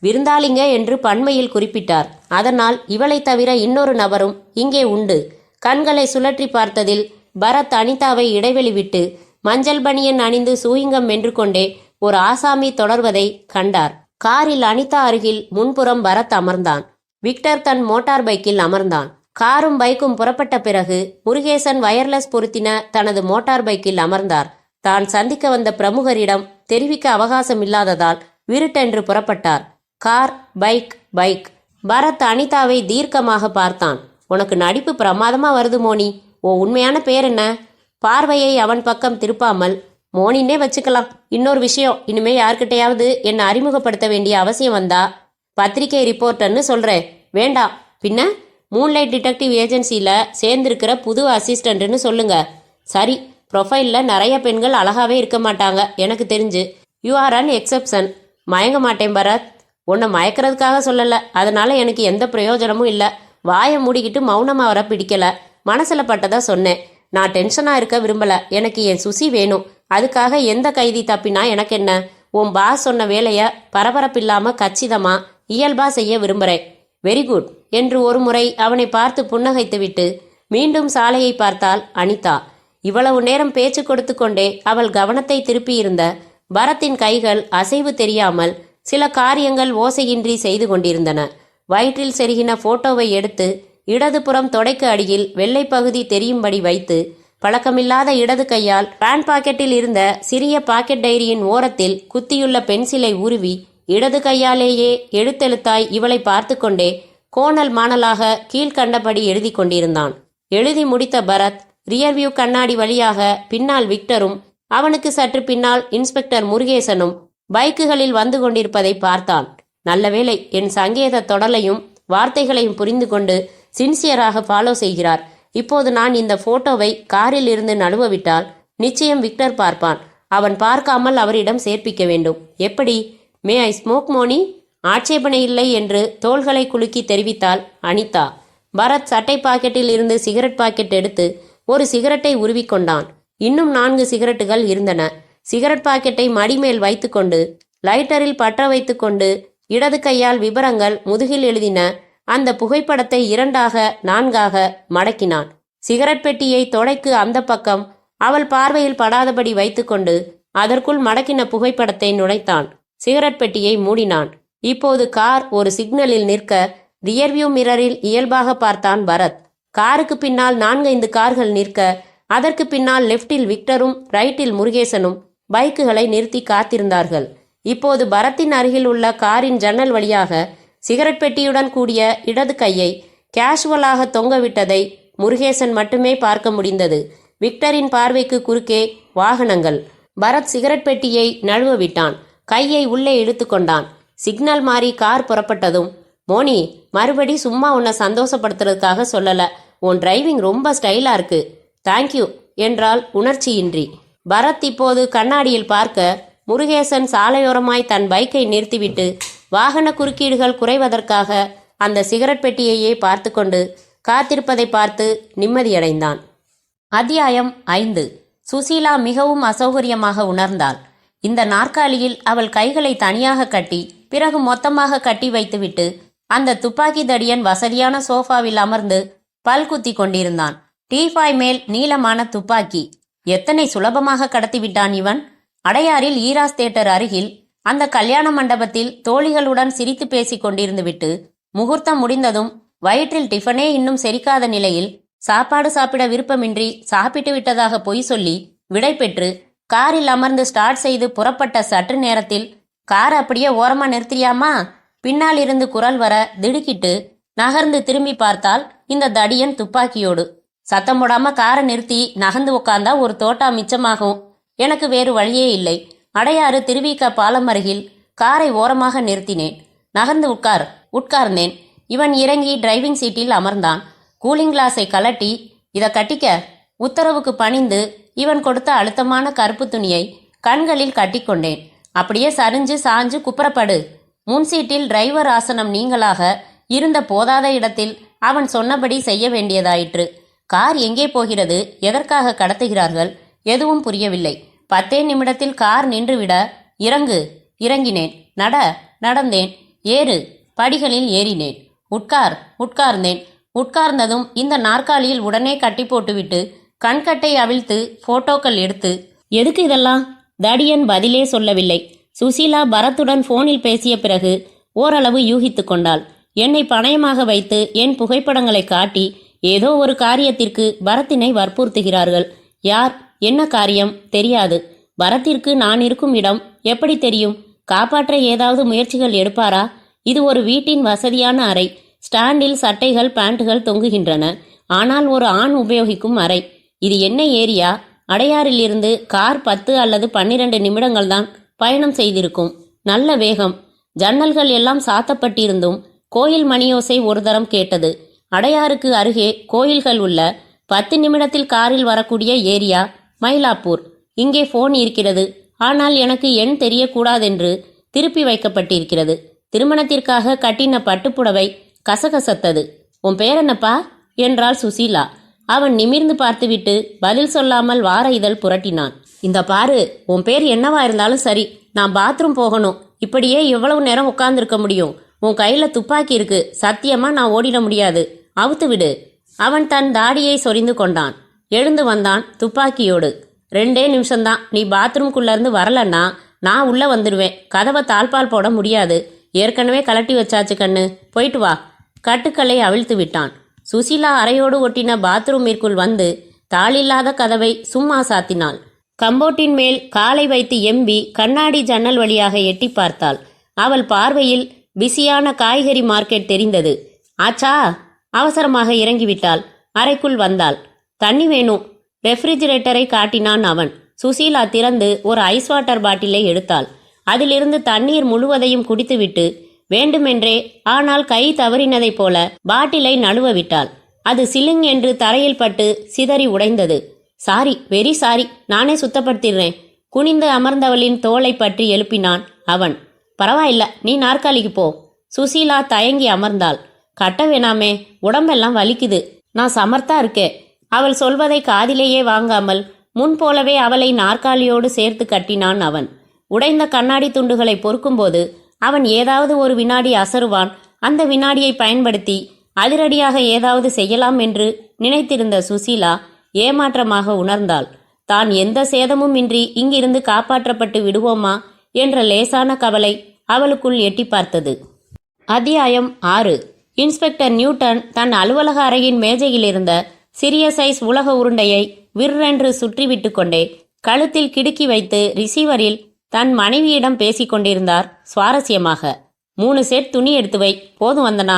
விருந்தாளிங்க என்று பன்மையில் குறிப்பிட்டார். அதனால் இவளை தவிர இன்னொரு நபரும் இங்கே உண்டு. கண்களை சுழற்றி பார்த்ததில் பரத் அனிதாவை இடைவெளி விட்டு மஞ்சள் பனியன் அணிந்து சூயிங்கம் வென்று கொண்டே ஒரு ஆசாமி தொடர்வதை கண்டார். காரில் அனிதா அருகில் முன்புறம் பரத் அமர்ந்தான். விக்டர் தன் மோட்டார் பைக்கில் அமர்ந்தான். காரும் பைக்கும் புறப்பட்ட பிறகு முருகேசன் வயர்லெஸ் பொருத்தின தனது மோட்டார் பைக்கில் அமர்ந்தார். தான் சந்திக்க வந்த பிரமுகரிடம் தெரிவிக்க அவகாசம் இல்லாததால் விருட்டென்று புறப்பட்டார். Car, bike. பரத் அனிதாவை தீர்க்கமாக பார்த்தான். உனக்கு நடிப்பு பிரமாதமா வருது மோனி. உண்மையான பேர் என்ன? பார்வையை அவன் பக்கம் திருப்பாமல், மோனின்னே வச்சுக்கலாம். இன்னொரு விஷயம், இனிமே யார்கிட்டையாவது என்னை அறிமுகப்படுத்த வேண்டிய அவசியம் வந்தா பத்திரிகை ரிப்போர்ட்டர்னு சொல்றேன். வேண்டாம், பின்ன மூன்லைட் டிடெக்டிவ் ஏஜென்சியில் சேர்ந்திருக்கிற புது அசிஸ்டண்ட்னு சொல்லுங்க. சரி, ப்ரொஃபைலில் நிறைய பெண்கள் அழகாவே இருக்க மாட்டாங்க எனக்கு தெரிஞ்சு. You are an exception. மயங்க மாட்டேன் பரத். உன்னை மயக்கிறதுக்காக சொல்லலை, அதனால எனக்கு எந்த பிரயோஜனமும் இல்லை. வாயை மூடிக்கிட்டு மௌனமாக வர பிடிக்கல. மனசில் பட்டதா சொன்னேன். நான் டென்ஷனாக இருக்க விரும்பலை. எனக்கு என் சுசி வேணும். அதுக்காக எந்த கைதி தப்பினா எனக்கு என்ன? உன் பாஸ் சொன்ன வேலையை பரபரப்பில்லாம கச்சிதமா இயல்பா செய்ய விரும்புகிறேன். வெரி குட் என்று ஒரு முறை அவனை பார்த்து புன்னகைத்துவிட்டு மீண்டும் சாலையை பார்த்தாள் அனிதா. இவ்வளவு நேரம் பேச்சு கொடுத்து கொண்டே அவள் கவனத்தை திருப்பியிருந்த பரத்தின் கைகள் அசைவு தெரியாமல் சில காரியங்கள் ஓசையின்றி செய்து கொண்டிருந்தன. வயிற்றில் செருகின போட்டோவை எடுத்து இடதுபுறம் தொடைக்கு அடியில் வெள்ளை பகுதி தெரியும்படி வைத்து பழக்கமில்லாத இடது கையால் பேண்ட் பாக்கெட்டில் இருந்த சிறிய பாக்கெட் டைரியின் ஓரத்தில் குத்தியுள்ள பென்சிலை உருவி இடது கையாலேயே எழுத்தெழுத்தாய் இவளை பார்த்து கொண்டே கோணல் மாணலாக கீழ்கண்டபடி எழுதி கொண்டிருந்தான். எழுதி முடித்த பரத் ரியர்வியூ கண்ணாடி வழியாக பின்னால் விக்டரும் அவனுக்கு சற்று பின்னால் இன்ஸ்பெக்டர் முருகேசனும் பைக்குகளில் வந்து கொண்டிருப்பதை பார்த்தான். நல்லவேளை, என் சங்கேத தொடலையும் வார்த்தைகளையும் புரிந்து கொண்டு சின்சியராக ஃபாலோ செய்கிறார். இப்போது நான் இந்த போட்டோவை காரில் இருந்து நழுவ விட்டால் நிச்சயம் விக்டர் பார்ப்பான். அவன் பார்க்காமல் அவரிடம் சேர்ப்பிக்க வேண்டும். எப்படி? மே ஐ ஸ்மோக் மோனி? ஆட்சேபனை இல்லை என்று தோள்களை குலுக்கி தெரிவித்தாள் அனிதா. பரத் சட்டை பாக்கெட்டில் இருந்து சிகரெட் பாக்கெட் எடுத்து ஒரு சிகரெட்டை உருவிக்கொண்டான். இன்னும் 4 சிகரெட்டுகள் இருந்தன. சிகரெட் பாக்கெட்டை மடிமேல் வைத்துக்கொண்டு லைட்டரில் பற்ற வைத்துக்கொண்டு இடது கையால் விபரங்கள் முதுகில் எழுதின அந்த புகைப்படத்தை 2ஆக 4ஆக மடக்கினான். சிகரெட் பெட்டியை தொடைக்கு அந்த பக்கம் அவள் பார்வையில் படாதபடி வைத்துக்கொண்டு அதற்குள் மடக்கின புகைப்படத்தை நுழைத்தான். சிகரெட் பெட்டியை மூடினான். இப்போது கார் ஒரு சிக்னலில் நிற்க ரியர்வியூ மிரரில் இயல்பாக பார்த்தான் பரத். காருக்கு பின்னால் 4-5 கார்கள் நிற்க அதற்கு பின்னால் லெப்டில் விக்டரும் ரைட்டில் முருகேசனும் பைக்குகளை நிறுத்தி காத்திருந்தார்கள். இப்போது பரத்தின் அருகில் உள்ள காரின் ஜன்னல் வழியாக சிகரெட் பெட்டியுடன் கூடிய இடது கையை கேஷுவலாக தொங்கவிட்டதை முருகேசன் மட்டுமே பார்க்க முடிந்தது. விக்டரின் பார்வைக்கு குறுக்கே வாகனங்கள். பரத் சிகரெட் பெட்டியை நழுவ விட்டான். கையை உள்ளே இழுத்து கொண்டான். சிக்னல் மாறி கார் புறப்பட்டதும், மோனி, மறுபடி சும்மா உன்னை சந்தோஷப்படுத்துறதுக்காக சொல்லல, உன் டிரைவிங் ரொம்ப ஸ்டைலா இருக்கு, தேங்க்யூ என்றால் உணர்ச்சியின்றி. பரத் இப்போது கண்ணாடியில் பார்க்க முருகேசன் சாலையோரமாய் தன் பைக்கை நிறுத்திவிட்டு வாகன குறுக்கீடுகள் குறைவதற்காக அந்த சிகரெட் பெட்டியையே பார்த்து கொண்டு காத்திருப்பதை பார்த்து நிம்மதியடைந்தான். அத்தியாயம் 5. சுசீலா மிகவும் அசௌகரியமாக உணர்ந்தாள். இந்த நாற்காலியில் அவள் கைகளை தனியாக கட்டி பிறகு மொத்தமாக கட்டி வைத்துவிட்டு அந்த துப்பாக்கி தடியன் வசதியான சோஃபாவில் அமர்ந்து பல் குத்தி கொண்டிருந்தான். டீஃபாய் மேல் நீளமான துப்பாக்கி. எத்தனை சுலபமாக கடத்திவிட்டான் இவன்! அடையாறில் ஈராஸ் தியேட்டர் அருகில் அந்த கல்யாண மண்டபத்தில் தோழிகளுடன் சிரித்து பேசிக் கொண்டிருந்து விட்டு முகூர்த்தம் முடிந்ததும் வயிற்றில் டிஃபனே இன்னும் செரிக்காத நிலையில் சாப்பாடு சாப்பிட விருப்பமின்றி சாப்பிட்டு விட்டதாக பொய் சொல்லி விடை பெற்று காரில் அமர்ந்து ஸ்டார்ட் செய்து புறப்பட்ட சற்று நேரத்தில் கார் அப்படியே ஓரமா நிறுத்தியாமா? பின்னால் இருந்து குரல் வர திடுக்கிட்டு நகர்ந்து திரும்பி பார்த்தால் இந்த தடியன் துப்பாக்கியோடு. சத்தம் போடாம காரை நிறுத்தி நகர்ந்து உட்கார்ந்தா ஒரு தோட்டா மிச்சமாகும். எனக்கு வேறு வழியே இல்லை. அடையாறு திருவிக பாலம் அருகில் காரை ஓரமாக நிறுத்தினேன். நகர்ந்து உட்கார்ந்தேன். இவன் இறங்கி டிரைவிங் சீட்டில் அமர்ந்தான். கூலிங் கிளாஸை கலட்டி, இதை கட்டிக்க உத்தரவுக்கு பணிந்து இவன் கொடுத்த அழுத்தமான கருப்பு துணியை கண்களில் கட்டிக்கொண்டேன். அப்படியே சரிஞ்சு சாஞ்சு குப்புறப்படு. முன் சீட்டில் டிரைவர் ஆசனம் நீங்களாக இருந்த போதாத இடத்தில் அவன் சொன்னபடி செய்ய வேண்டியதாயிற்று. கார் எங்கே போகிறது, எதற்காக கடத்துகிறார்கள், எதுவும் புரியவில்லை. 10 நிமிடத்தில் கார் நின்றுவிட இறங்கினேன். நடந்தேன். ஏறு, படிகளில் ஏறினேன். உட்கார்ந்தேன். உட்கார்ந்ததும் இந்த நாற்காலியில் உடனே கட்டி போட்டுவிட்டு கண்கட்டை அவிழ்த்து போட்டோக்கள் எடுத்து. எதுக்கு இதெல்லாம்? தடியன் பதிலே சொல்லவில்லை. சுசீலா பரத்துடன் போனில் பேசிய பிறகு ஓரளவு யூகித்து கொண்டாள். என்னை பணயமாக வைத்து என் புகைப்படங்களை காட்டி ஏதோ ஒரு காரியத்திற்கு பரத்தினை வற்புறுத்துகிறார்கள். யார், என்ன காரியம் தெரியாது. பரத்திற்கு நான் இருக்கும் இடம் எப்படி தெரியும்? காப்பாற்ற ஏதாவது முயற்சிகள் எடுப்பாரா? இது ஒரு வீட்டின் வசதியான அறை. ஸ்டாண்டில் சட்டைகள் பேண்ட்டுகள் தொங்குகின்றன. ஆனால் ஒரு ஆண் உபயோகிக்கும் அறை. இது என்ன ஏரியா? அடையாறில் இருந்து கார் 10 அல்லது 12 நிமிடங்கள் தான் பயணம் செய்திருக்கும். நல்ல வேகம். ஜன்னல்கள் எல்லாம் சாத்தப்பட்டிருந்தும் கோயில் மணியோசை ஒரு தரம் கேட்டது. அடையாருக்கு அருகே கோயில்கள் உள்ள 10 நிமிடத்தில் காரில் வரக்கூடிய ஏரியா மயிலாப்பூர். இங்கே போன் இருக்கிறது. ஆனால் எனக்கு எண் தெரியக்கூடாதென்று திருப்பி வைக்கப்பட்டிருக்கிறது. திருமணத்திற்காக கட்டின பட்டுப்புடவை கசகசத்தது. உன் பேர் என்னப்பா என்றாள் சுசீலா. அவன் நிமிர்ந்து பார்த்துவிட்டு பதில் சொல்லாமல் வார இதழ் புரட்டினான். இந்த பாரு, உன் பேர் என்னவா இருந்தாலும் சரி, நான் பாத்ரூம் போகணும். இப்படியே எவ்வளவு நேரம் உட்கார்ந்துருக்க முடியும்? உன் கையில துப்பாக்கி இருக்கு. சத்தியமா நான் ஓடிட முடியாது. அவுத்து விடு. அவன் தன் தாடியை சொரிந்து கொண்டான். எழுந்து வந்தான் துப்பாக்கியோடு. 2 நிமிஷம்தான். நீ பாத்ரூம்குள்ள இருந்து வரலன்னா நான் உள்ள வந்துடுவேன். கதவை தாழ்பால் போட முடியாது. ஏற்கனவே கலட்டி வச்சாச்சு கண்ணு. போயிட்டு வா. கட்டுக்களை அவிழ்த்து விட்டான். சுசீலா அறையோடு ஒட்டின பாத்ரூமிற்குள் வந்து தாளில்லாத கதவை சும்மா சாத்தினாள். கம்போட்டின் மேல் காலை வைத்து எம்பி கண்ணாடி ஜன்னல் வழியாக எட்டி பார்த்தாள். அவள் பார்வையில் பிஸியான காய்கறி மார்க்கெட் தெரிந்தது. ஆச்சா! அவசரமாக இறங்கிவிட்டாள். அறைக்குள் வந்தாள். தண்ணி வேணும். ரெஃப்ரிஜிரேட்டரை காட்டினான் அவன். சுசீலா திறந்து ஒரு ஐஸ் வாட்டர் பாட்டிலை எடுத்தாள். அதிலிருந்து தண்ணீர் முழுவதையும் குடித்துவிட்டு வேண்டுமென்றே, ஆனால் கை தவறினதைப் போல பாட்டிலை நழுவ விட்டாள். அது சிலிங் என்று தரையில் பட்டு சிதறி உடைந்தது. சாரி, வெரி சாரி, நானே சுத்தப்படுத்திடுறேன். குனிந்து அமர்ந்தவளின் தோளை பற்றி எழுப்பினான் அவன். பரவாயில்ல, நீ நாற்காலிக்கு போ. சுசீலா தயங்கி அமர்ந்தாள். கட்ட வேணாமே, உடம்பெல்லாம் வலிக்குது. நான் சமர்த்தா இருக்கேன். அவள் சொல்வதை காதிலேயே வாங்காமல் முன்போலவே அவளை நாற்காலியோடு சேர்த்து கட்டினான் அவன். உடைந்த கண்ணாடி துண்டுகளை பொறுக்கும்போது அவன் ஏதாவது ஒரு வினாடி அசருவான். அந்த வினாடியை பயன்படுத்தி அதிரடியாக ஏதாவது செய்யலாம் என்று நினைத்திருந்த சுசீலா ஏமாற்றமாக உணர்ந்தாள். தான் எந்த சேதமும் இன்றி இங்கிருந்து காப்பாற்றப்பட்டு விடுவோமா என்ற லேசான கவலை அவளுக்குள் எட்டி பார்த்தது. அத்தியாயம் 6. இன்ஸ்பெக்டர் நியூட்டன் தன் அலுவலக அறையின் மேஜையில் இருந்த சிறிய சைஸ் உலக உருண்டையை விற்றென்று சுற்றிவிட்டு கொண்டே கழுத்தில் கிடுக்கி வைத்து ரிசீவரில் தன் மனைவியிடம் பேசிக் கொண்டிருந்தார் சுவாரஸ்யமாக. 3 செட் துணி எடுத்து வை, போதும் வந்தனா.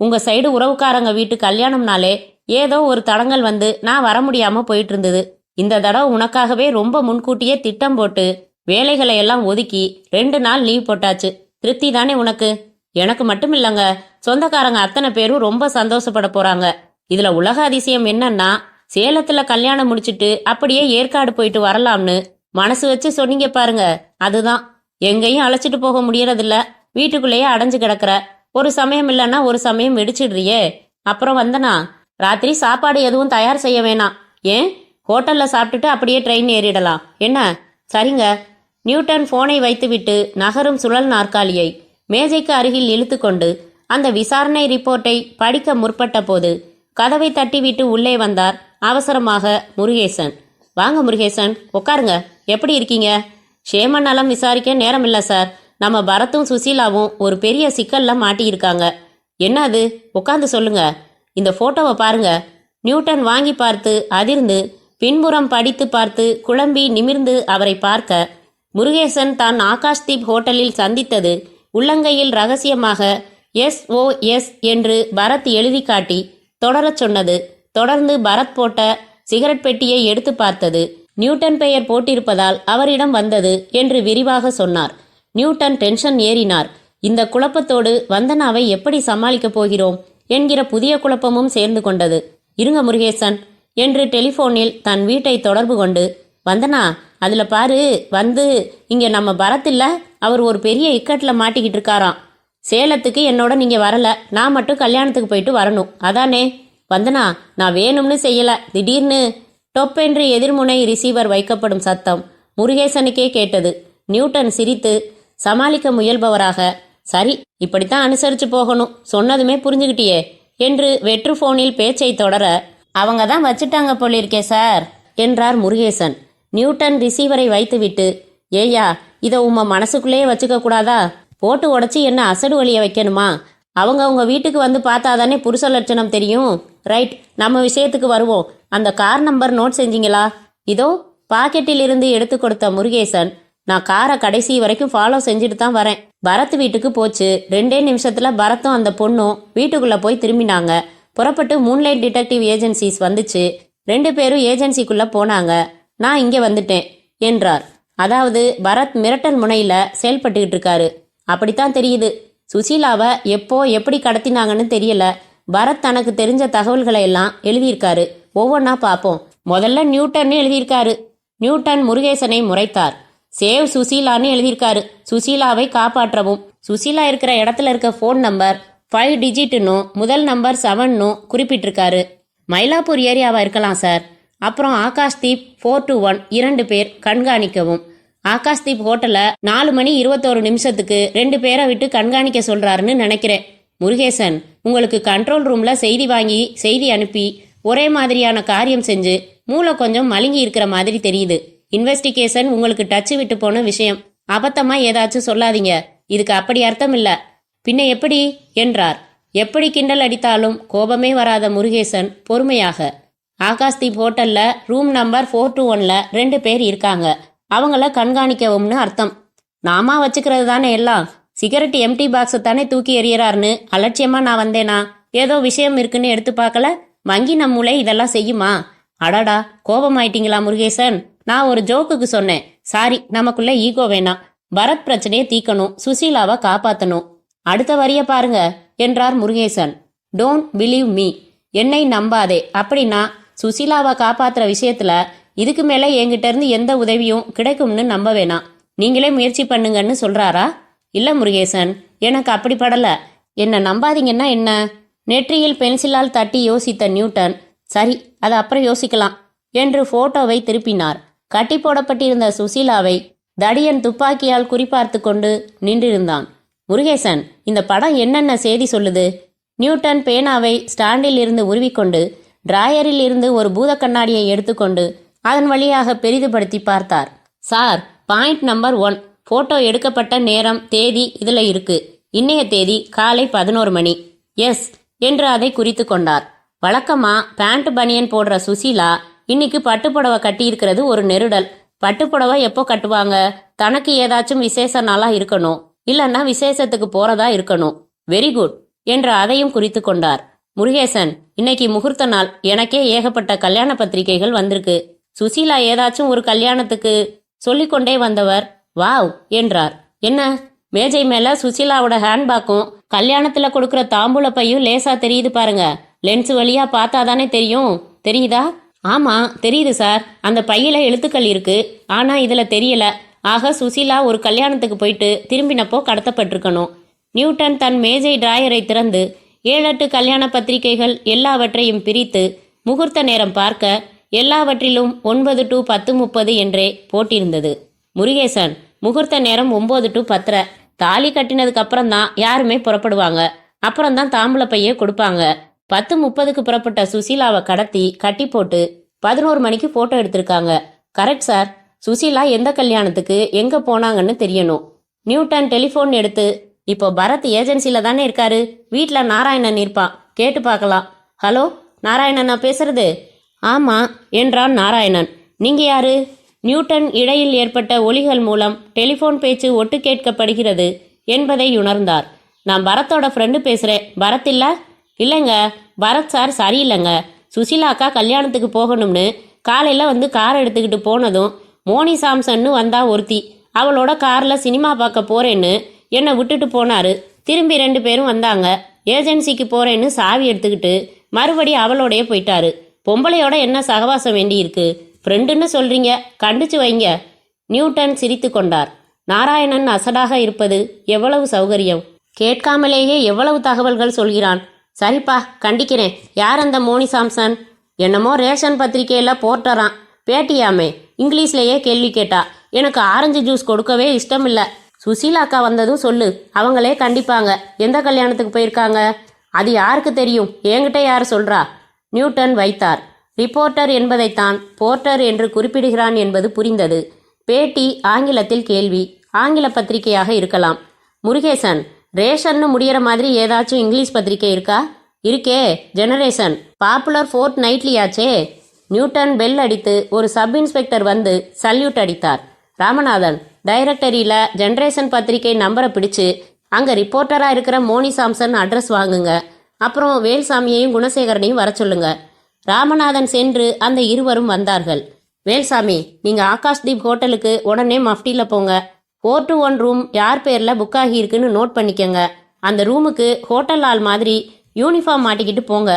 உங்க சைடு உறவுக்காரங்க வீட்டு கல்யாணம்னாலே ஏதோ ஒரு தடங்கல் வந்து நான் வர முடியாம போயிட்டு இருந்தது. இந்த தடவை உனக்காகவே ரொம்ப முன்கூட்டியே திட்டம் போட்டு வேலைகளை எல்லாம் ஒதுக்கி 2 நாள் லீவ் போட்டாச்சு. திருப்தி தானே உனக்கு? எனக்கு மட்டும் இல்லைங்க, சொந்தக்காரங்க அத்தனை பேரும் ரொம்ப சந்தோஷப்பட போறாங்க. இதுல உலக அதிசயம் என்னன்னா, சேலத்துல கல்யாணம் முடிச்சிட்டு அப்படியே ஏற்காடு போயிட்டு வரலாம்னு மனசு வச்சு சொன்னீங்க பாருங்க, அதுதான். எங்கேயும் அழைச்சிட்டு போக முடியறதில்ல, வீட்டுக்குள்ளேயே அடைஞ்சு கிடக்குற. ஒரு சமயம் இல்லைன்னா ஒரு சமயம் வெடிச்சிடுறியே. அப்புறம் வந்தனா, ராத்திரி சாப்பாடு எதுவும் தயார் செய்ய வேணாம். ஏன், ஹோட்டல்ல சாப்பிட்டுட்டு அப்படியே ட்ரெயின் ஏறிடலாம். என்ன? சரிங்க. நியூட்டன் போனை வைத்துவிட்டு நகரும் சுழல் நாற்காலியை மேஜைக்கு அருகில் இழுத்து கொண்டு அந்த விசாரணை ரிப்போர்ட்டை படிக்க முற்பட்ட போது கதவை தட்டிவிட்டு உள்ளே வந்தார் அவசரமாக முருகேசன். வாங்க முருகேசன், உட்காருங்க. எப்படி இருக்கீங்க? ஷேமன் நலம் விசாரிக்க நேரம் இல்லை சார். நம்ம பரத்தும் சுசீலாவும் ஒரு பெரிய சிக்கல்ல மாட்டியிருக்காங்க. என்ன அது? உட்காந்து சொல்லுங்க. இந்த போட்டோவை பாருங்க. நியூட்டன் வாங்கி பார்த்து அதிர்ந்து பின்புறம் படித்து பார்த்து குழம்பி நிமிர்ந்து அவரை பார்க்க, முருகேசன் தான் ஆகாஷ்தீப் ஹோட்டலில் சந்தித்தது உள்ளங்கையில் ரகசியமாக SOS என்று பரத் எழுதி காட்டி தொடரச் சொன்னது. தொடர்ந்து பரத் போட்ட சிகரெட் பெட்டியை எடுத்து பார்த்தது. நியூட்டன் பெயர் போட்டிருப்பதால் அவரிடம் வந்தது என்று விரிவாக சொன்னார். நியூட்டன் டென்ஷன் ஏறினார். இந்த குழப்பத்தோடு வந்தனாவை எப்படி சமாளிக்கப் போகிறோம் என்கிற புதிய குழப்பமும் சேர்ந்து கொண்டது. இருங்க முருகேசன் என்று டெலிபோனில் தன் வீட்டை தொடர்பு கொண்டு, வந்தனா அதுல பாரு, வந்து இங்க நம்ம பரத் இல்ல, அவர் ஒரு பெரிய இக்கட்டில் மாட்டிக்கிட்டு இருக்காராம். சேலத்துக்கு என்னோட நீங்க வரல, நான் மட்டும் கல்யாணத்துக்கு போயிட்டு வரணும், அதானே? வந்தனா, நான் வேணும்னு செய்யல, திடீர்னு டொப்பென்று எதிர்முனை ரிசீவர் வைக்கப்படும் சத்தம் முருகேசனுக்கே கேட்டது. நியூட்டன் சிரித்து சமாளிக்க முயல்பவராக, சரி, இப்படித்தான் அனுசரிச்சு போகணும், சொன்னதுமே புரிஞ்சுக்கிட்டியே என்று வெற்று போனில் பேச்சை தொடர, அவங்க தான் வச்சுட்டாங்க போலிருக்கே சார் என்றார் முருகேசன். நியூட்டன் ரிசீவரை வைத்துவிட்டு, ஏய்யா, இதை உம்ம மனசுக்குள்ளேயே வச்சுக்க கூடாதா? போட்டு உடச்சி என்ன அசடு வழிய வைக்கணுமா? அவங்க உங்க வீட்டுக்கு வந்து பார்த்தாதானே புருஷ லட்சணம் தெரியும். ரைட், நம்ம விஷயத்துக்கு வருவோம். அந்த கார் நம்பர் நோட் செஞ்சீங்களா? இதோ. பாக்கெட்டில் இருந்து எடுத்து கொடுத்த முருகேசன், நான் காரை கடைசி வரைக்கும் ஃபாலோ செஞ்சுட்டு தான் வரேன். பரத் வீட்டுக்கு போச்சு. 2 நிமிஷத்துல பரத்தும் அந்த பொண்ணும் வீட்டுக்குள்ள போய் திரும்பினாங்க. புறப்பட்டு மூன்லைட் டிடெக்டிவ் ஏஜென்சிஸ் வந்துச்சு. 2 பேரும் ஏஜென்சிக்குள்ள போனாங்க. நான் இங்க வந்துட்டேன் என்றார். அதாவது பரத் மிரட்டல் முனையில செயல்பட்டுக்கிட்டு இருக்காரு. அப்படித்தான் தெரியுது. சுசீலாவை எப்போ எப்படி கடத்தினாங்கன்னு தெரியல. பரத் தனக்கு தெரிஞ்ச தகவல்களை எல்லாம் எழுதியிருக்காரு. ஒவ்வொன்றா பார்ப்போம். முதல்ல நியூட்டன் எழுதியிருக்காரு. நியூட்டன் முருகேசனை முறைத்தார். சேவ் சுசீலான்னு எழுதியிருக்காரு. சுசீலாவை காப்பாற்றவும். சுசீலா இருக்கிற இடத்துல இருக்க ஃபோன் நம்பர் 5 டிஜிட்னும் முதல் நம்பர் 7னும் குறிப்பிட்டிருக்காரு. மயிலாப்பூர் ஏரியாவா இருக்கலாம் சார். அப்புறம் ஆகாஷ்தீப் 421 2 பேர் கண்காணிக்கவும். ஆகாஷ்தீப் ஹோட்டல 4 மணி 21 நிமிஷத்துக்கு 2 பேரை விட்டு கண்காணிக்க சொல்றாருன்னு நினைக்கிறேன். முருகேசன், உங்களுக்கு கண்ட்ரோல் ரூம்ல செய்தி வாங்கி செய்தி அனுப்பி ஒரே மாதிரியான காரியம் செஞ்சு மூளை கொஞ்சம் மழுங்கி இருக்கிற மாதிரி தெரியுது. இன்வெஸ்டிகேஷன் உங்களுக்கு டச்சு விட்டு போன விஷயம். அபத்தமா ஏதாச்சும் சொல்லாதீங்க. இதுக்கு அப்படி அர்த்தம் இல்ல. பின்ன எப்படி என்றார். எப்படி கிண்டல் அடித்தாலும் கோபமே வராத முருகேசன் பொறுமையாக, ஆகாஷ்தீப் ஹோட்டல்ல ரூம் நம்பர் 421ல 2 பேர் இருக்காங்க. அவங்கள கண்காணிக்கவும்னு அர்த்தம். நாமா வச்சுக்கிறது தானே எல்லாம். சிகரெட் எம்டி பாக்ஸை தானே தூக்கி எறியறாருன்னு அலட்சியமா நான் வந்தேனா? ஏதோ விஷயம் இருக்குன்னு எடுத்து பார்க்கல. வங்கி நம்மூளை இதெல்லாம் செய்யுமா? அடடா, கோபமாயிட்டீங்களா முருகேசன்? நான் ஒரு ஜோக்குக்கு சொன்னேன். சாரி, நமக்குள்ள ஈகோ வேணாம். பரத் பிரச்சனையை தீக்கணும், சுசீலாவை காப்பாத்தணும். அடுத்த வரிய பாருங்க என்றார் முருகேசன். டோன்ட் பிலீவ் மீ, என்னை நம்பாதே. அப்படின்னா சுசீலாவை காப்பாத்துற விஷயத்துல இதுக்கு மேல என்கிட்ட இருந்து எந்த உதவியும் கிடைக்கும்னு நம்ப வேணாம். நீங்களே முயற்சி பண்ணுங்கன்னு சொல்றாரா? இல்ல முருகேசன், எனக்கு அப்படி படல. என்ன நம்பாதீங்கன்னா என்ன? நெற்றியில் பென்சிலால் தட்டி யோசித்த நியூட்டன், சரி அதை அப்புறம் யோசிக்கலாம் என்று போட்டோவை திருப்பினார். கட்டி போடப்பட்டிருந்த சுசீலாவை தடியன் துப்பாக்கியால் குறிப்பார்த்து கொண்டு நின்றிருந்தான். முருகேசன், இந்த படம் என்னென்ன செய்தி சொல்லுது? நியூட்டன் பேனாவை ஸ்டாண்டில் இருந்து உருவிக்கொண்டு டிராயரில் இருந்து ஒரு பூத கண்ணாடியை எடுத்துக்கொண்டு அதன் வழியாக பெரிதுபடுத்தி பார்த்தார். சார், பாயிண்ட் நம்பர் 1, போட்டோ எடுக்கப்பட்ட நேரம் தேதி இதுல இருக்கு. இன்னைய தேதி காலை 11 மணி. எஸ் என்று அதை குறித்து கொண்டார். வழக்கமா பேண்ட் பனியன் போடுற சுசீலா இன்னைக்கு பட்டுப்புடவை கட்டியிருக்கிறது ஒரு நெருடல். பட்டுப்புடவை எப்போ கட்டுவாங்க? தனக்கு ஏதாச்சும் விசேஷ நாளா இருக்கணும், இல்லைன்னா விசேஷத்துக்கு போறதா இருக்கணும். வெரி குட் என்று அதையும் குறித்து கொண்டார். முருகேசன், இன்னைக்கு முகூர்த்த நாள். எனக்கே ஏகப்பட்ட கல்யாண பத்திரிகைகள் வந்திருக்கு. சுசீலா ஏதாச்சும் ஒரு கல்யாணத்துக்கு சொல்லிக்கொண்டே வந்தவர் வாவ் என்றார். என்ன? மேஜை மேல சுசீலாவோட ஹேண்ட்பேக்கும் கல்யாணத்துல கொடுக்குற தாம்பூல பையும் லேசா தெரியுது பாருங்க. லென்ஸ் வழியா பார்த்தாதானே தெரியும். தெரியுதா? ஆமா தெரியுது சார். அந்த பையில எழுத்துக்கள் இருக்கு, ஆனா இதுல தெரியல. ஆக சுசீலா ஒரு கல்யாணத்துக்கு போயிட்டு திரும்பினப்போ கடத்தப்பட்டிருக்கணும். நியூட்டன் தன் மேஜை டிராயரை திறந்து 7-8 கல்யாண பத்திரிகைகள் எல்லாவற்றையும் பிரித்து முகூர்த்த நேரம் பார்க்க எல்லாவற்றிலும் 9 to 10:30 என்றே போட்டிருந்தது. முருகேசன், முகூர்த்த நேரம் 9 to 10. தாலி கட்டினதுக்கு அப்புறம் தான் யாருமே புறப்படுவாங்க. அப்புறம்தான் தாம்பூல பையே கொடுப்பாங்க. 10:30க்கு புறப்பட்ட சுசீலாவை கடத்தி கட்டி போட்டு 11 மணிக்கு போட்டோ எடுத்திருக்காங்க. Correct sir. சுசீலா எந்த கல்யாணத்துக்கு எங்க போனாங்கன்னு தெரியணும். நியூட்டன் டெலிஃபோன் எடுத்து, இப்போ பரத் ஏஜென்சில தானே இருக்காரு, வீட்ல நாராயணன் இருப்பான், கேட்டு பார்க்கலாம். ஹலோ நாராயணனா பேசுறது? ஆமா என்றான் நாராயணன். நீங்க யாரு? நியூட்டன் இடையில் ஏற்பட்ட ஒலிகள் மூலம் டெலிஃபோன் பேச்சு ஒட்டு கேட்கப்படுகிறது என்பதை உணர்ந்தார். நான் பரத்தோட ஃப்ரெண்டு பேசுறேன். பரத் இல்ல? இல்லைங்க, பரத் சார் சரியில்லைங்க. சுசீலாக்கா கல்யாணத்துக்கு போகணும்னு காலையில் வந்து கார் எடுத்துக்கிட்டு போனதும் மோனி சாம்சன்னு வந்தா ஒருத்தி. அவளோட காரில் சினிமா பார்க்க போறேன்னு என்னை விட்டுட்டு போனாரு. திரும்பி 2 பேரும் வந்தாங்க. ஏஜென்சிக்கு போறேன்னு சாவி எடுத்துக்கிட்டு மறுபடி அவளோடைய போயிட்டாரு. பொம்பளையோட என்ன சகவாசம் வேண்டி இருக்கு? ஃப்ரெண்டுன்னு சொல்றீங்க, கண்டிச்சு வைங்க. நியூட்டன் சிரித்து கொண்டார். நாராயணன் அசடாக இருப்பது எவ்வளவு சௌகரியம். கேட்காமலேயே எவ்வளவு தகவல்கள் சொல்கிறான். சரிப்பா, கண்டிக்கிறேன். யார் அந்த மோனி சாம்சன்? என்னமோ ரேஷன் பத்திரிக்கையில போர்ட்டரான். பேட்டியாமே. இங்கிலீஷ்லயே கேள்வி கேட்டா. எனக்கு ஆரஞ்சு ஜூஸ் கொடுக்கவே இஷ்டம் இல்லை. சுசீலா அக்கா வந்ததும் சொல்லு, அவங்களே கண்டிப்பாங்க. எந்த கல்யாணத்துக்கு போயிருக்காங்க? அது யாருக்கு தெரியும்? என்கிட்ட யார் சொல்றா? நியூட்டன் வைத்தார். ரிப்போர்ட்டர் என்பதைத்தான் போர்ட்டர் என்று குறிப்பிடுகிறான் என்பது புரிந்தது. பேட்டி ஆங்கிலத்தில் கேள்வி. ஆங்கில பத்திரிகையாக இருக்கலாம். முருகேசன், ரேஷன்னு முடிகிற மாதிரி ஏதாச்சும் இங்கிலீஷ் பத்திரிகை இருக்கா? இருக்கே, ஜெனரேஷன். பாப்புலர் ஃபோர்ட் நைட்லியாச்சே. நியூட்டன் பெல் அடித்து ஒரு சப் இன்ஸ்பெக்டர் வந்து சல்யூட் அடித்தார். ராமநாதன், டைரக்டரியில ஜெனரேஷன் பத்திரிகை நம்பரை பிடிச்சு அங்கே ரிப்போர்ட்டராக இருக்கிற மோனி சாம்சன் அட்ரஸ் வாங்குங்க. அப்புறம் வேல்சாமியையும் குணசேகரனையும் வர சொல்லுங்க. ராமநாதன் சென்று அந்த இருவரும் வந்தார்கள். வேல்சாமி, நீங்கள் ஆகாஷ்தீப் ஹோட்டலுக்கு உடனே மஃப்டியில் போங்க. 421 ரூம் யார் பேரில் புக் ஆகியிருக்குன்னு நோட் பண்ணிக்கங்க. அந்த ரூமுக்கு ஹோட்டல் ஆள் மாதிரி யூனிஃபார்ம் மாட்டிக்கிட்டு போங்க.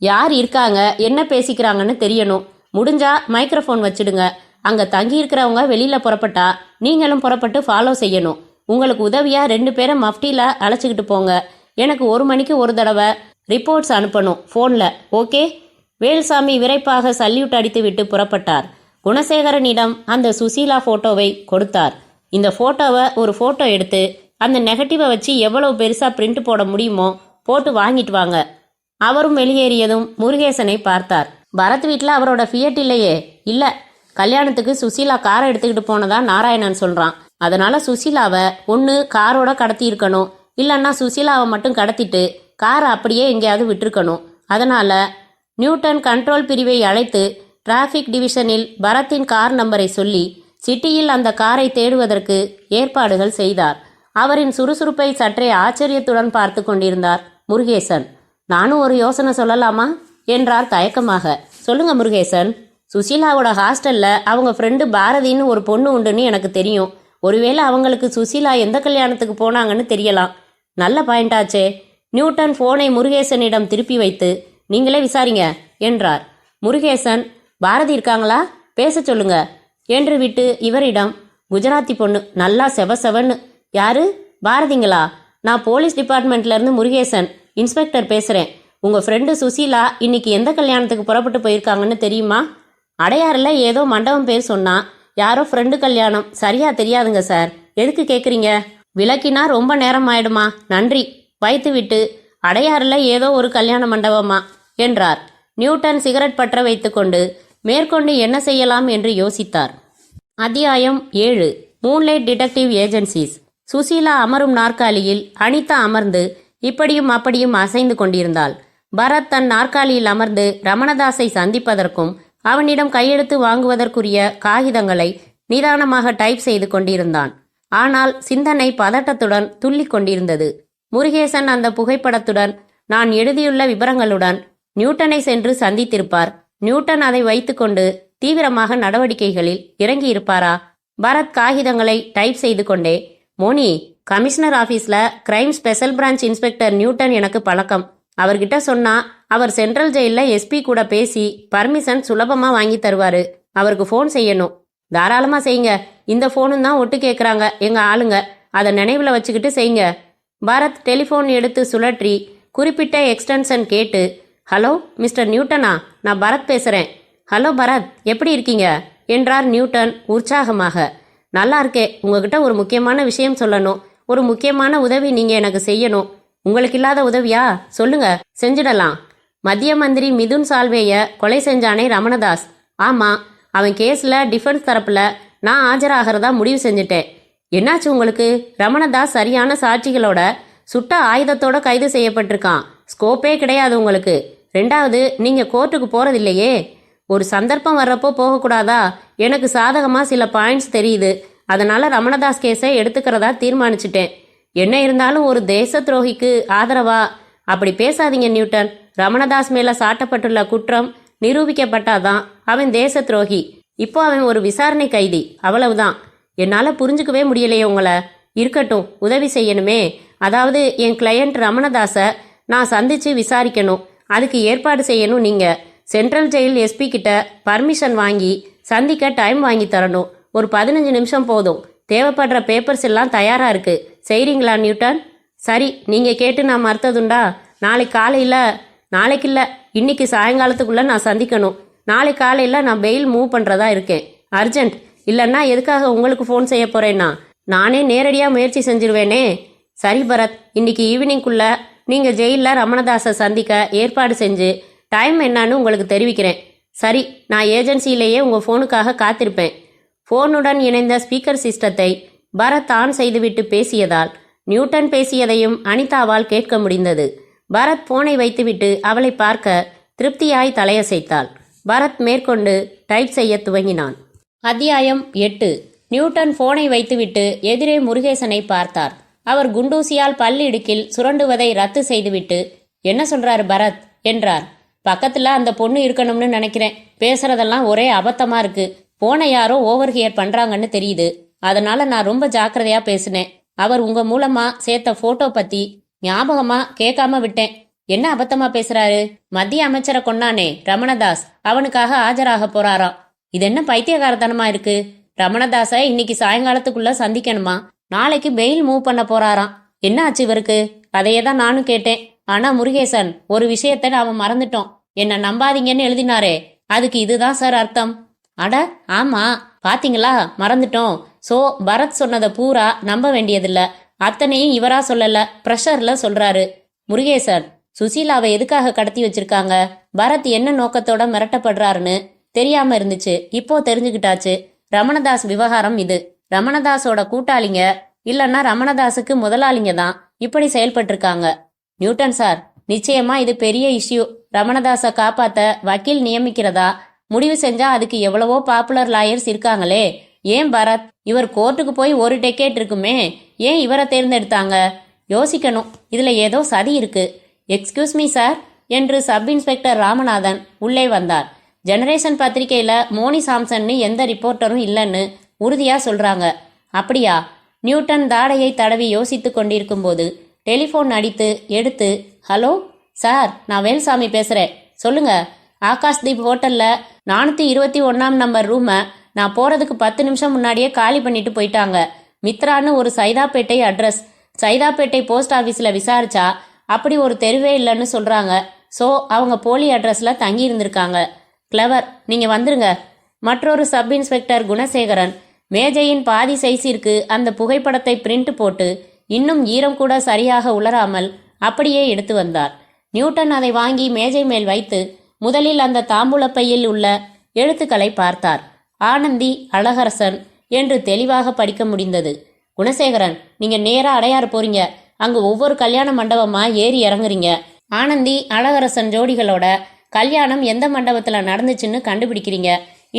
யார் இருக்காங்க, என்ன பேசிக்கிறாங்கன்னு தெரியணும். முடிஞ்சா மைக்ரோஃபோன் வச்சிடுங்க. அங்கே தங்கி இருக்கிறவங்க வெளியில் புறப்பட்டா நீங்களும் புறப்பட்டு ஃபாலோ செய்யணும். உங்களுக்கு உதவியாக 2 பேரை மஃப்டியில் அழைச்சிக்கிட்டு போங்க. எனக்கு 1 மணிக்கு ஒரு தடவை ரிப்போர்ட்ஸ் அனுப்பணும் ஃபோனில். ஓகே? வேல்சாமி விரைப்பாக சல்யூட் அடித்து விட்டு புறப்பட்டார். குணசேகரனிடம் அந்த சுசீலா ஃபோட்டோவை கொடுத்தார். இந்த ஃபோட்டோவை ஒரு ஃபோட்டோ எடுத்து அந்த நெகட்டிவை வச்சு எவ்வளவு பெருசாக பிரிண்ட் போட முடியுமோ போட்டு வாங்கிட்டு வாங்க. அவரும் வெளியேறியதும் முருகேசனை பார்த்தார். பரத் வீட்டில் அவரோட ஃபியட் இல்லையே? இல்லை. கல்யாணத்துக்கு சுசீலா காரை எடுத்துக்கிட்டு போனதா நாராயணன் சொல்கிறான். அதனால சுசீலாவை ஒன்று காரோட கடத்தி இருக்கணும், இல்லைன்னா சுசீலாவை மட்டும் கடத்திட்டு காரை அப்படியே எங்கேயாவது விட்டுருக்கணும். அதனால நியூட்டன் கண்ட்ரோல் பிரிவை அழைத்து டிராஃபிக் டிவிஷனில் பரத்தின் கார் நம்பரை சொல்லி சிட்டியில் அந்த காரை தேடுவதற்கு ஏற்பாடுகள் செய்தார். அவரின் சுறுசுறுப்பை சற்றே ஆச்சரியத்துடன் பார்த்து கொண்டிருந்தார் முருகேசன். நானும் ஒரு யோசனை சொல்லலாமா என்றார் தயக்கமாக. சொல்லுங்க முருகேசன். சுசீலாவோட ஹாஸ்டல்ல அவங்க ஃப்ரெண்டு பாரதின்னு ஒரு பொண்ணு உண்டுன்னு எனக்கு தெரியும். ஒருவேளை அவங்களுக்கு சுசீலா எந்த கல்யாணத்துக்கு போனாங்கன்னு தெரியலாம். நல்ல பாயிண்டாச்சே. நியூட்டன் போனை முருகேசனிடம் திருப்பி வைத்து, நீங்களே விசாரிங்க என்றார். முருகேசன், பாரதி இருக்காங்களா? பேச சொல்லுங்க என்று விட்டு இவரிடம், குஜராத்தி பொண்ணு, நல்லா செவன்னு. யாரு? பாரதிங்களா? நான் போலீஸ் டிபார்ட்மெண்ட்ல இருந்து முருகேசன், இன்ஸ்பெக்டர் பேசுறேன். உங்க ஃப்ரெண்டு சுசீலா இன்னைக்கு எந்த கல்யாணத்துக்கு புறப்பட்டு போயிருக்காங்கன்னு தெரியுமா? அடையாறுல ஏதோ மண்டபம் பேர் சொன்னா. யாரோ ஃப்ரெண்டு கல்யாணம். சரியா தெரியாதுங்க சார். எதுக்கு கேக்குறீங்க? விளக்கினா ரொம்ப நேரம் ஆயிடுமா. நன்றி. வைத்து விட்டு, அடையாறுல ஏதோ ஒரு கல்யாண மண்டபமா என்றார். நியூட்டன் சிகரெட் பற்ற வைத்துக்கொண்டு மேற்கொண்டு என்ன செய்யலாம் என்று யோசித்தார். அத்தியாயம் 7. Moonlight detective agencies. சுசீலா அமரும் நாற்காலியில் அனிதா அமர்ந்து இப்படியும் அப்படியும் அசைந்து கொண்டிருந்தாள். பரத் தன் நாற்காலியில் அமர்ந்து ரமணதாஸை சந்திப்பதற்கும் அவனிடம் கையெழுத்து வாங்குவதற்குரிய காகிதங்களை நிதானமாக டைப் செய்து கொண்டிருந்தான். ஆனால் சிந்தனை பதட்டத்துடன் துள்ளி கொண்டிருந்தது. முருகேசன் அந்த புகைப்படத்துடன், நான் எழுதியுள்ள விவரங்களுடன் நியூட்டனை சென்று சந்தித்திருப்பார். நியூட்டன் அதை வைத்துக்கொண்டு தீவிரமாக நடவடிக்கைகளில் இறங்கியிருப்பாரா? பரத் காகிதங்களை டைப் செய்து கொண்டே, மோனி, கமிஷனர் ஆபீஸ்ல crime special branch inspector Newton எனக்கு பழக்கம். அவர்கிட்ட சொன்னா அவர் சென்ட்ரல் ஜெயில எஸ்பி கூட பேசி பர்மிஷன் சுலபமா வாங்கி தருவாரு. அவருக்கு ஃபோன் செய்யணும். தாராளமா செய்யுங்க. இந்த ஃபோனும் தான் ஒட்டு கேட்குறாங்க எங்க ஆளுங்க. அதை நினைவில் வச்சுக்கிட்டு செய்யுங்க. பரத் டெலிஃபோன் எடுத்து சுழற்றி குறிப்பிட்ட எக்ஸ்டென்ஷன் கேட்டு, ஹலோ மிஸ்டர் நியூட்டனா, நான் பரத் பேசுறேன். ஹலோ பரத், எப்படி இருக்கீங்க என்றார் நியூட்டன் உற்சாகமாக. நல்லா இருக்கே. உங்ககிட்ட ஒரு முக்கியமான விஷயம் சொல்லணும். ஒரு முக்கியமான உதவி நீங்க எனக்கு செய்யணும். உங்களுக்கு இல்லாத உதவியா? சொல்லுங்க, செஞ்சிடலாம். மத்திய மந்திரி மிதுன் சால்வேய கொலை செஞ்சானே ரமணதாஸ். ஆமா, அவன் கேஸ்ல டிஃபென்ஸ் தரப்புல நான் ஆஜராகிறதா முடிவு செஞ்சுட்டேன். என்னாச்சு உங்களுக்கு? ரமணதாஸ் சரியான சாட்சிகளோட சுட்ட ஆயுதத்தோட கைது செய்யப்பட்டிருக்கான். ஸ்கோப்பே கிடையாது உங்களுக்கு. ரெண்டாவது, நீங்க கோர்ட்டுக்கு போறதில்லையே. ஒரு சந்தர்ப்பம் வர்றப்போ போகக்கூடாதா? எனக்கு சாதகமா சில பாயிண்ட்ஸ் தெரியுது. அதனால ரமணதாஸ் கேஸை எடுத்துக்கிறதா தீர்மானிச்சிட்டேன். என்ன இருந்தாலும் ஒரு தேச துரோகிக்கு ஆதரவா? அப்படி பேசாதீங்க நியூட்டன். ரமணதாஸ் மேல சாட்டப்பட்டுள்ள குற்றம் நிரூபிக்கப்பட்டாதான் அவன் தேச துரோகி. இப்போ அவன் ஒரு விசாரணை கைதி, அவ்வளவுதான். என்னால புரிஞ்சுக்கவே முடியலையே உங்களை. இருக்கட்டும், உதவி செய்யணுமே. அதாவது என் கிளையண்ட் ரமணதாஸை நான் சந்திச்சு விசாரிக்கணும். அதுக்கு ஏற்பாடு செய்யணும். நீங்க சென்ட்ரல் ஜெயில் எஸ்பி கிட்ட பர்மிஷன் வாங்கி சந்திக்க டைம் வாங்கி தரணும். ஒரு 15 நிமிஷம் போதும். தேவைப்படுற பேப்பர்ஸ் எல்லாம் தயாரா இருக்கு. செய்றீங்களா நியூட்டன்? சரி, நீங்க கேட்டு நான் மறுத்ததுண்டா? நாளைக்கு காலையில, நாளைக்கு இல்ல, இன்னைக்கு சாயங்காலத்துக்குள்ள நான் சந்திக்கணும். நாளை காலையில நான் பெயில் மூவ் பண்றதா இருக்கேன். அர்ஜென்ட். இல்லைன்னா எதுக்காக உங்களுக்கு ஃபோன் செய்ய போறேன்னா நானே நேரடியா முயற்சி செஞ்சிருவேனே. சரி பரத், இன்னைக்கு ஈவினிங்குள்ள நீங்க ஜெயில ரமணதாஸை சந்திக்க ஏற்பாடு செஞ்சு டைம் என்னன்னு உங்களுக்கு தெரிவிக்கிறேன். சரி, நான் ஏஜென்சியிலேயே உங்க ஃபோனுக்காக காத்திருப்பேன். ஃபோனுடன் இணைந்த ஸ்பீக்கர் சிஸ்டத்தை பரத் ஆன் செய்துவிட்டு பேசியதால் நியூட்டன் பேசியதையும் அனிதாவால் கேட்க முடிந்தது. பரத் போனை வைத்துவிட்டு அவளை பார்க்க திருப்தியாய் தலையசைத்தாள். பரத் மேற்கொண்டு டைப் செய்ய துவங்கினான். அத்தியாயம் 8. நியூட்டன் போனை வைத்துவிட்டு எதிரே முருகேசனை பார்த்தார். அவர் குண்டூசியால் பல்லிடுக்கில் சுரண்டுவதை ரத்து செய்துவிட்டு, என்ன சொல்றாரு பரத் என்றார். பக்கத்துல அந்த பொண்ணு இருக்கணும்னு நினைக்கிறேன். பேசுறதெல்லாம் ஒரே அபத்தமா இருக்கு. போனை யாரோ ஓவர் ஹியர் பண்றாங்கன்னு தெரியுது. அதனால நான் ரொம்ப ஜாக்கிரதையா பேசினேன். அவர் உங்க மூலமா சேர்த்த போட்டோ பத்தி ஞாபகமா கேட்காம விட்டேன். என்ன அபத்தமா பேசுறாரு? மத்திய அமைச்சரை கொன்னானே ரமணதாஸ், அவனுக்காக ஆஜராக போறாராம். இது என்ன பைத்தியகாரத்தனமா இருக்கு? ரமணதாஸை இன்னைக்கு சாயங்காலத்துக்குள்ள சந்திக்கணுமா? நாளைக்கு பெயில் மூவ் பண்ண போறாராம். என்ன ஆச்சு இவருக்கு? அதையே தான் நானும் கேட்டேன். ஆனா முருகேசன், ஒரு விஷயத்த நாம மறந்துட்டோம். என்ன நம்பாதீங்கன்னு எழுதினாரே, அதுக்கு இதுதான் சார் அர்த்தம். அட ஆமா, பாத்தீங்களா, மறந்துட்டோம். சோ பரத் சொன்னதை பூரா நம்ப வேண்டியதில்ல. அத்தனையும் இவரா சொல்லல, பிரஷர்ல சொல்றாரு. முருகேசன், சுசீலாவை எதுக்காக கடத்தி வச்சிருக்காங்க? பரத் என்ன நோக்கத்தோட மிரட்டப்படுறாருன்னு தெரியாம இருந்துச்சு. இப்போ தெரிஞ்சுக்கிட்டாச்சு. ரமணதாஸ் விவகாரம் இது. ரமணதாஸோட கூட்டாளிங்க இல்லைன்னா ரமணதாஸுக்கு முதலாளிங்க தான் இப்படி செயல்பட்டு இருக்காங்க. நியூட்டன் சார், நிச்சயமா இது பெரிய இஷ்யூ. ரமணதாஸை காப்பாத்த வக்கீல் நியமிக்கிறதா முடிவு செஞ்சா அதுக்கு எவ்வளவோ பாப்புலர் லாயர்ஸ் இருக்காங்களே. ஏன் பரத்? இவர் கோர்ட்டுக்கு போய் ஒரு டெக்கேட் இருக்குமே, ஏன் இவரை தேர்ந்தெடுத்தாங்க? யோசிக்கணும். இதுல ஏதோ சதி இருக்கு. எக்ஸ்கியூஸ் மீ சார் என்று சப் இன்ஸ்பெக்டர் ராமநாதன் உள்ளே வந்தார். ஜெனரேஷன் பத்திரிகையில மோனி சாம்சன்னு எந்த ரிப்போர்ட்டரும் இல்லைன்னு உறுதியா சொல்றாங்க. அப்படியா? நியூட்டன் தாடையை தடவி யோசித்து கொண்டிருக்கும் போது டெலிஃபோன் அடித்து எடுத்து, ஹலோ சார், நான் வேல்சாமி பேசுறேன். சொல்லுங்க. ஆகாஷ்தீப் ஹோட்டல்ல 421 நம்பர் ரூமை நான் போறதுக்கு 10 நிமிஷம் முன்னாடியே காலி பண்ணிட்டு போயிட்டாங்க. மித்ரான்னு ஒரு சைதாப்பேட்டை அட்ரஸ். சைதாப்பேட்டை போஸ்ட் ஆஃபீஸில் விசாரிச்சா அப்படி ஒரு தெருவே இல்லைன்னு சொல்றாங்க. ஸோ அவங்க போலி அட்ரஸ்ல தங்கி இருந்திருக்காங்க. கிளவர், நீங்க வந்துருங்க. மற்றொரு சப் இன்ஸ்பெக்டர் குணசேகரன் மேஜையின் பாதி சைஸிற்கு அந்த புகைப்படத்தை பிரிண்ட் போட்டு இன்னும் ஈரம் கூட சரியாக உலராமல் அப்படியே எடுத்து வந்தார். நியூட்டன் அதை வாங்கி மேஜை மேல் வைத்து முதலில் அந்த தாம்பூலப்பையில் உள்ள எழுத்துக்களை பார்த்தார். ஆனந்தி அழகரசன் என்று தெளிவாக படிக்க முடிந்தது. குணசேகரன், நீங்க நேரா அடையாறு போறீங்க. அங்க ஒவ்வொரு கல்யாண மண்டபமா ஏறி இறங்குறீங்க. ஆனந்தி அழகரசன் ஜோடிகளோட கல்யாணம் எந்த மண்டபத்துல நடந்துச்சுன்னு கண்டுபிடிக்கிறீங்க.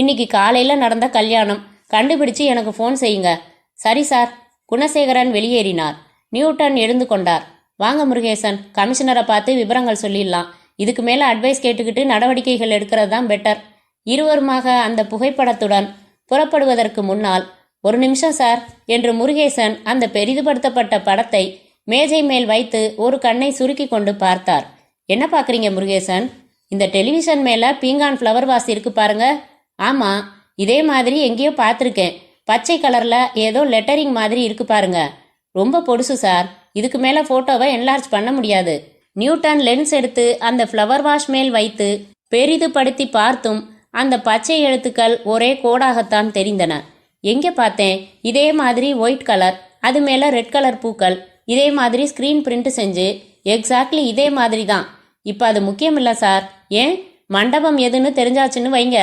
இன்னைக்கு காலையில நடந்த கல்யாணம் கண்டுபிடிச்சு எனக்கு ஃபோன் செய்யுங்க. சரி சார். குணசேகரன் வெளியேறினார். நியூட்டன் எழுந்து கொண்டார். வாங்க முருகேசன், கமிஷனரை பார்த்து விவரங்கள் சொல்லிடலாம். இதுக்கு மேல அட்வைஸ் கேட்டுக்கிட்டு நடவடிக்கைகள் எடுக்கிறது தான் பெட்டர். இருவருமாக அந்த புகைப்படத்துடன் புறப்படுவதற்கு முன்னால், ஒரு நிமிஷம் சார் என்று முருகேசன் அந்த பெரிதுபடுத்தப்பட்ட படத்தை மேஜை மேல் வைத்து ஒரு கண்ணை சுருக்கி கொண்டு பார்த்தார். என்ன பாக்குறீங்க முருகேசன்? இந்த டெலிவிஷன் மேல பீங்கான் ஃப்ளவர் வாஸ் இருக்கு பாருங்க. ஆமா, இதே மாதிரி எங்கேயோ பார்த்துருக்கேன். பச்சை கலர்ல ஏதோ லெட்டரிங் மாதிரி இருக்கு பாருங்க. ரொம்ப பொடுசு சார். இதுக்கு மேல போட்டோவை என்லார்ஜ் பண்ண முடியாது. நியூட்டன் லென்ஸ் எடுத்து அந்த ஃப்ளவர் வாஷ் மேல் வைத்து பெரிதுபடுத்தி பார்த்தும் அந்த பச்சை எழுத்துக்கள் ஒரே கோடாகத்தான் தெரிந்தன. எங்கே பார்த்தேன்? இதே மாதிரி ஒயிட் கலர், அது மேல ரெட் கலர் பூக்கள், இதே மாதிரி ஸ்கிரீன் பிரிண்ட் செஞ்சு எக்ஸாக்ட்லி இதே மாதிரி தான். இப்போ அது முக்கியம் இல்லை சார். ஏன்? மண்டபம் எதுன்னு தெரிஞ்சாச்சுன்னு வைங்க,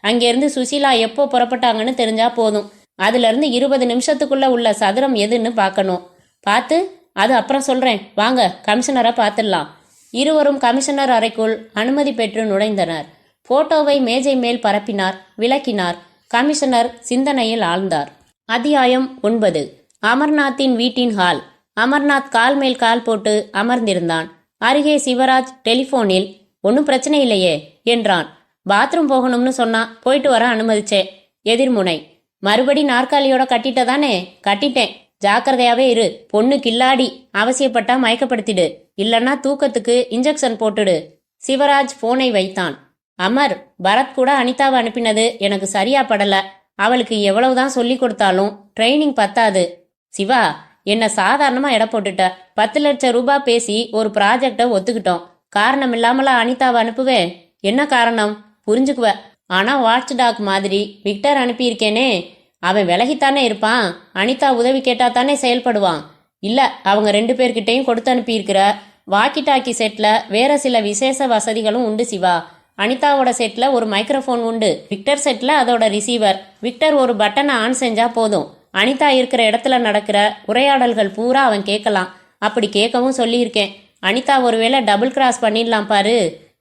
அங்கேருந்து சுசீலா எப்போ புறப்பட்டாங்கன்னு தெரிஞ்சா போதும். அதுலேருந்து 20 நிமிஷத்துக்குள்ள உள்ள சதுரம் எதுன்னு பார்க்கணும். பார்த்து அது அப்புறம் சொல்கிறேன். வாங்க, கமிஷனரை பார்த்துடலாம். இருவரும் கமிஷனர் அறைக்குள் அனுமதி பெற்று நுழைந்தனர். போட்டோவை மேஜை மேல் பரப்பினார், விளக்கினார். கமிஷனர் சிந்தனையில் ஆழ்ந்தார். அத்தியாயம் 9. அமர்நாத்தின் வீட்டின் ஹால். அமர்நாத் கால் மேல் கால் போட்டு அமர்ந்திருந்தான். அருகே சிவராஜ் டெலிஃபோனில், ஒன்றும் பிரச்சனை இல்லையே என்றான். பாத்ரூம் போகணும்னு சொன்னா, போயிட்டு வர அனுமதிச்சே. எதிர்முனை, மறுபடி நாற்காலியோட கட்டிட்டதானே? கட்டிட்டேன், ஜாக்கிரதையாவே இரு. பொண்ணு கில்லாடி, அவசியப்பட்டா மயக்கப்படுத்திடு, இல்லன்னா தூக்கத்துக்கு இன்ஜெக்ஷன் போட்டுடு. சிவராஜ் போனை வைத்தான். அமர், பரத் கூட அனிதாவை அனுப்பினது எனக்கு சரியா படல. அவளுக்கு எவ்வளவுதான் சொல்லி கொடுத்தாலும் ட்ரைனிங் பத்தாது. சிவா, என்ன சாதாரணமா எடை போட்டுட்ட. 10 லட்சம் ரூபாய் பேசி ஒரு ப்ராஜெக்டை ஒத்துக்கிட்டோம். காரணம் இல்லாமலா அனிதாவை அனுப்புவேன்? என்ன காரணம்? புரிஞ்சுக்குவ. ஆனா வாட்ச் டாக் மாதிரி விக்டர் அனுப்பியிருக்கேனே, அவன் விலகித்தானே இருப்பான். அனிதா உதவி கேட்டா தானே செயல்படுவான். இல்ல, அவங்க 2 பேர்கிட்டையும் கொடுத்து அனுப்பியிருக்கிற வாக்கி டாக்கி செட்ல வேற சில விசேஷ வசதிகளும் உண்டு சிவா. அனிதாவோட செட்ல ஒரு மைக்ரோஃபோன் உண்டு. விக்டர் செட்ல அதோட ரிசீவர். விக்டர் ஒரு பட்டனை ஆன் செஞ்சா போதும், அனிதா இருக்கிற இடத்துல நடக்கிற உரையாடல்கள் பூரா அவன் கேட்கலாம். அப்படி கேட்கவும் சொல்லியிருக்கேன். அனிதா ஒருவேளை டபுள் கிராஸ் பண்ணிடலாம் பாரு.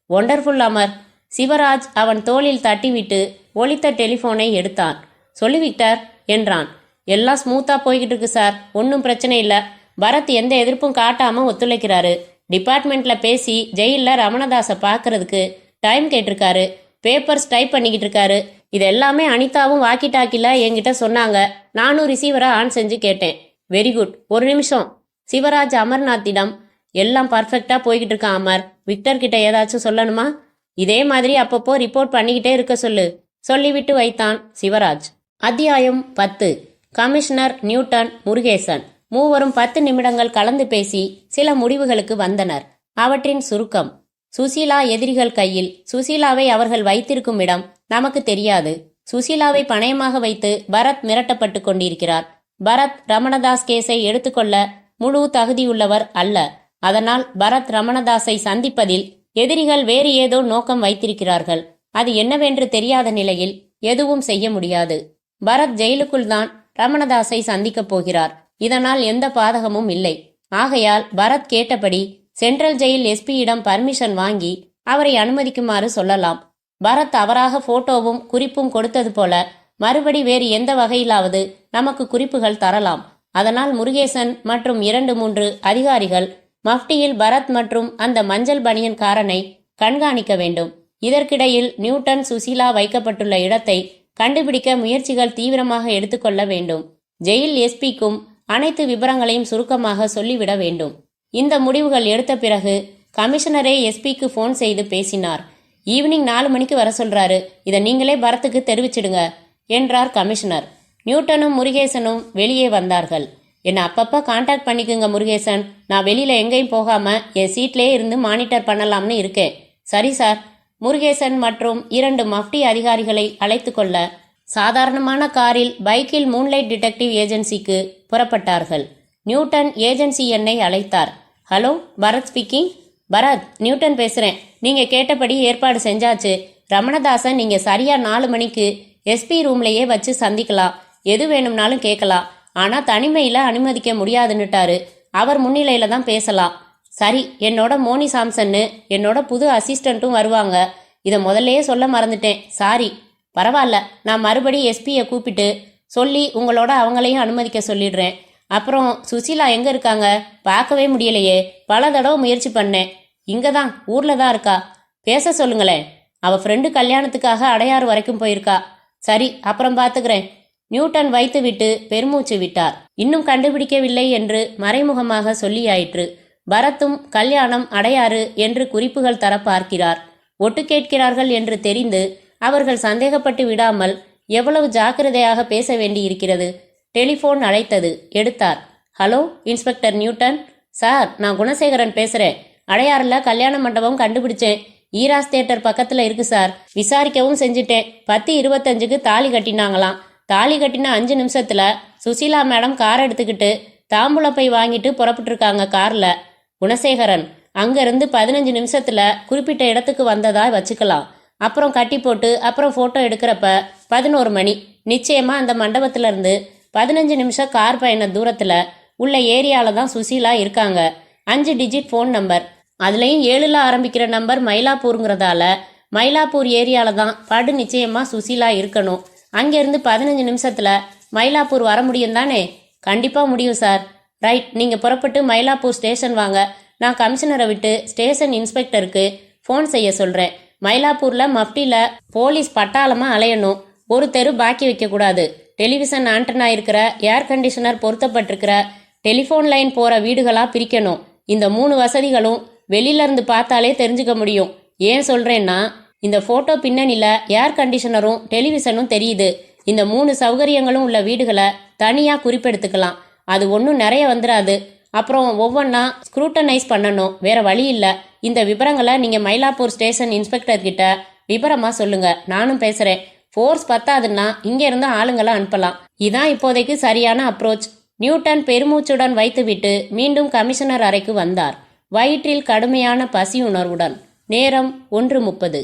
ஒண்டர்ஃபுல் அமர். சிவராஜ் அவன் தோளில் தட்டிவிட்டு ஒலித்த டெலிஃபோனை எடுத்தான். சொல்லு விக்டர் என்றான். எல்லாம் ஸ்மூத்தா போய்கிட்டு இருக்கு சார், ஒன்றும் பிரச்சனை இல்லை. பரத் எந்த எதிர்ப்பும் காட்டாம ஒத்துழைக்கிறாரு. டிபார்ட்மெண்ட்ல பேசி ஜெயிலில் ரமணதாஸை பார்க்கறதுக்கு டைம் கேட்டிருக்காரு. பேப்பர்ஸ் டைப் பண்ணிக்கிட்டு இருக்காரு. இது எல்லாமே அனிதாவும் வாக்கி டாக்கில என்கிட்ட சொன்னாங்க. நானும் ரிசீவரை ஆன் செஞ்சு கேட்டேன். Very good. ஒரு நிமிஷம். சிவராஜ் அமர்நாத்திடம், எல்லாம் பர்ஃபெக்டா போய்கிட்டு இருக்கான் அமர். விக்டர் கிட்ட ஏதாச்சும் சொல்லணுமா? இதே மாதிரி அப்பப்போ ரிப்போர்ட் பண்ணிக்கிட்டே இருக்க சொல்லு. சொல்லிவிட்டு வைத்தான் சிவராஜ். அத்தியாயம் 10. கமிஷனர், நியூட்டன், முருகேசன் மூவரும் 10 நிமிடங்கள் கலந்து பேசி சில முடிவுகளுக்கு வந்தனர். அவற்றின் சுருக்கம்: சுசீலா எதிரிகள் கையில். சுசீலாவை அவர்கள் வைத்திருக்கும் இடம் நமக்கு தெரியாது. சுசீலாவை பணயமாக வைத்து பரத் மிரட்டப்பட்டு கொண்டிருக்கிறார். பரத் ரமணதாஸ் கேஸை எடுத்துக்கொள்ள முழு தகுதியுள்ளவர் அல்ல. அதனால் பரத் ரமணதாஸை சந்திப்பதில் எதிரிகள் வேறு ஏதோ நோக்கம் வைத்திருக்கிறார்கள். அது என்னவென்று தெரியாத நிலையில் எதுவும் செய்ய முடியாது. பரத் ஜெயிலுக்குள் தான் ரமணதாஸை சந்திக்கப் போகிறார். இதனால் எந்த பாதகமும் இல்லை. ஆகையால் பரத் கேட்டபடி சென்ட்ரல் ஜெயில் எஸ்பியிடம் பர்மிஷன் வாங்கி அவரை அனுமதிக்குமாறு சொல்லலாம். பரத் அவராக போட்டோவும் குறிப்பும் கொடுத்தது போல மறுபடி வேறு எந்த வகையிலாவது நமக்கு குறிப்புகள் தரலாம். அதனால் முருகேசன் மற்றும் 2-3 அதிகாரிகள் மஃப்டியில் பரத் மற்றும் அந்த மஞ்சள் பனியன்காரனை கண்காணிக்க வேண்டும். இதற்கிடையில் நியூட்டன், சுசீலா வைக்கப்பட்டுள்ள இடத்தை கண்டுபிடிக்க முயற்சிகள் தீவிரமாக எடுத்துக்கொள்ள வேண்டும். ஜெயில் எஸ்பிக்கும் அனைத்து விவரங்களையும் சுருக்கமாக சொல்லிவிட வேண்டும். இந்த முடிவுகள் எடுத்த பிறகு கமிஷனரே எஸ்பிக்கு ஃபோன் செய்து பேசினார். ஈவினிங் 4 மணிக்கு வர சொல்றாரு. இதை நீங்களே பரத்துக்கு தெரிவிச்சிடுங்க. என்றார் கமிஷனர். நியூட்டனும் முருகேசனும் வெளியே வந்தார்கள். என்னை அப்பப்போ கான்டாக்ட் பண்ணிக்குங்க முருகேசன், நான் வெளியில் எங்கேயும் போகாமல் என் சீட்லேயே இருந்து மானிட்டர் பண்ணலாம்னு இருக்கேன். சரி சார். முருகேசன் மற்றும் 2 மஃப்டி அதிகாரிகளை அழைத்து கொள்ள சாதாரணமான காரில் பைக்கில் மூன்லைட் டிடெக்டிவ் ஏஜென்சிக்கு புறப்பட்டார்கள். நியூட்டன் ஏஜென்சி எண்ணை அழைத்தார். Hello, Bharat speaking. Bharat, Newton பேசுகிறேன். நீங்கள் கேட்டபடி ஏற்பாடு செஞ்சாச்சு. ரமணதாசன் நீங்கள் சரியாக 4 மணிக்கு எஸ்பி ரூம்லையே வச்சு சந்திக்கலாம். எது வேணும்னாலும் கேட்கலாம். ஆனால் தனிமையில் அனுமதிக்க முடியாதுன்னுட்டாரு. அவர் முன்னிலையில் தான் பேசலாம். சரி, என்னோட மோனி சாம்சன்னு என்னோட புது அசிஸ்டண்ட்டும் வருவாங்க. இதை முதல்லையே சொல்ல மறந்துட்டேன், சாரி. பரவாயில்ல, நான் மறுபடி எஸ்பியை கூப்பிட்டு சொல்லி உங்களோட அவங்களையும் அனுமதிக்க சொல்லிடுறேன். அப்புறம் சுசீலா எங்கே இருக்காங்க? பார்க்கவே முடியலையே. பல தடவை முயற்சி பண்ணேன். இங்கே தான், ஊரில் தான் இருக்கா. பேச சொல்லுங்களேன். அவள் ஃப்ரெண்டு கல்யாணத்துக்காக அடையாறு வரைக்கும் போயிருக்கா. சரி, அப்புறம் பார்த்துக்கிறேன். நியூட்டன் வைத்துவிட்டு பெருமூச்சு விட்டார். இன்னும் கண்டுபிடிக்கவில்லை என்று மறைமுகமாக சொல்லியாயிற்று. பரத்தும் கல்யாணம் அடையாறு என்று குறிப்புகள் தர பார்க்கிறார். ஒட்டு கேட்கிறார்கள் என்று தெரிந்து அவர்கள் சந்தேகப்பட்டு விடாமல் எவ்வளவு ஜாக்கிரதையாக பேச வேண்டியிருக்கிறது. டெலிஃபோன் அழைத்தது. எடுத்தார். Hello, inspector Newton. சார், நான் குணசேகரன் பேசுகிறேன். அடையாறில் கல்யாண மண்டபம் கண்டுபிடிச்சேன். ஈராஸ் தியேட்டர் பக்கத்தில் இருக்கு சார். விசாரிக்கவும் செஞ்சுட்டேன். 10:25க்கு தாலி கட்டினாங்களாம். தாலி கட்டின 5 நிமிஷத்துல சுசீலா மேடம் கார் எடுத்துக்கிட்டு தாம்பூலப்பை வாங்கிட்டு புறப்பட்டுருக்காங்க காரில். குணசேகரன், அங்கேருந்து 15 நிமிஷத்துல குறிப்பிட்ட இடத்துக்கு வந்ததா வச்சுக்கலாம். அப்புறம் கட்டி போட்டு அப்புறம் ஃபோட்டோ எடுக்கிறப்ப 11 மணி. நிச்சயமா அந்த மண்டபத்திலேருந்து 15 நிமிஷம் கார் பயண தூரத்தில் உள்ள ஏரியாவில் தான் சுசீலா இருக்காங்க. 5 டிஜிட் ஃபோன் நம்பர். அதுலேயும் 7ல் ஆரம்பிக்கிற நம்பர் மயிலாப்பூருங்கிறதால மயிலாப்பூர் ஏரியாவில் தான் படு நிச்சயமாக சுசீலா இருக்கணும். அங்கேருந்து 15 நிமிஷத்தில் மயிலாப்பூர் வர முடியும் தானே? கண்டிப்பாக முடியும் சார். ரைட், நீங்கள் புறப்பட்டு மயிலாப்பூர் ஸ்டேஷன் வாங்க. நான் கமிஷனரை விட்டு ஸ்டேஷன் இன்ஸ்பெக்டருக்கு ஃபோன் செய்ய சொல்கிறேன். மயிலாப்பூரில் மஃப்டியில் போலீஸ் பட்டாளமாக அலையணும். ஒரு தெரு பாக்கி வைக்கக்கூடாது. டெலிவிஷன் ஆண்டனா இருக்கிற, ஏர் கண்டிஷனர் பொருத்தப்பட்டிருக்கிற, டெலிஃபோன் லைன் போகிற வீடுகளாக பிரிக்கணும். இந்த 3 வசதிகளும் வெளியிலேருந்து பார்த்தாலே தெரிஞ்சுக்க முடியும். ஏன் சொல்கிறேன்னா, இந்த ஃபோட்டோ பின்னணியில் ஏர் கண்டிஷனரும் டெலிவிஷனும் தெரியுது. இந்த 3 சௌகரியங்களும் உள்ள வீடுகளை தனியாக குறிப்பெடுத்துக்கலாம். அது ஒன்றும் நிறைய வந்துடாது. அப்புறம் ஒவ்வொன்றா ஸ்க்ரூட்டனைஸ் பண்ணணும். வேற வழி இல்லை. இந்த விவரங்களை நீங்கள் மயிலாப்பூர் ஸ்டேஷன் இன்ஸ்பெக்டர் கிட்ட விவரமாக சொல்லுங்கள். நானும் பேசுகிறேன். ஃபோர்ஸ் பத்தாதுன்னா இங்கேருந்து ஆளுங்களை அனுப்பலாம். இதான் இப்போதைக்கு சரியான அப்ரோச். நியூட்டன் பெருமூச்சுடன் வைத்துவிட்டு மீண்டும் கமிஷனர் அறைக்கு வந்தார். வயிற்றில் கடுமையான பசி உணர்வுடன். நேரம் 1:30.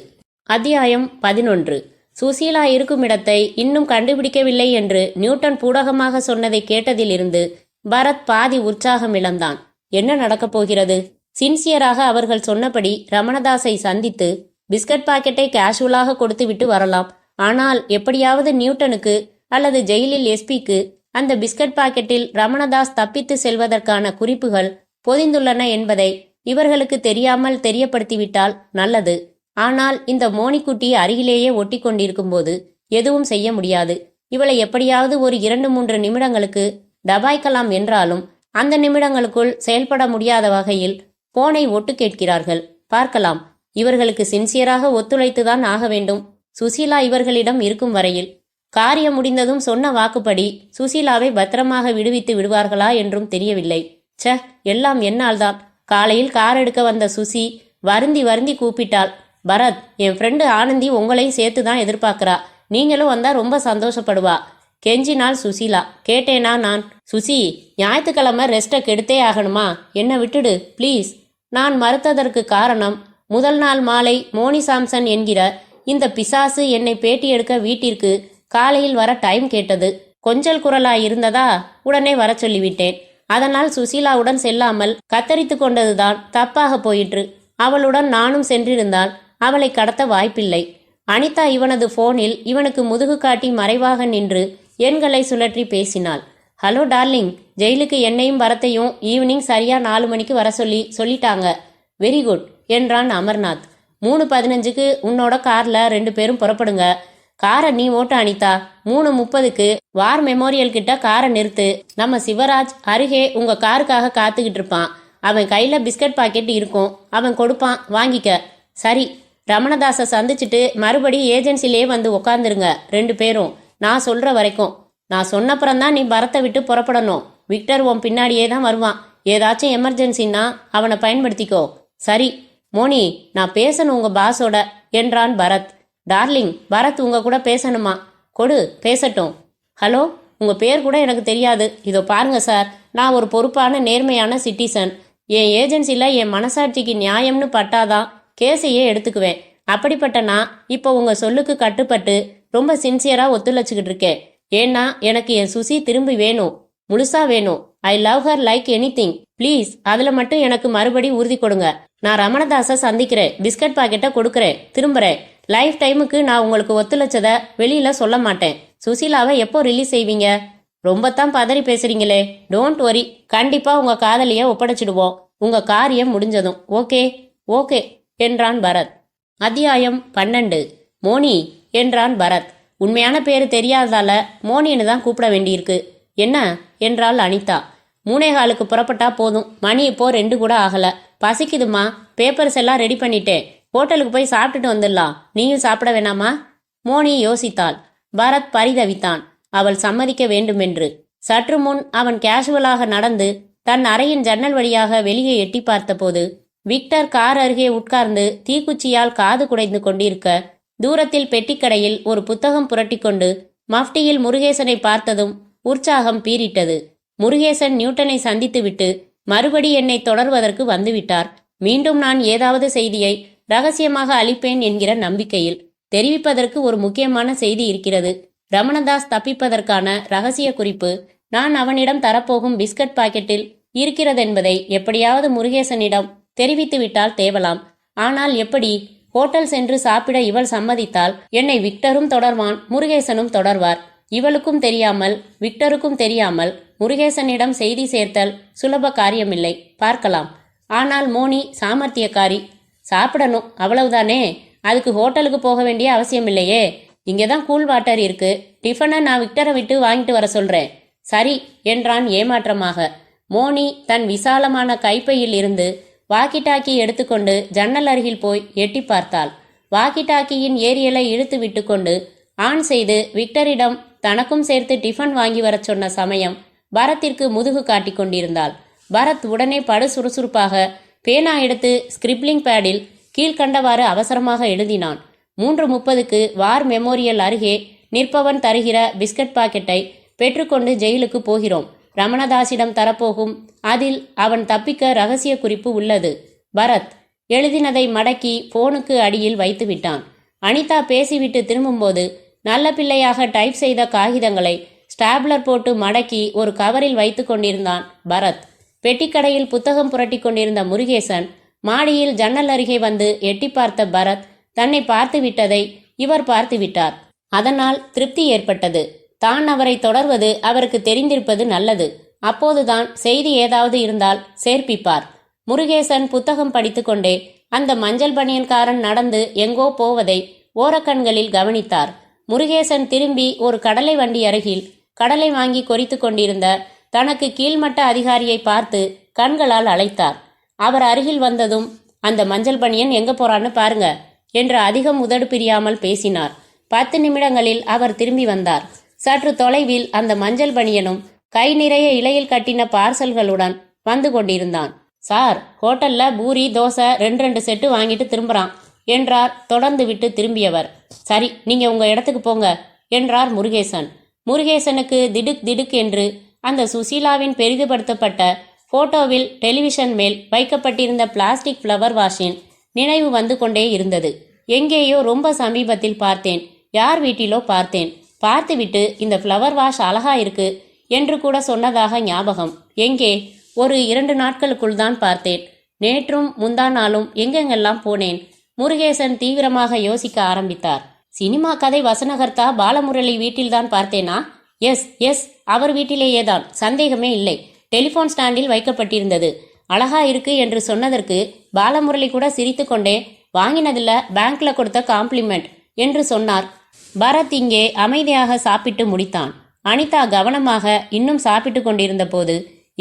அத்தியாயம் 11. சுசீலா இருக்கும் இடத்தை இன்னும் கண்டுபிடிக்கவில்லை என்று நியூட்டன் பூடகமாக சொன்னதை கேட்டதிலிருந்து பரத் பாதி உற்சாகம் இழந்தான். என்ன நடக்கப் போகிறது? சின்சியராக அவர்கள் சொன்னபடி ரமணதாஸை சந்தித்து பிஸ்கட் பாக்கெட்டை கேஷுவலாக கொடுத்துவிட்டு வரலாம். ஆனால் எப்படியாவது நியூட்டனுக்கு அல்லது ஜெயிலில் எஸ்பிக்கு அந்த பிஸ்கட் பாக்கெட்டில் ரமணதாஸ் தப்பித்து செல்வதற்கான குறிப்புகள் பொதிந்துள்ளன என்பதை இவர்களுக்கு தெரியாமல் தெரியப்படுத்திவிட்டால் நல்லது. ஆனால் இந்த மோனிக்குட்டி அருகிலேயே ஒட்டி கொண்டிருக்கும் போது எதுவும் செய்ய முடியாது. இவளை எப்படியாவது ஒரு 2-3 நிமிடங்களுக்கு டபாய்க்கலாம் என்றாலும் அந்த நிமிடங்களுக்குள் செயல்பட முடியாத வகையில் போனை ஒட்டு கேட்கிறார்கள். பார்க்கலாம். இவர்களுக்கு சின்சியராக ஒத்துழைத்துதான் ஆக வேண்டும். சுசீலா இவர்களிடம் இருக்கும் வரையில். காரியம் முடிந்ததும் சொன்ன வாக்குப்படி சுசீலாவை பத்திரமாக விடுவித்து விடுவார்களா என்றும் தெரியவில்லை. ச, எல்லாம் என்னால்தான். காலையில் கார் எடுக்க வந்த சுசி வருந்தி வருந்தி கூப்பிட்டாள். பரத், என் ஃப்ரெண்டு ஆனந்தி உங்களையும் சேர்த்து தான் எதிர்பார்க்கிறா. நீங்களும் வந்தா ரொம்ப சந்தோஷப்படுவா. கெஞ்சினாள் சுசீலா. கேட்டேனா நான்? சுசி, ஞாயிற்றுக்கிழமை ரெஸ்ட்டை கெடுத்தே ஆகணுமா? என்னை விட்டுடு ப்ளீஸ். நான் மறுத்ததற்கு காரணம், முதல் நாள் மாலை மோனி சாம்சன் என்கிற இந்த பிசாசு என்னை பேட்டி எடுக்க வீட்டிற்கு காலையில் வர டைம் கேட்டது. கொஞ்சல் குரலாய் இருந்ததா உடனே வர சொல்லிவிட்டேன். அதனால் சுசீலாவுடன் செல்லாமல் கத்தரித்து கொண்டதுதான் தப்பாக போயிற்று. அவளுடன் நானும் சென்றிருந்தால் அவளை கடத்த வாய்ப்பில்லை. அனிதா இவனது போனில் இவனுக்கு முதுகு காட்டி மறைவாக நின்று எண்களை சுழற்றி பேசினாள். ஹலோ டார்லிங், ஜெயிலுக்கு என்னையும் பரத்தையும் ஈவினிங் சரியா 4 மணிக்கு வர சொல்லிட்டாங்க. வெரி குட் என்றான் அமர்நாத். 3:15க்கு உன்னோட கார்ல 2 பேரும் புறப்படுங்க. காரை நீ ஓட்ட அனிதா. 3:30க்கு வார் மெமோரியல் கிட்ட காரை நிறுத்து. நம்ம சிவராஜ் அருகே உங்க காருக்காக காத்துக்கிட்டு இருப்பான். அவன் கையில பிஸ்கட் பாக்கெட் இருக்கும். அவன் கொடுப்பான், வாங்கிக்க. சரி, ரமணதாஸை சந்திச்சுட்டு மறுபடி ஏஜென்சிலே வந்து உக்காந்துருங்க 2 பேரும். நான் சொல்ற வரைக்கும். நான் சொன்னப்புறம்தான் நீ பரத்தை விட்டு புறப்படணும். விக்டர் உன் பின்னாடியே தான் வருவான். ஏதாச்சும் எமர்ஜென்சின்னா அவனை பயன்படுத்திக்கோ. சரி மோனி, நான் பேசணும் உங்க பாஸோட என்றான் பரத். டார்லிங், பரத் உங்க கூட பேசணுமா? கொடு, பேசட்டும். ஹலோ, உங்க பேர் கூட எனக்கு தெரியாது. இதோ பாருங்க சார், நான் ஒரு பொறுப்பான நேர்மையான சிட்டிசன். என் ஏஜென்சியில் என் மனசாட்சிக்கு நியாயம்னு பட்டாதான் கேஸையே எடுத்துக்குவேன். அப்படிப்பட்ட நான் இப்போ உங்க சொல்லுக்கு கட்டுப்பட்டு ரொம்ப சின்சியராக ஒத்துழைச்சிக்கிட்டு இருக்கேன். ஏன்னா எனக்கு என் சுசி திரும்பி வேணும், முழுசா வேணும். I love her like anything. Please அதில் மட்டும் எனக்கு மறுபடி உறுதி கொடுங்க. நான் ரமணதாஸை சந்திக்கிறேன், பிஸ்கட் பாக்கெட்டை கொடுக்குறேன், திரும்புறேன். லைஃப் டைமுக்கு நான் உங்களுக்கு ஒத்துழைச்சதை வெளியில சொல்ல மாட்டேன். சுசீலாவை எப்போ ரிலீஸ் செய்வீங்க? ரொம்பத்தான் பதறி பேசுறீங்களே. டோன்ட் வரி, கண்டிப்பா உங்க காதலிய ஒப்படைச்சிடுவோம். உங்க காரியம் முடிஞ்சதும். ஓகே ஓகே என்றான் பரத். அத்தியாயம் 12. மோனி என்றான் பரத். உண்மையான பேரு தெரியாததால மோனின்னு தான் கூப்பிட வேண்டியிருக்கு. என்ன என்றாள் அனிதா. 3:15 புறப்பட்டா போதும். மணி இப்போ 2 கூட ஆகல. பசிக்குதுமா, பேப்பர்ஸ் எல்லாம் ரெடி பண்ணிட்டேன். ஹோட்டலுக்கு போய் சாப்பிட்டுட்டு வந்துடலாம். நீயும் சாப்பிட வேணாமா? மோனி யோசித்தாள். பரத் பரிதவித்தான், அவள் சம்மதிக்க வேண்டுமென்று. சற்று முன் அவன் கேஷுவலாக நடந்து தன் அறையின் ஜன்னல் வழியாக வெளியே எட்டி பார்த்தபோது விக்டர் கார் அருகே உட்கார்ந்து தீக்குச்சியால் காது குடைந்து கொண்டிருக்க, தூரத்தில் பெட்டிக்கடையில் ஒரு புத்தகம் புரட்டிக்கொண்டு மஃப்டியில் முருகேசனை பார்த்ததும் உற்சாகம் பீறிட்டது. முருகேசன் நியூட்டனை சந்தித்துவிட்டு மறுபடி என்னை தொடர்வதற்கு வந்துவிட்டார். மீண்டும் நான் ஏதாவது செய்தியை ரகசியமாக அளிப்பேன் என்கிற நம்பிக்கையில். தெரிவிப்பதற்கு ஒரு முக்கியமான செய்தி இருக்கிறது. ரமணதாஸ் தப்பிப்பதற்கான ரகசிய குறிப்பு நான் அவனிடம் தரப்போகும் பிஸ்கட் பாக்கெட்டில் இருக்கிறதென்பதை எப்படியாவது முருகேசனிடம் தெரிவித்துவிட்டால் தேவலாம். ஆனால் எப்படி? ஹோட்டல் சென்று சாப்பிட இவள் சம்மதித்தால் என்னை விக்டரும் தொடர்வான், முருகேசனும் தொடர்வார். இவளுக்கும் தெரியாமல் விக்டருக்கும் தெரியாமல் முருகேசனிடம் செய்தி சேர்த்தல் சுலப காரியமில்லை. பார்க்கலாம். ஆனால் மோனி சாமர்த்தியக்காரி. சாப்பிடணும், அவ்வளவுதானே. அதுக்கு ஹோட்டலுக்கு போக வேண்டிய அவசியம் இல்லையே. இங்கேதான் கூல் வாட்டர் இருக்கு. டிஃபனை நான் விக்டரை விட்டு வாங்கிட்டு வர சொல்றேன். சரி என்றான் ஏமாற்றமாக. மோனி தன் விசாலமான கைப்பையில் இருந்து வாக்கி டாக்கி எடுத்துக்கொண்டு ஜன்னல் அருகில் போய் எட்டி பார்த்தாள். வாக்கி டாக்கியின் ஏரியலை இழுத்து விட்டு கொண்டு ஆன் செய்து விக்டரிடம் தனக்கும் சேர்த்து டிஃபன் வாங்கி வரச் சொன்ன சமயம் பரத்திற்கு முதுகு காட்டிக் கொண்டிருந்தாள். பரத் உடனே படு சுறுசுறுப்பாக பேனா எடுத்து ஸ்கிரிப்லிங் பேடில் கீழ்கண்டவாறு அவசரமாக எழுதினான். 3:30க்கு வார் மெமோரியல் அருகே நிற்பவன் தருகிற பிஸ்கட் பாக்கெட்டை பெற்றுக்கொண்டு ஜெயிலுக்கு போகிறோம். ரமணதாசிடம் தரப்போகும். அதில் அவன் தப்பிக்க ரகசிய குறிப்பு உள்ளது. பரத் எழுதினதை மடக்கி போனுக்கு அடியில் வைத்து விட்டான். அனிதா பேசிவிட்டு திரும்பும்போது நல்ல பிள்ளையாக டைப் செய்த காகிதங்களை ஸ்டாப்லர் போட்டு மடக்கி ஒரு கவரில் வைத்து கொண்டிருந்தான் பரத். பெட்டிக்கடையில் புத்தகம் புரட்டி கொண்டிருந்த முருகேசன் மாடியில் ஜன்னல் அருகே வந்து எட்டி பார்த்த பரத் தன்னை பார்த்து விட்டதை இவர் பார்த்து விட்டார். அதனால் திருப்தி ஏற்பட்டது. தான் அவரை தொடர்வது அவருக்கு தெரிந்திருப்பது நல்லது. அப்போதுதான் செய்தி ஏதாவது இருந்தால் சேர்ப்பிப்பார். முருகேசன் புத்தகம் படித்துக்கொண்டே அந்த மஞ்சள் பனியன்காரன் நடந்து எங்கோ போவதை ஓரக்கண்களில் கவனித்தார். முருகேசன் திரும்பி ஒரு கடலை வண்டி அருகில் கடலை வாங்கி கொறித்து கொண்டிருந்த தனக்கு கீழ்மட்ட அதிகாரியை பார்த்து கண்களால் அழைத்தார். அவர் அருகில் வந்ததும், அந்த மஞ்சள் பனியன் எங்க போறான்னு பாருங்க என்று அதிகம் உதடு பிரியாமல் பேசினார். 10 நிமிடங்களில் அவர் திரும்பி வந்தார். சற்று தொலைவில் அந்த மஞ்சள் பனியனும் கை நிறைய இலையில் கட்டின பார்சல்களுடன் வந்து கொண்டிருந்தான். சார், ஹோட்டல்ல பூரி தோசை 2 செட்டு வாங்கிட்டு திரும்புறான் என்றார் தொடர்ந்து விட்டு திரும்பியவர். சரி, நீங்க உங்க இடத்துக்கு போங்க என்றார் முருகேசன். முருகேசனுக்கு திடுக் திடுக் என்று அந்த சுசீலாவின் பெரிதுபடுத்தப்பட்ட போட்டோவில் டெலிவிஷன் மேல் வைக்கப்பட்டிருந்த பிளாஸ்டிக் ஃப்ளவர் வாஷின் நினைவு வந்து கொண்டே இருந்தது. எங்கேயோ ரொம்ப சமீபத்தில் பார்த்தேன், யார் வீட்டிலோ பார்த்தேன். பார்த்துவிட்டு இந்த ஃப்ளவர் வாஷ் அழகா இருக்கு என்று கூட சொன்னதாக ஞாபகம். எங்கே? ஒரு 2 நாட்களுக்குள் தான் பார்த்தேன். நேற்றும் முந்தா நாளும் எங்கெங்கெல்லாம் போனேன்? முருகேசன் தீவிரமாக யோசிக்க ஆரம்பித்தார். சினிமா கதை வசனகர்த்தா பாலமுரளி வீட்டில்தான் பார்த்தேனா? எஸ், அவர் வீட்டிலேயேதான், சந்தேகமே இல்லை. டெலிஃபோன் ஸ்டாண்டில் வைக்கப்பட்டிருந்தது. அழகா இருக்கு என்று சொன்னதற்கு பாலமுரளி கூட சிரித்து கொண்டே வாங்கினதில்ல, பேங்க்ல கொடுத்த காம்ப்ளிமெண்ட் என்று சொன்னார். பரத் இங்கே அமைதியாக சாப்பிட்டு முடித்தான். அனிதா கவனமாக இன்னும் சாப்பிட்டு கொண்டிருந்த போது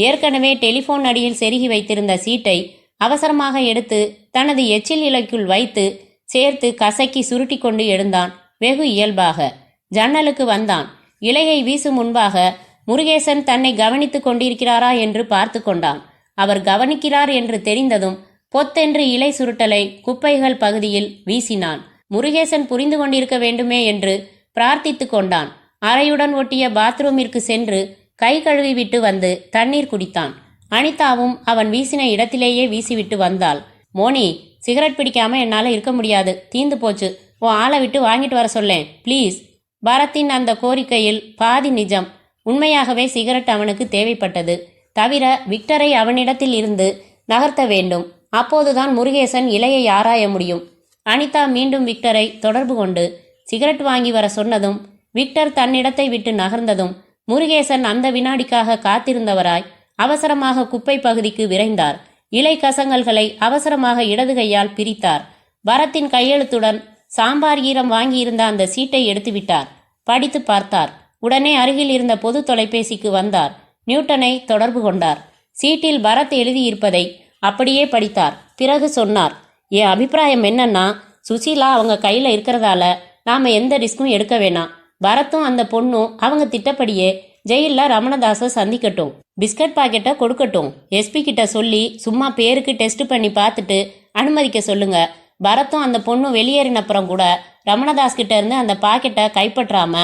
ஏற்கனவே டெலிஃபோன் அடியில் செருகி வைத்திருந்த சீட்டை அவசரமாக எடுத்து தனது எச்சில் இலைக்குள் வைத்து சேர்த்து கசக்கி சுருட்டி கொண்டு எழுந்தான் வெகு இயல்பாக. ஜன்னலுக்கு வந்தான். இலையை வீசும் முன்பாக முருகேசன் தன்னை கவனித்துக் கொண்டிருக்கிறாரா என்று பார்த்து கொண்டான். அவர் கவனிக்கிறார் என்று தெரிந்ததும் பொத்தென்று இலை சுருட்டலை குப்பைகள் பகுதியில் வீசினான். முருகேசன் புரிந்து கொண்டிருக்க வேண்டுமே என்று பிரார்த்தித்து கொண்டான். அறையுடன் ஒட்டிய பாத்ரூமிற்கு சென்று கை கழுவி விட்டு வந்து தண்ணீர் குடித்தான். அனிதாவும் அவன் வீசின இடத்திலேயே வீசிவிட்டு வந்தாள். மோனி, சிகரெட் பிடிக்காம என்னால இருக்க முடியாது, தீந்து போச்சு, உன் ஆளை விட்டு வாங்கிட்டு வர சொல்லேன் ப்ளீஸ். பரத்தின் அந்த கோரிக்கையில் பாதி நிஜம். உண்மையாகவே சிகரெட் அவனுக்கு தேவைப்பட்டது. தவிர விக்டரை அவனிடத்தில் இருந்து நகர்த்த வேண்டும். அப்போதுதான் முருகேசன் இலையை ஆராய முடியும். அனிதா மீண்டும் விக்டரை தொடர்பு கொண்டு சிகரெட் வாங்கி வர சொன்னதும் விக்டர் தன்னிடத்தை விட்டு நகர்ந்ததும் முருகேசன் அந்த வினாடிக்காக காத்திருந்தவராய் அவசரமாக குப்பை பகுதிக்கு விரைந்தார். இலை கசங்கல்களை அவசரமாக இடது கையால் பிரித்தார். பரத்தின் கையெழுத்துடன் சாம்பார் ஈரம் வாங்கியிருந்த அந்த சீட்டை எடுத்துவிட்டார். படித்து பார்த்தார். உடனே அருகில் இருந்த பொது தொலைபேசிக்கு வந்தார். நியூட்டனை தொடர்பு கொண்டார். சீட்டில் பரத் எழுதியிருப்பதை அப்படியே படித்தார். பிறகு சொன்னார், என் அபிப்பிராயம் என்னன்னா, சுசீலா அவங்க கையில இருக்கிறதால நாம எந்த ரிஸ்க்கும் எடுக்க வேணாம். பரத்தும் அந்த பொண்ணும் அவங்க திட்டப்படியே ஜெயில ரமணதாஸை சந்திக்கட்டும். பிஸ்கட் பாக்கெட்டை கொடுக்கட்டும். எஸ்பி கிட்ட சொல்லி சும்மா பேருக்கு டெஸ்ட் பண்ணி பார்த்துட்டு அனுமதிக்க சொல்லுங்க. பரத்தும் அந்த பொண்ணும் வெளியேறினப்புறம் கூட ரமணதாஸ் கிட்ட இருந்து அந்த பாக்கெட்டை கைப்பற்றாம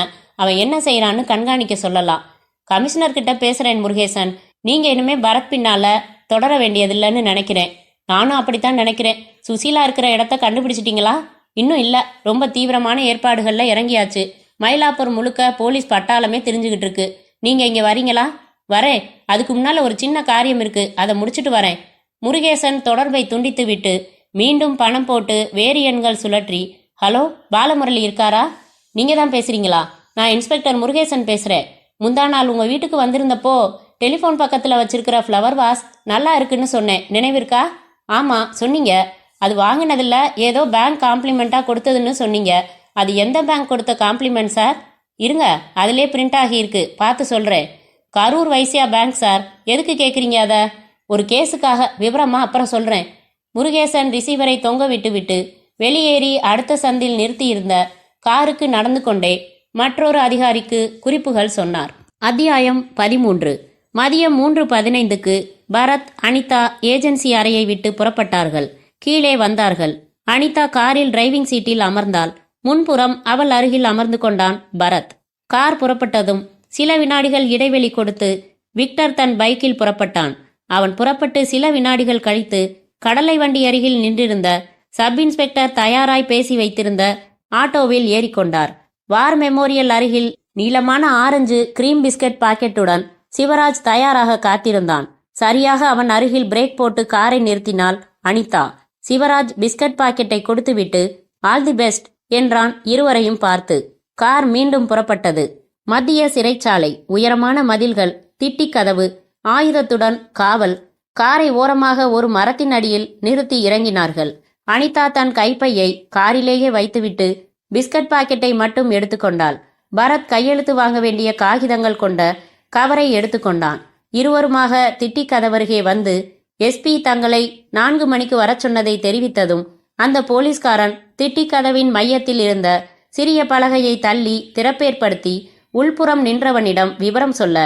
அவன் என்ன செய்யறான்னு கண்காணிக்க சொல்லலாம். கமிஷனர் கிட்ட பேசுறேன் முருகேசன். நீங்க இனிமே பரத் பின்னால தொடர வேண்டியதில்லைன்னு நினைக்கிறேன். நானும் அப்படித்தான் நினைக்கிறேன். சுசீலா இருக்கிற இடத்த கண்டுபிடிச்சிட்டீங்களா? இன்னும் இல்ல. ரொம்ப தீவிரமான ஏற்பாடுகள்ல இறங்கியாச்சு. மயிலாப்பூர் முழுக்க போலீஸ் பட்டாளமே தெரிஞ்சுக்கிட்டு இருக்கு. நீங்க இங்க வரீங்களா? வரேன். அதுக்கு முன்னால ஒரு சின்ன காரியம் இருக்கு, அதை முடிச்சிட்டு வரேன். முருகேசன் தொடர்பை துண்டித்து விட்டு மீண்டும் பணம் போட்டு வேறு எண்கள் சுழற்றி, ஹலோ, பாலமுரளி இருக்காரா? நீங்க தான் பேசுறீங்களா? நான் இன்ஸ்பெக்டர் முருகேசன் பேசுறேன். முந்தா நாள் உங்க வீட்டுக்கு வந்திருந்தப்போ டெலிஃபோன் பக்கத்துல வச்சிருக்கிற ஃப்ளவர் வாஸ் நல்லா இருக்குன்னு சொன்னேன், நினைவிருக்கா? ஆமா சொன்னீங்க. அது வாங்கினதில்ல, ஏதோ பேங்க் காம்ப்ளிமெண்டா கொடுத்ததுன்னு சொன்னீங்க. அது எந்த பேங்க் கொடுத்த காம்ப்ளிமெண்ட் சார்? இருங்க, அதிலே பிரிண்ட் ஆகி இருக்கு, பார்த்து சொல்றேன். Karur Vysya bank sir. எதுக்கு கேட்குறீங்க அதை? ஒரு கேஸுக்காக, விவரமா அப்புறம் சொல்றேன். முருகேசன் ரிசீவரை தொங்க விட்டு வெளியேறி அடுத்த சந்தில் நிறுத்தியிருந்த காருக்கு நடந்து கொண்டே மற்றொரு அதிகாரிக்கு குறிப்புகள் சொன்னார். அத்தியாயம் 13. மதியம் 3:15க்கு பரத், அனிதா ஏஜென்சி அறையை விட்டு புறப்பட்டார்கள். கீழே வந்தார்கள். அனிதா காரில் டிரைவிங் சீட்டில் அமர்ந்தாள். முன்புறம் அவள் அருகில் அமர்ந்து கொண்டான் பரத். கார் புறப்பட்டதும் சில வினாடிகள் இடைவெளி கொடுத்து விக்டர் தன் பைக்கில் புறப்பட்டான். அவன் புறப்பட்டு சில வினாடிகள் கழித்து கடலை வண்டி அருகில் நின்றிருந்த சப் இன்ஸ்பெக்டர் தயாராய் பேசி வைத்திருந்த ஆட்டோவில் ஏறிக்கொண்டார். வார் மெமோரியல் அருகில் நீளமான ஆரஞ்சு கிரீம் பிஸ்கட் பாக்கெட்டுடன் சிவராஜ் தயாராக காத்திருந்தான். சரியாக அவன் அருகில் பிரேக் போட்டு காரை நிறுத்தினாள் அனிதா. சிவராஜ் பிஸ்கட் பாக்கெட்டை கொடுத்துவிட்டு ஆல் தி பெஸ்ட் என்றான் இருவரையும் பார்த்து. கார் மீண்டும் புறப்பட்டது. மத்திய சிறைச்சாலை, உயரமான மதில்கள், திட்டி கதவு, ஆயுதத்துடன் காவல். காரை ஓரமாக ஒரு மரத்தின் அடியில் நிறுத்தி இறங்கினார்கள். அனிதா தன் கைப்பையை காரிலேயே வைத்துவிட்டு பிஸ்கட் பாக்கெட்டை மட்டும் எடுத்துக்கொண்டாள். பரத் கையெழுத்து வாங்க வேண்டிய காகிதங்கள் கொண்ட கவரை எடுத்துக்கொண்டான். இருவருமாக திட்டி கதவருகே வந்து எஸ்பி தங்களை 4 மணிக்கு வரச் சொன்னதை தெரிவித்ததும் அந்த போலீஸ்காரன் திட்டி கதவின் மையத்தில் இருந்த சிறிய பலகையை தள்ளி திறப்பேற்படுத்தி உள்புறம் நின்றவனிடம் விவரம் சொல்ல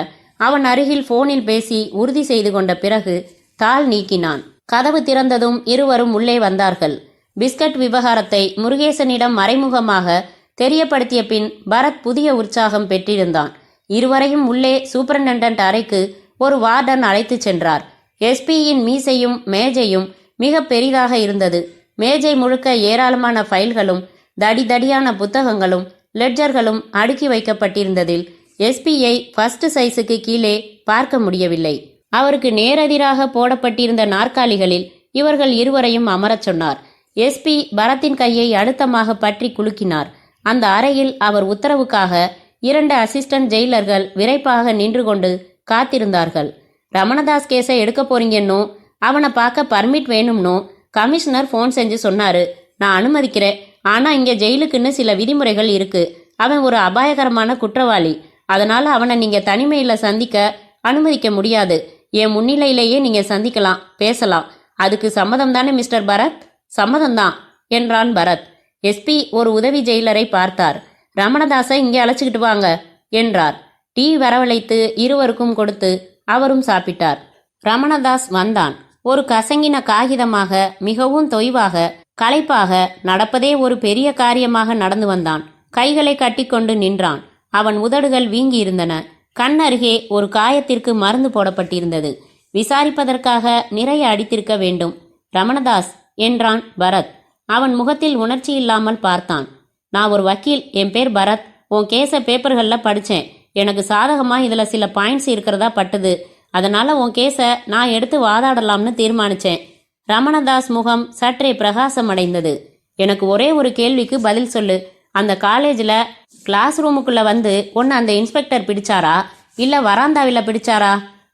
அவன் அருகில் போனில் பேசி உறுதி செய்து கொண்ட பிறகு தாள் நீக்கினான். கதவு திறந்ததும் இருவரும் உள்ளே வந்தார்கள். பிஸ்கட் விவகாரத்தை முருகேசனிடம் மறைமுகமாக தெரியப்படுத்திய பின் பரத் புதிய உற்சாகம் பெற்றிருந்தான். இருவரையும் உள்ளே சூப்பரண்டன்ட் அறைக்கு ஒரு வார்டன் அழைத்து சென்றார். எஸ்பியின் மீசையும் மேஜையும் மிக பெரிதாக இருந்தது. மேஜை முழுக்க ஏராளமான ஃபைல்களும் தடிதடியான புத்தகங்களும் லெட்ஜர்களும் அடுக்கி வைக்கப்பட்டிருந்ததில் எஸ்பியை ஃபர்ஸ்ட் சைஸுக்கு கீழே பார்க்க முடியவில்லை. அவருக்கு நேரெதிராக போடப்பட்டிருந்த நாற்காலிகளில் இவர்கள் இருவரையும் அமரச் சொன்னார். எஸ்பி பரத்தின் கையை அழுத்தமாக பற்றி குலுக்கினார். அந்த அறையில் அவர் உத்தரவுக்காக 2 அசிஸ்டன்ட் ஜெயிலர்கள் விரைப்பாக நின்று கொண்டு காத்திருந்தார்கள். ரமணதாஸ் கேஸை எடுக்க போறீங்கன்னோ அவனை பார்க்க பர்மிட் வேணும்னோ கமிஷனர் ஃபோன் செஞ்சு சொன்னாரு. நான் அனுமதிக்கிறேன். ஆனா இங்க ஜெயிலுக்குன்னு சில விதிமுறைகள் இருக்கு. அவன் ஒரு அபாயகரமான குற்றவாளி. அதனால அவனை நீங்க தனிமையில சந்திக்க அனுமதிக்க முடியாது. என் முன்னிலையிலேயே நீங்க சந்திக்கலாம், பேசலாம். அதுக்கு சம்மதம் தானே மிஸ்டர் பரத்? சம்மதம்தான் என்றான் பரத். எஸ்பி ஒரு உதவி ஜெயிலரை பார்த்தார். ரமணதாஸை இங்கே அழைச்சிக்கிட்டு வாங்க என்றார். டீ வரவழைத்து இருவருக்கும் கொடுத்து அவரும் சாப்பிட்டார். ரமணதாஸ் வந்தான். ஒரு கசங்கின காகிதமாக, மிகவும் தொய்வாக, களைப்பாக, நடப்பதே ஒரு பெரிய காரியமாக நடந்து வந்தான். கைகளை கட்டிக்கொண்டு நின்றான். அவன் உதடுகள் வீங்கி இருந்தன. கண் அருகே ஒரு காயத்திற்கு மருந்து போடப்பட்டிருந்தது. விசாரிப்பதற்காக நிறைய அடித்திருக்க வேண்டும். ரமணதாஸ் என்றான் பரத். அவன் முகத்தில் உணர்ச்சி இல்லாமல் பார்த்தான். நான் ஒரு வக்கீல், என் பேர் பரத். உன் கேஸ பேப்பர்கள்ல படிச்சேன். எனக்கு சாதகமா இதுல சில பாயிண்ட்ஸ் இருக்கிறதா பட்டுது. அதனால உன் கேஸ நான் எடுத்து வாதாடலாம்னு தீர்மானிச்சேன். ரமணதாஸ் முகம் சற்றே பிரகாசம் அடைந்தது. எனக்கு ஒரே ஒரு கேள்விக்கு பதில் சொல்லு. அந்த காலேஜ்ல கிளாஸ் ரூமுக்குள்ள வந்து உன்னை அந்த இன்ஸ்பெக்டர் பிடிச்சாரா இல்ல வராந்தாவில பிடிச்சாரா?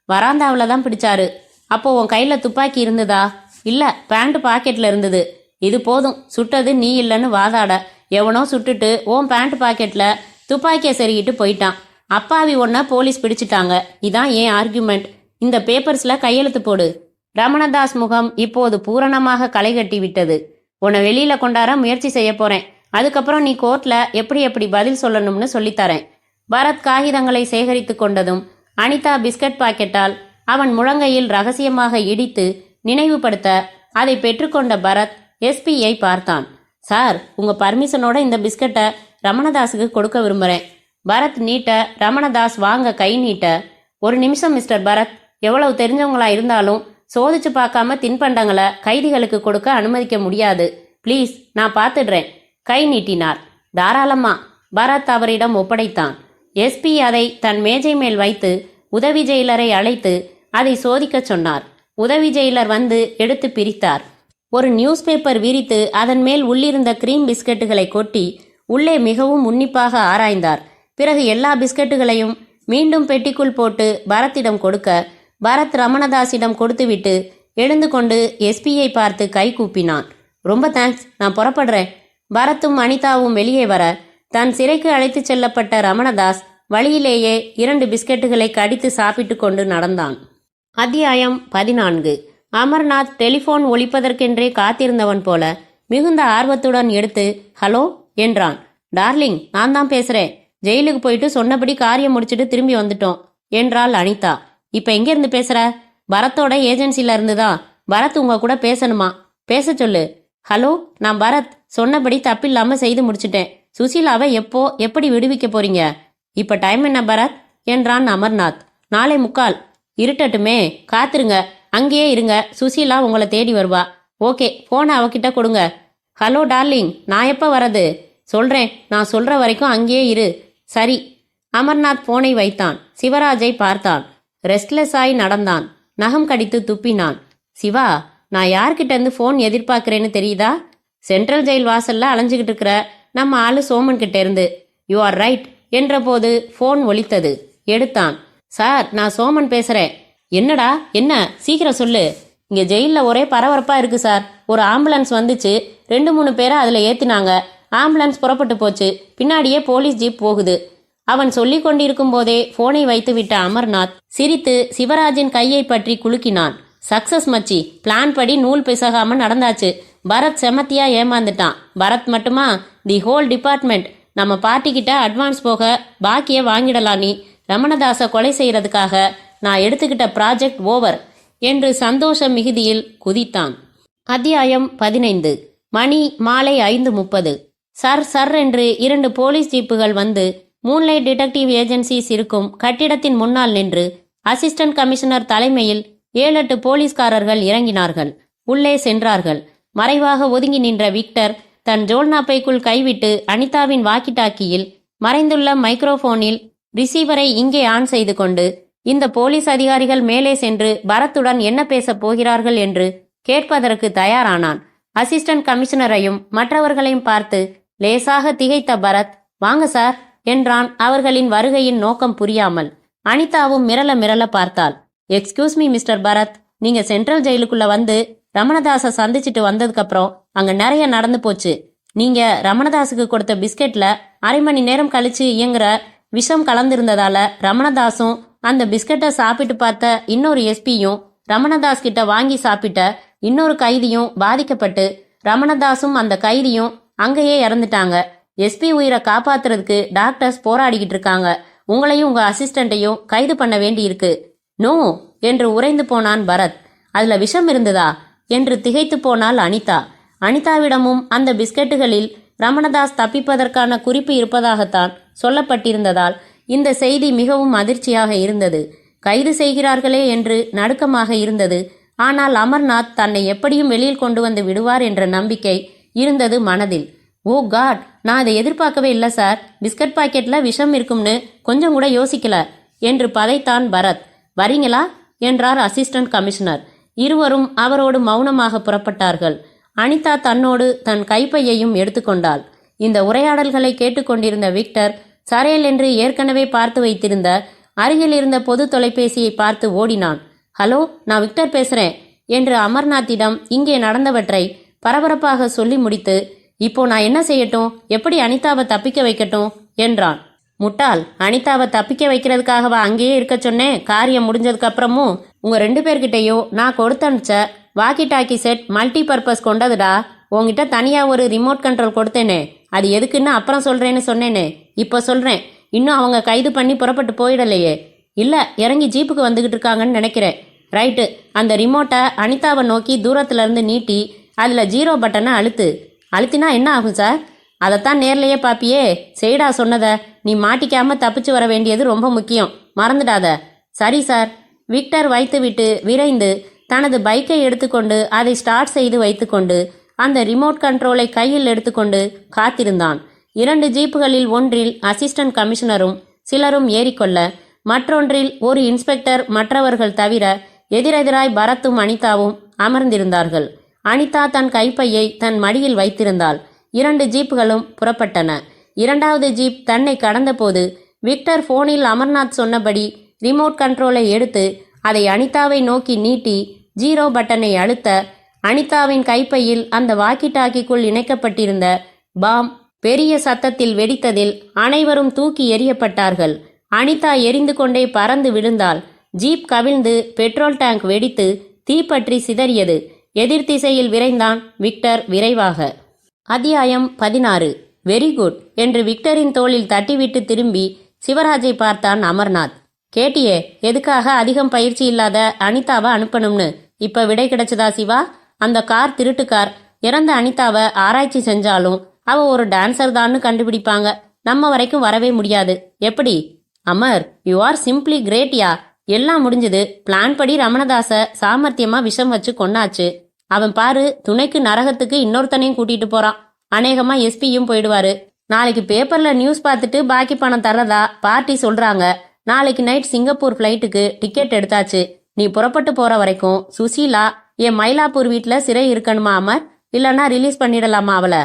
வராந்தாவில தான் பிடிச்சாரு. அப்போ உன் கையில துப்பாக்கி இருந்ததா? இல்ல, பேண்ட் பாக்கெட்ல இருந்தது. இது போதும், சுட்டது நீ இல்லைன்னு வாதாட. எவனோ சுட்டுட்டு உன் பேண்ட் பாக்கெட்ல துப்பாக்கிய செருகிட்டு போயிட்டான். அப்பாவி ஒன்ன போலீஸ் பிடிச்சிட்டாங்க. இதான் ஏன் ஆர்கியூமெண்ட். இந்த பேப்பர்ஸ்ல கையெழுத்து போடு. ரமணதாஸ் முகம் இப்போது பூரணமாக களை கட்டி விட்டது. உன்னை வெளியில கொண்டாட முயற்சி செய்ய போறேன். அதுக்கப்புறம் நீ கோர்ட்ல எப்படி எப்படி பதில் சொல்லணும்னு சொல்லித்தரேன். பரத் காகிதங்களை சேகரித்து கொண்டதும் அனிதா பிஸ்கட் பாக்கெட்டால் அவன் முழங்கையில் ரகசியமாக இடித்து நினைவுபடுத்த அதை பெற்றுக்கொண்ட பரத் எஸ்பியை பார்த்தான். சார், உங்க பர்மிஷனோட இந்த பிஸ்கட்டை ரமணதாஸுக்கு கொடுக்க விரும்புறேன். பரத் நீட்ட ரமணதாஸ் வாங்க கை நீட்ட, ஒரு நிமிஷம் மிஸ்டர் பரத், எவ்வளவு தெரிஞ்சவங்களா இருந்தாலும் சோதிச்சு பார்க்காம தின்பண்டங்களை கைதிகளுக்கு கொடுக்க அனுமதிக்க முடியாது. ப்ளீஸ், நான் பார்த்துடுறேன். கை நீட்டினார். தாராளமா, பரத் அவரிடம் ஒப்படைத்தான். எஸ்பி அதை தன் மேஜை மேல் வைத்து உதவி ஜெயிலரை அழைத்து அதை சோதிக்கச் சொன்னார். உதவி ஜெயிலர் வந்து எடுத்து பிரித்தார். ஒரு நியூஸ் பேப்பர் விரித்து அதன் மேல் உள்ளிருந்த கிரீம் பிஸ்கட்டுகளை கொட்டி உள்ளே மிகவும் உன்னிப்பாக ஆராய்ந்தார். பிறகு எல்லா பிஸ்கட்டுகளையும் மீண்டும் பெட்டிக்குள் போட்டு பரத்திடம் கொடுக்க, பரத் ரமணதாஸிடம் கொடுத்துவிட்டு எழுந்து கொண்டு எஸ்பியை பார்த்து கை கூப்பினான். ரொம்ப தேங்க்ஸ், நான் புறப்படுறேன். பரத்தும் அனிதாவும் வெளியே வர தன் சிறைக்கு அழைத்து செல்லப்பட்ட ரமணதாஸ் வழியிலேயே 2 பிஸ்கட்டுகளை கடித்து சாப்பிட்டு கொண்டு நடந்தான். அத்தியாயம் 14. அமர்நாத் டெலிபோன் ஒலிப்பதற்கென்றே காத்திருந்தவன் போல மிகுந்த ஆர்வத்துடன் எடுத்து ஹலோ என்றான். டார்லிங், நான் தான் பேசுறேன். ஜெயிலுக்கு போயிட்டு சொன்னபடி காரியம் முடிச்சுட்டு திரும்பி வந்துட்டோம் என்றாள் அனிதா. இப்ப எங்க இருந்து பேசுற? பரத்தோட ஏஜென்சில இருந்துதான். பரத் உங்க கூட பேசணுமா? பேச சொல்லு. ஹலோ, நான் பரத். சொன்னபடி தப்பில்லாம செய்து முடிச்சிட்டேன். சுசீலாவை எப்படி விடுவிக்க போறீங்க? இப்ப டைம் என்ன பரத் என்றான் அமர்நாத். 4:45. இருட்டட்டுமே, காத்துருங்க. அங்கேயே இருங்க, சுசீலா உங்களை தேடி வருவா. ஓகே, போனை அவகிட்ட கொடுங்க. ஹலோ டார்லிங், நான் எப்ப வரது? சொல்றேன், நான் சொல்ற வரைக்கும் அங்கேயே இரு. சரி. அமர்நாத் போனை வைத்தான். சிவராஜை பார்த்தான். ரெஸ்ட்லெஸ் ஆய் நடந்தான். நகம் கடித்து துப்பினான். சிவா, நான் யார்கிட்ட இருந்து போன் எதிர்பார்க்கிறேன்னு தெரியுதா? சென்ட்ரல் ஜெயில் வாசல்ல அலைஞ்சுகிட்டு இருக்கிற நம்ம ஆளு சோமன் கிட்ட இருந்து. யூ ஆர் ரைட் என்ற போது போன் ஒலித்தது. எடுத்தான். சார், நான் சோமன் பேசுறேன். என்னடா, என்ன? சீக்கிரம் சொல்லு. இங்க ஜெயில ஒரே பரபரப்பா இருக்கு சார். ஒரு ஆம்புலன்ஸ் வந்துச்சு. 2-3 பேரை அதுல ஏத்தினாங்க. ஆம்புலன்ஸ் புறப்பட்டு போச்சு. பின்னாடியே போலீஸ் ஜீப் போகுது. அவன் சொல்லிக் கொண்டிருக்கும் போதே போனை வைத்து விட்ட அமர்நாத் சிரித்து சிவராஜின் கையை பற்றி குலுக்கினான். சக்சஸ் மச்சி, பிளான் படி நூல் பிசகாம நடந்தாச்சு. பரத் செமத்தியா ஏமாந்துட்டான். பரத் மட்டுமா, தி ஹோல் டிபார்ட்மெண்ட். நம்ம பார்ட்டி கிட்ட அட்வான்ஸ் போக பாக்கிய வாங்கிடலாம். நீ ரமணதாஸை கொலை செய்யறதுக்காக நான் எடுத்துக்கிட்ட ப்ராஜெக்ட் ஓவர் என்று சந்தோஷ மிகுதியில் குதித்தான். அத்தியாயம் 15. மணி மாலை 5:30. சர் என்று 2 போலீஸ் ஜீப்புகள் வந்து மூன்லைட் டிடெக்டிவ் ஏஜென்சிஸ் இருக்கும் கட்டிடத்தின் முன்னால் நின்று அசிஸ்டன்ட் கமிஷனர் தலைமையில் 7-8 போலீஸ்காரர்கள் இறங்கினார்கள். உள்ளே சென்றார்கள். மறைவாக ஒதுங்கி நின்ற விக்டர் தன் ஜோல்னாப்பைக்குள் கைவிட்டு அனிதாவின் வாக்கிடாக்கியில் மறைந்துள்ள மைக்ரோபோனில் ரிசீவரை இங்கே ஆன் செய்து கொண்டு இந்த போலீஸ் அதிகாரிகள் மேலே சென்று பரத்துடன் என்ன பேசப் போகிறார்கள் என்று கேட்பதற்கு தயாரானான். அசிஸ்டன்ட் கமிஷனரையும் மற்றவர்களையும் பார்த்து லேசாக திகைத்த பரத், வாங்க சார் என்றான். அவர்களின் வருகையின் நோக்கம் புரியாமல். அனிதாவும் மிரள பார்த்தாள். எக்ஸ்கியூஸ் மீ மிஸ்டர் பரத், நீங்க சென்ட்ரல் ஜெயிலுக்குள்ள வந்து ரமணதாஸை சந்திச்சுட்டு வந்ததுக்கு அப்புறம் அங்க நிறைய நடந்து போச்சு. நீங்க ரமணதாஸுக்கு கொடுத்த பிஸ்கெட்ல 1/2 மணி நேரம் கழிச்சு இயங்குற விஷம் கலந்திருந்ததால ரமணதாஸும் அந்த பிஸ்கட்டை சாப்பிட்டு பார்த்த இன்னொரு எஸ்பியும் ரமணதாஸ் கிட்ட வாங்கி சாப்பிட்ட இன்னொரு கைதியும் பாதிக்கப்பட்டு ரமணதாஸும் அந்த கைதியும் அங்கேயே இறந்துட்டாங்க. எஸ்பி உயிரை காப்பாத்துறதுக்கு டாக்டர்ஸ் போராடிக்கிட்டு இருக்காங்க. உங்களையும் உங்க அசிஸ்டண்ட்டையும் கைது பண்ண வேண்டி இருக்கு. நோ என்று உறைந்து போனான் பரத். அதுல விஷம் இருந்ததா என்று திகைத்து போனாள் அனிதா. அனிதாவிடமும் அந்த பிஸ்கட்டுகளில் ரமணதாஸ் தப்பிப்பதற்கான குறிப்பு இருப்பதாகத்தான் சொல்லப்பட்டிருந்ததால் இந்த செய்தி மிகவும் அதிர்ச்சியாக இருந்தது. கைது செய்கிறார்களே என்று நடுக்கமாக இருந்தது. ஆனால் அமர்நாத் தன்னை எப்படியும் வெளியில் கொண்டு வந்து விடுவார் என்ற நம்பிக்கை இருந்தது மனதில். ஓ காட், நான் அதை எதிர்பார்க்கவே இல்லை சார். பிஸ்கட் பாக்கெட்ல விஷம் இருக்கும்னு கொஞ்சம் கூட யோசிக்கல என்று பதைத்தான் பரத். வரீங்களா என்றார் அசிஸ்டன்ட் கமிஷனர். இருவரும் அவரோடு மௌனமாக புறப்பட்டார்கள். அனிதா தன்னோடு தன் கைப்பையையும் எடுத்துக்கொண்டாள். இந்த உரையாடல்களை கேட்டுக்கொண்டிருந்த விக்டர் சரையல் என்று ஏற்கனவே பார்த்து வைத்திருந்த அருகில் இருந்த பொது தொலைபேசியை பார்த்து ஓடினான். ஹலோ, நான் விக்டர் பேசுறேன் என்று அமர்நாத்திடம் இங்கே நடந்தவற்றை பரபரப்பாக சொல்லி முடித்து, இப்போ நான் என்ன செய்யட்டும், எப்படி அனிதாவை தப்பிக்க வைக்கட்டும் என்றான். முட்டாள், அனிதாவை தப்பிக்க வைக்கிறதுக்காகவா அங்கேயே இருக்க சொன்னேன்? காரியம் முடிஞ்சதுக்கு அப்புறமும் உங்க 2 பேர்கிட்டையும் நான் கொடுத்து அனுப்பிச்ச walkie talkie set multi purpose கொண்டதுடா. உங்ககிட்ட தனியா ஒரு ரிமோட் கண்ட்ரோல் கொடுத்தேனே, அது எதுக்குன்னு அப்புறம் சொல்றேன்னு சொன்னேனே, இப்போ சொல்றேன். இன்னும் அவங்க கைது பண்ணி புறப்பட்டு போயிடலையே? இல்ல, இறங்கி ஜீப்புக்கு வந்துகிட்டு இருக்காங்கன்னு நினைக்கிறேன். ரைட்டு, அந்த ரிமோட்டை அனிதாவை நோக்கி தூரத்துல இருந்து நீட்டி அதுல 0 பட்டனை அழுத்தினா என்ன ஆகும் சார்? அதைத்தான் நேர்லயே பாப்பியே. செய்டா சொன்னத. நீ மாட்டிக்காம தப்பிச்சு வர வேண்டியது ரொம்ப முக்கியம், மறந்துடாத. சரி சார். விக்டர் வைத்துவிட்டு விரைந்து தனது பைக்கை எடுத்துக்கொண்டு அதை ஸ்டார்ட் செய்து வைத்துக்கொண்டு அந்த ரிமோட் கண்ட்ரோலை கையில் எடுத்துக்கொண்டு காத்திருந்தான். 2 ஜீப்புகளில் ஒன்றில் அசிஸ்டன்ட் கமிஷனரும் சிலரும் ஏறிக்கொள்ள, மற்றொன்றில் ஒரு இன்ஸ்பெக்டர் மற்றவர்கள் தவிர எதிரெதிராய் பரத்தும் அனிதாவும் அமர்ந்திருந்தார்கள். அனிதா தன் கைப்பையை தன் மடியில் வைத்திருந்தாள். 2 ஜீப்புகளும் புறப்பட்டன. 2வது ஜீப் தன்னை கடந்தபோது விக்டர் போனில் அமர்நாத் சொன்னபடி ரிமோட் கண்ட்ரோலை எடுத்து அதை அனிதாவை நோக்கி நீட்டி 0 பட்டனை அழுத்த, அனிதாவின் கைப்பையில் அந்த வாக்கி டாக்கிக்குள் இணைக்கப்பட்டிருந்த பாம் பெரிய சத்தத்தில் வெடித்ததில் அனைவரும் தூக்கி எறியப்பட்டார்கள். அனிதா எரிந்து கொண்டே பறந்து விழுந்தாள். ஜீப் கவிழ்ந்து பெட்ரோல் டேங்க் வெடித்து தீப்பற்றி சிதறியது. எதிர் திசையில் விரைந்தான் விக்டர் விரைவாக. அத்தியாயம் 16. வெரி குட் என்று விக்டரின் தோளில் தட்டிவிட்டு திரும்பி சிவராஜை பார்த்தான் அமர்நாத். கேட்டியே, எதுக்காக அதிகம் பயிற்சி இல்லாத அனிதாவை அனுப்பணும்னு? இப்ப விடை கிடைச்சதா சிவா? அந்த கார் திருட்டு கார். இறந்த அனிதாவை ஆராய்ச்சி செஞ்சாலும் அவ ஒரு டான்சர் தான்னு கண்டுபிடிப்பாங்க. நம்ம வரைக்கும் வரவே முடியாது. எப்படி? அமர், யூ ஆர் சிம்பிளி கிரேட்யா. எல்லாம் முடிஞ்சது. பிளான் படி ரமணதாச சாமர்த்தியமா விஷம் வச்சு கொன்னாச்சு. அவன் பாரு, துணைக்கு நரகத்துக்கு இன்னொருத்தனையும் கூட்டிட்டு போறான். அநேகமா எஸ்பியும் போயிடுவாரு. நாளைக்கு பேப்பர்ல நியூஸ் பார்த்துட்டு பாக்கி பணம் தர்றதா பார்ட்டி சொல்றாங்க. நாளைக்கு நைட் சிங்கப்பூர் ஃப்ளைட்டுக்கு டிக்கெட் எடுத்தாச்சு. நீ புறப்பட்டு போற வரைக்கும் சுசீலா என் மயிலாப்பூர் வீட்டுல சிறை இருக்கணுமா அமர்? இல்லனா ரிலீஸ் பண்ணிடலாமா அவளை?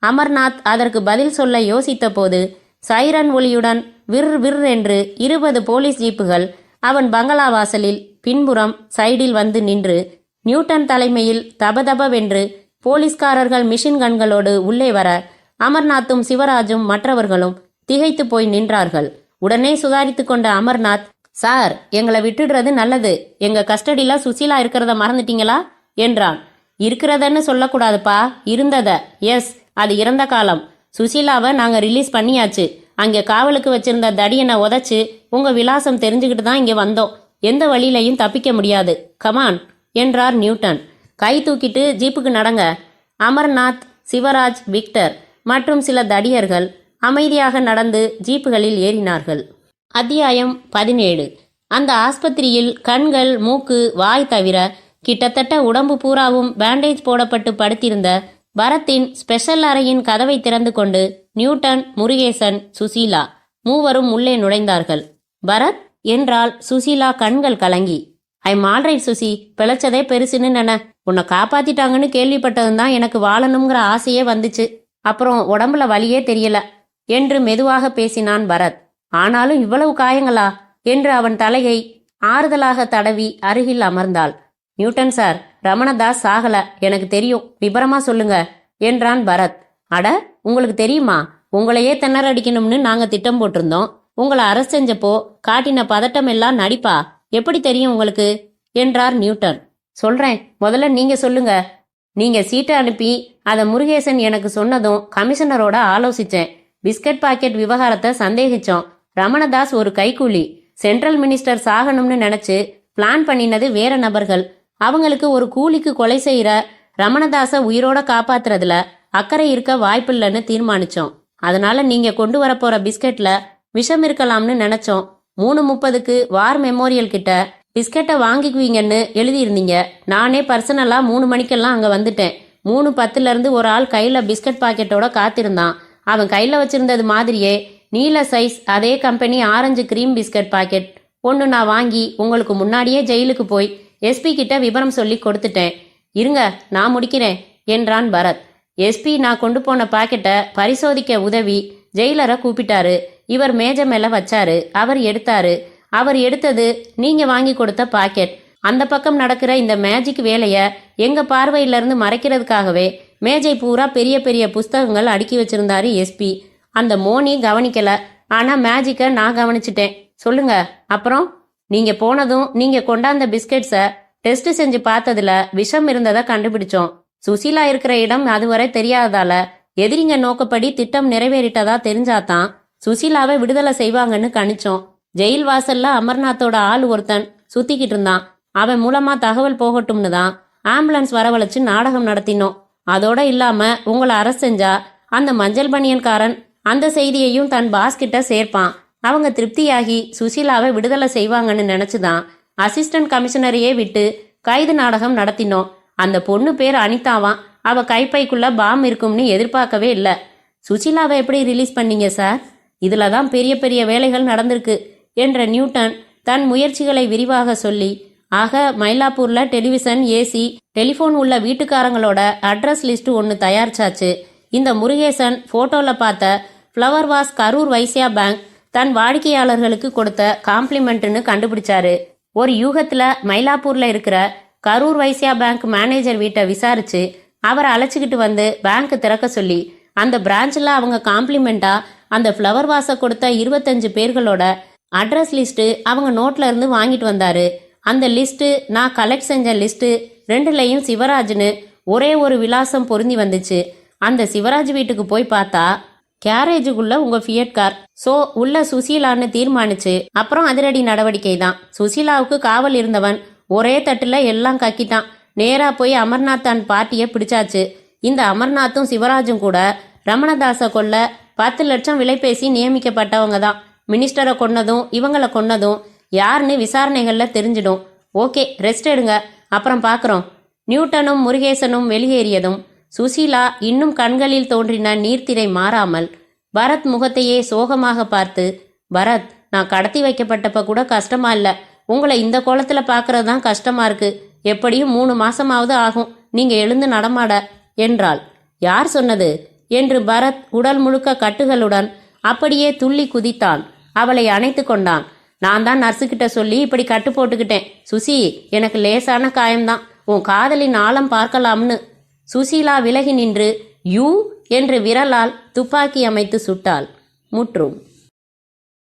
அமர்நாத் அதற்கு பதில் சொல்ல யோசித்த போது சைரன் ஒலியுடன் விர் விர் என்று 20 போலீஸ் ஜீப்புகள் அவன் பங்களா வாசலில் பின்புறம் சைடில் வந்து நின்று நியூட்டன் தலைமையில் தபதபவென்று போலீஸ்காரர்கள் மிஷின் கன்களோடு உள்ளே வர, அமர்நாத்தும் சிவராஜும் மற்றவர்களும் திகைத்து போய் நின்றார்கள். உடனே சுதாரித்து கொண்ட அமர்நாத், சார், எங்களை விட்டுடுறது நல்லது. எங்க கஸ்டடியில சுசீலா இருக்கிறத மறந்துட்டீங்களா என்றான். இருக்கிறதன்னு சொல்லக்கூடாதுப்பா, இருந்தத. எஸ், அது இறந்த காலம். சுசீலாவை நாங்க ரிலீஸ் பண்ணியாச்சு. அங்க காவலுக்கு வச்சிருந்த தடியனை உதைச்சு உங்க விலாசம் தெரிஞ்சுக்கிட்டு தான் இங்க வந்தோம். எந்த வழியிலையும் தப்பிக்க முடியாது. கமான் என்றார் நியூட்டன். கை தூக்கிட்டு ஜீப்புக்கு நடங்க. அமர்நாத், சிவராஜ், விக்டர் மற்றும் சில தடியர்கள் அமைதியாக நடந்து ஜீப்புகளில் ஏறினார்கள். அத்தியாயம் 17. அந்த ஆஸ்பத்திரியில் கண்கள், மூக்கு, வாய் தவிர கிட்டத்தட்ட உடம்பு பூராவும் பேண்டேஜ் போடப்பட்டு படுத்திருந்த பரத்தின் ஸ்பெஷல் அறையின் கதவை திறந்து கொண்டு நியூட்டன், முருகேசன், சுசீலா மூவரும் உள்ளே நுழைந்தார்கள். பரத் என்றால் சுசீலா கண்கள் கலங்கி. ஐம் ஆல்ரைட் சுசி, பிழைச்சதே பெருசுன்னு நினை. உன்னை காப்பாத்திட்டாங்கன்னு கேள்விப்பட்டதுதான் எனக்கு வாழணுங்கிற ஆசையே வந்துச்சு. அப்புறம் உடம்புல வலியே தெரியல என்று மெதுவாக பேசினான் பரத். ஆனாலும் இவ்வளவு காயங்களா என்று அவன் தலையை ஆறுதலாக தடவி அருகில் அமர்ந்தாள். நியூட்டன் சார், ரமணதாஸ் சாகல, எனக்கு தெரியும், விபரமா சொல்லுங்க என்றான் பரத். அட, உங்களுக்கு தெரியுமா? உங்களையே திணறடிக்கணும்னு நாங்க திட்டம் போட்டிருந்தோம். உங்களை அரெஸ்ட் செஞ்சப்போ காட்டின பதட்டம் எல்லாம் நடிப்பா. எப்படி தெரியும் உங்களுக்கு என்றார் நியூட்டன். சொல்றேன், முதல்ல நீங்க சொல்லுங்க. நீங்க சீட்டை அனுப்பி அதை முருகேசன் எனக்கு சொன்னதும் கமிஷனரோட ஆலோசிச்சேன். பிஸ்கட் பாக்கெட் விவகாரத்தை சந்தேகிச்சோம். ரமணதாஸ் ஒரு கைக்கூலி. சென்ட்ரல் மினிஸ்டர் சாகணும்னு நினைச்சு பிளான் பண்ணினது வேற நபர்கள். அவங்களுக்கு ஒரு கூலிக்கு கொலை செய்யற ரமணதாஸை உயிரோட காப்பாத்துறதுல அக்கறை இருக்க வாய்ப்பில்லைன்னு தீர்மானிச்சோம். அதனால நீங்க கொண்டு வரப்போற பிஸ்கட்ல விஷம் இருக்கலாம்னு நினைச்சோம். 3:30க்கு வார் மெமோரியல் கிட்ட பிஸ்கட்டை வாங்கிக்குவீங்கன்னு எழுதியிருந்தீங்க. நானே பர்சனலா 3 மணிக்கெல்லாம் அங்க வந்துட்டேன். 3:10 ஒரு ஆள் கையில பிஸ்கட் பாக்கெட்டோட காத்திருந்தான். அவன் கையில வச்சிருந்தது மாதிரியே நீல சைஸ் அதே company orange cream biscuit packet ஒன்று நான் வாங்கி உங்களுக்கு முன்னாடியே ஜெயிலுக்கு போய் எஸ்பி கிட்ட விவரம் சொல்லி கொடுத்துட்டேன். இருங்க, நான் முடிக்கிறேன் என்றான் பரத். எஸ்பி நான் கொண்டு போன பாக்கெட்டை பரிசோதிக்க உதவி ஜெயிலரை கூப்பிட்டாரு. இவர் மேஜை மேல வச்சாரு. அவர் எடுத்தாரு. அவர் எடுத்தது நீங்க வாங்கி கொடுத்த பாக்கெட். அந்த பக்கம் நடக்கிற இந்த மேஜிக் வேலைய எங்க பார்வையிலிருந்து மறைக்கிறதுக்காகவே மேஜை பூரா பெரிய பெரிய புஸ்தகங்கள் அடுக்கி வச்சிருந்தாரு எஸ்பி. அந்த மோனி கவனிக்கல. ஆனா மேஜிக்கை நான் கவனிச்சிட்டேன். சொல்லுங்க அப்புறம். நீங்க போனதும் நீங்க கொண்டாந்த பிஸ்கெட்ஸை டெஸ்ட் செஞ்சு பார்த்ததுல விஷம் இருந்ததை கண்டுபிடிச்சோம். சுசீலா இருக்கிற இடம் அதுவரை தெரியாததால எதிரிங்க நோக்கப்படி திட்டம் நிறைவேறிட்டதா தெரிஞ்சாதான் சுசீலாவை விடுதலை செய்வாங்கன்னு கணிச்சோம். ஜெயில் வாசல்ல அமர்நாத்தோட ஆள் ஒருத்தன் சுத்திக்கிட்டு இருந்தான். அவன் மூலமா தகவல் போகட்டும்னு தான் ஆம்புலன்ஸ் வரவழைச்சு நாடகம் நடத்தினோம். அதோட இல்லாம உங்களை அரெஸ்ட் செஞ்சா அந்த மஞ்சள் பனியன்காரன் அந்த செய்தியையும் தன் பாஸ் கிட்ட சேர்ப்பான். அவங்க திருப்தியாகி சுசீலாவை விடுதலை செய்வாங்கன்னு நினைச்சுதான் அசிஸ்டன்ட் கமிஷனரையே விட்டு கைது நாடகம் நடத்தினோம். அந்த பொண்ணு பேர் அனிதாவான். அவ கைப்பைக்குள்ள பாம் இருக்கும்னு எதிர்பார்க்கவே இல்லை. சுசீலாவை எப்படி ரிலீஸ் பண்ணீங்க சார்? இதுலதான் பெரிய பெரிய வேலைகள் நடந்திருக்கு என்ற நியூட்டன் தன் முயற்சிகளை விரிவாக சொல்லி, ஆக மயிலாப்பூர்ல டெலிவிஷன், ஏசி, டெலிஃபோன் உள்ள வீட்டுக்காரங்களோட அட்ரஸ் லிஸ்ட் ஒன்று தயாரிச்சாச்சு. இந்த முருகேசன் போட்டோல பார்த்த flower vase Karur Vysya bank தன் வாடிக்கையாளர்களுக்கு கொடுத்த காம்ப்ளிமெண்ட்னு கண்டுபிடிச்சாரு. ஒரு யூகத்துல மயிலாப்பூர்ல இருக்கிற கரூர் வைசியா பேங்க் மேனேஜர் வீட்டை விசாரிச்சு அவரை அழைச்சிக்கிட்டு வந்து பேங்க் திறக்க சொல்லி அந்த பிரான்ச்ல அவங்க காம்ப்ளிமெண்டா அந்த ஃப்ளவர் வாஸை கொடுத்த 25 பேர்களோட அட்ரஸ் லிஸ்ட் அவங்க நோட்ல இருந்து வாங்கிட்டு வந்தாரு. அந்த லிஸ்ட் நான் கலெக்ட் செஞ்ச லிஸ்ட் 2லையும் சிவராஜ்னு ஒரே ஒரு விலாசம் பொருந்தி வந்துச்சு. அந்த சிவராஜ் வீட்டுக்கு போய் பார்த்தா கேரேஜுக்குள்ள உங்க ஃபியட் கார். சோ உள்ள சுசீலான்னு தீர்மானிச்சு அப்புறம் அதிரடி நடவடிக்கை தான். சுசீலாவுக்கு காவல் இருந்தவன் ஒரே தட்டுல எல்லாம் கக்கிட்டான். நேரா போய் அமர்நாத்தான் பார்ட்டியை பிடிச்சாச்சு. இந்த அமர்நாத்தும் சிவராஜும் கூட ரமணதாஸை கொல்ல 10 லட்சம் விலை பேசி நியமிக்கப்பட்டவங்க தான். மினிஸ்டரை கொன்னதும் இவங்களை கொன்னதும் யாருன்னு விசாரணைகள்ல தெரிஞ்சிடும். ஓகே, ரெஸ்ட் எடுங்க, அப்புறம் பாக்குறோம். நியூட்டனும் முருகேசனும் வெளியேறியதும் சுசீலா இன்னும் கண்களில் தோன்றின நீர்த்திரை மாறாமல் பரத் முகத்தையே சோகமாக பார்த்து, பரத், நான் கடத்தி வைக்கப்பட்டப்ப கூட கஷ்டமா இல்ல. உங்களை இந்த கோலத்துல பாக்குறது தான் கஷ்டமா இருக்கு. எப்படியும் 3 மாசமாவது ஆகும் நீங்க எழுந்து நடமாட என்றாள். யார் சொன்னது என்று பரத் உடல் முழுக்க கட்டுகளுடன் அப்படியே துள்ளி குதித்தான். அவளை அணைத்து கொண்டான். நான் தான் நர்ஸுக்கிட்ட சொல்லி இப்படி கட்டு போட்டுக்கிட்டேன். சுசி, எனக்கு லேசான காயம்தான். உன் காதலின் ஆழம் பார்க்கலாம்னு. சுசீலா விலகி நின்று யூ என்று விரலால் துப்பாக்கி அமைத்து சுட்டாள். முற்றும்.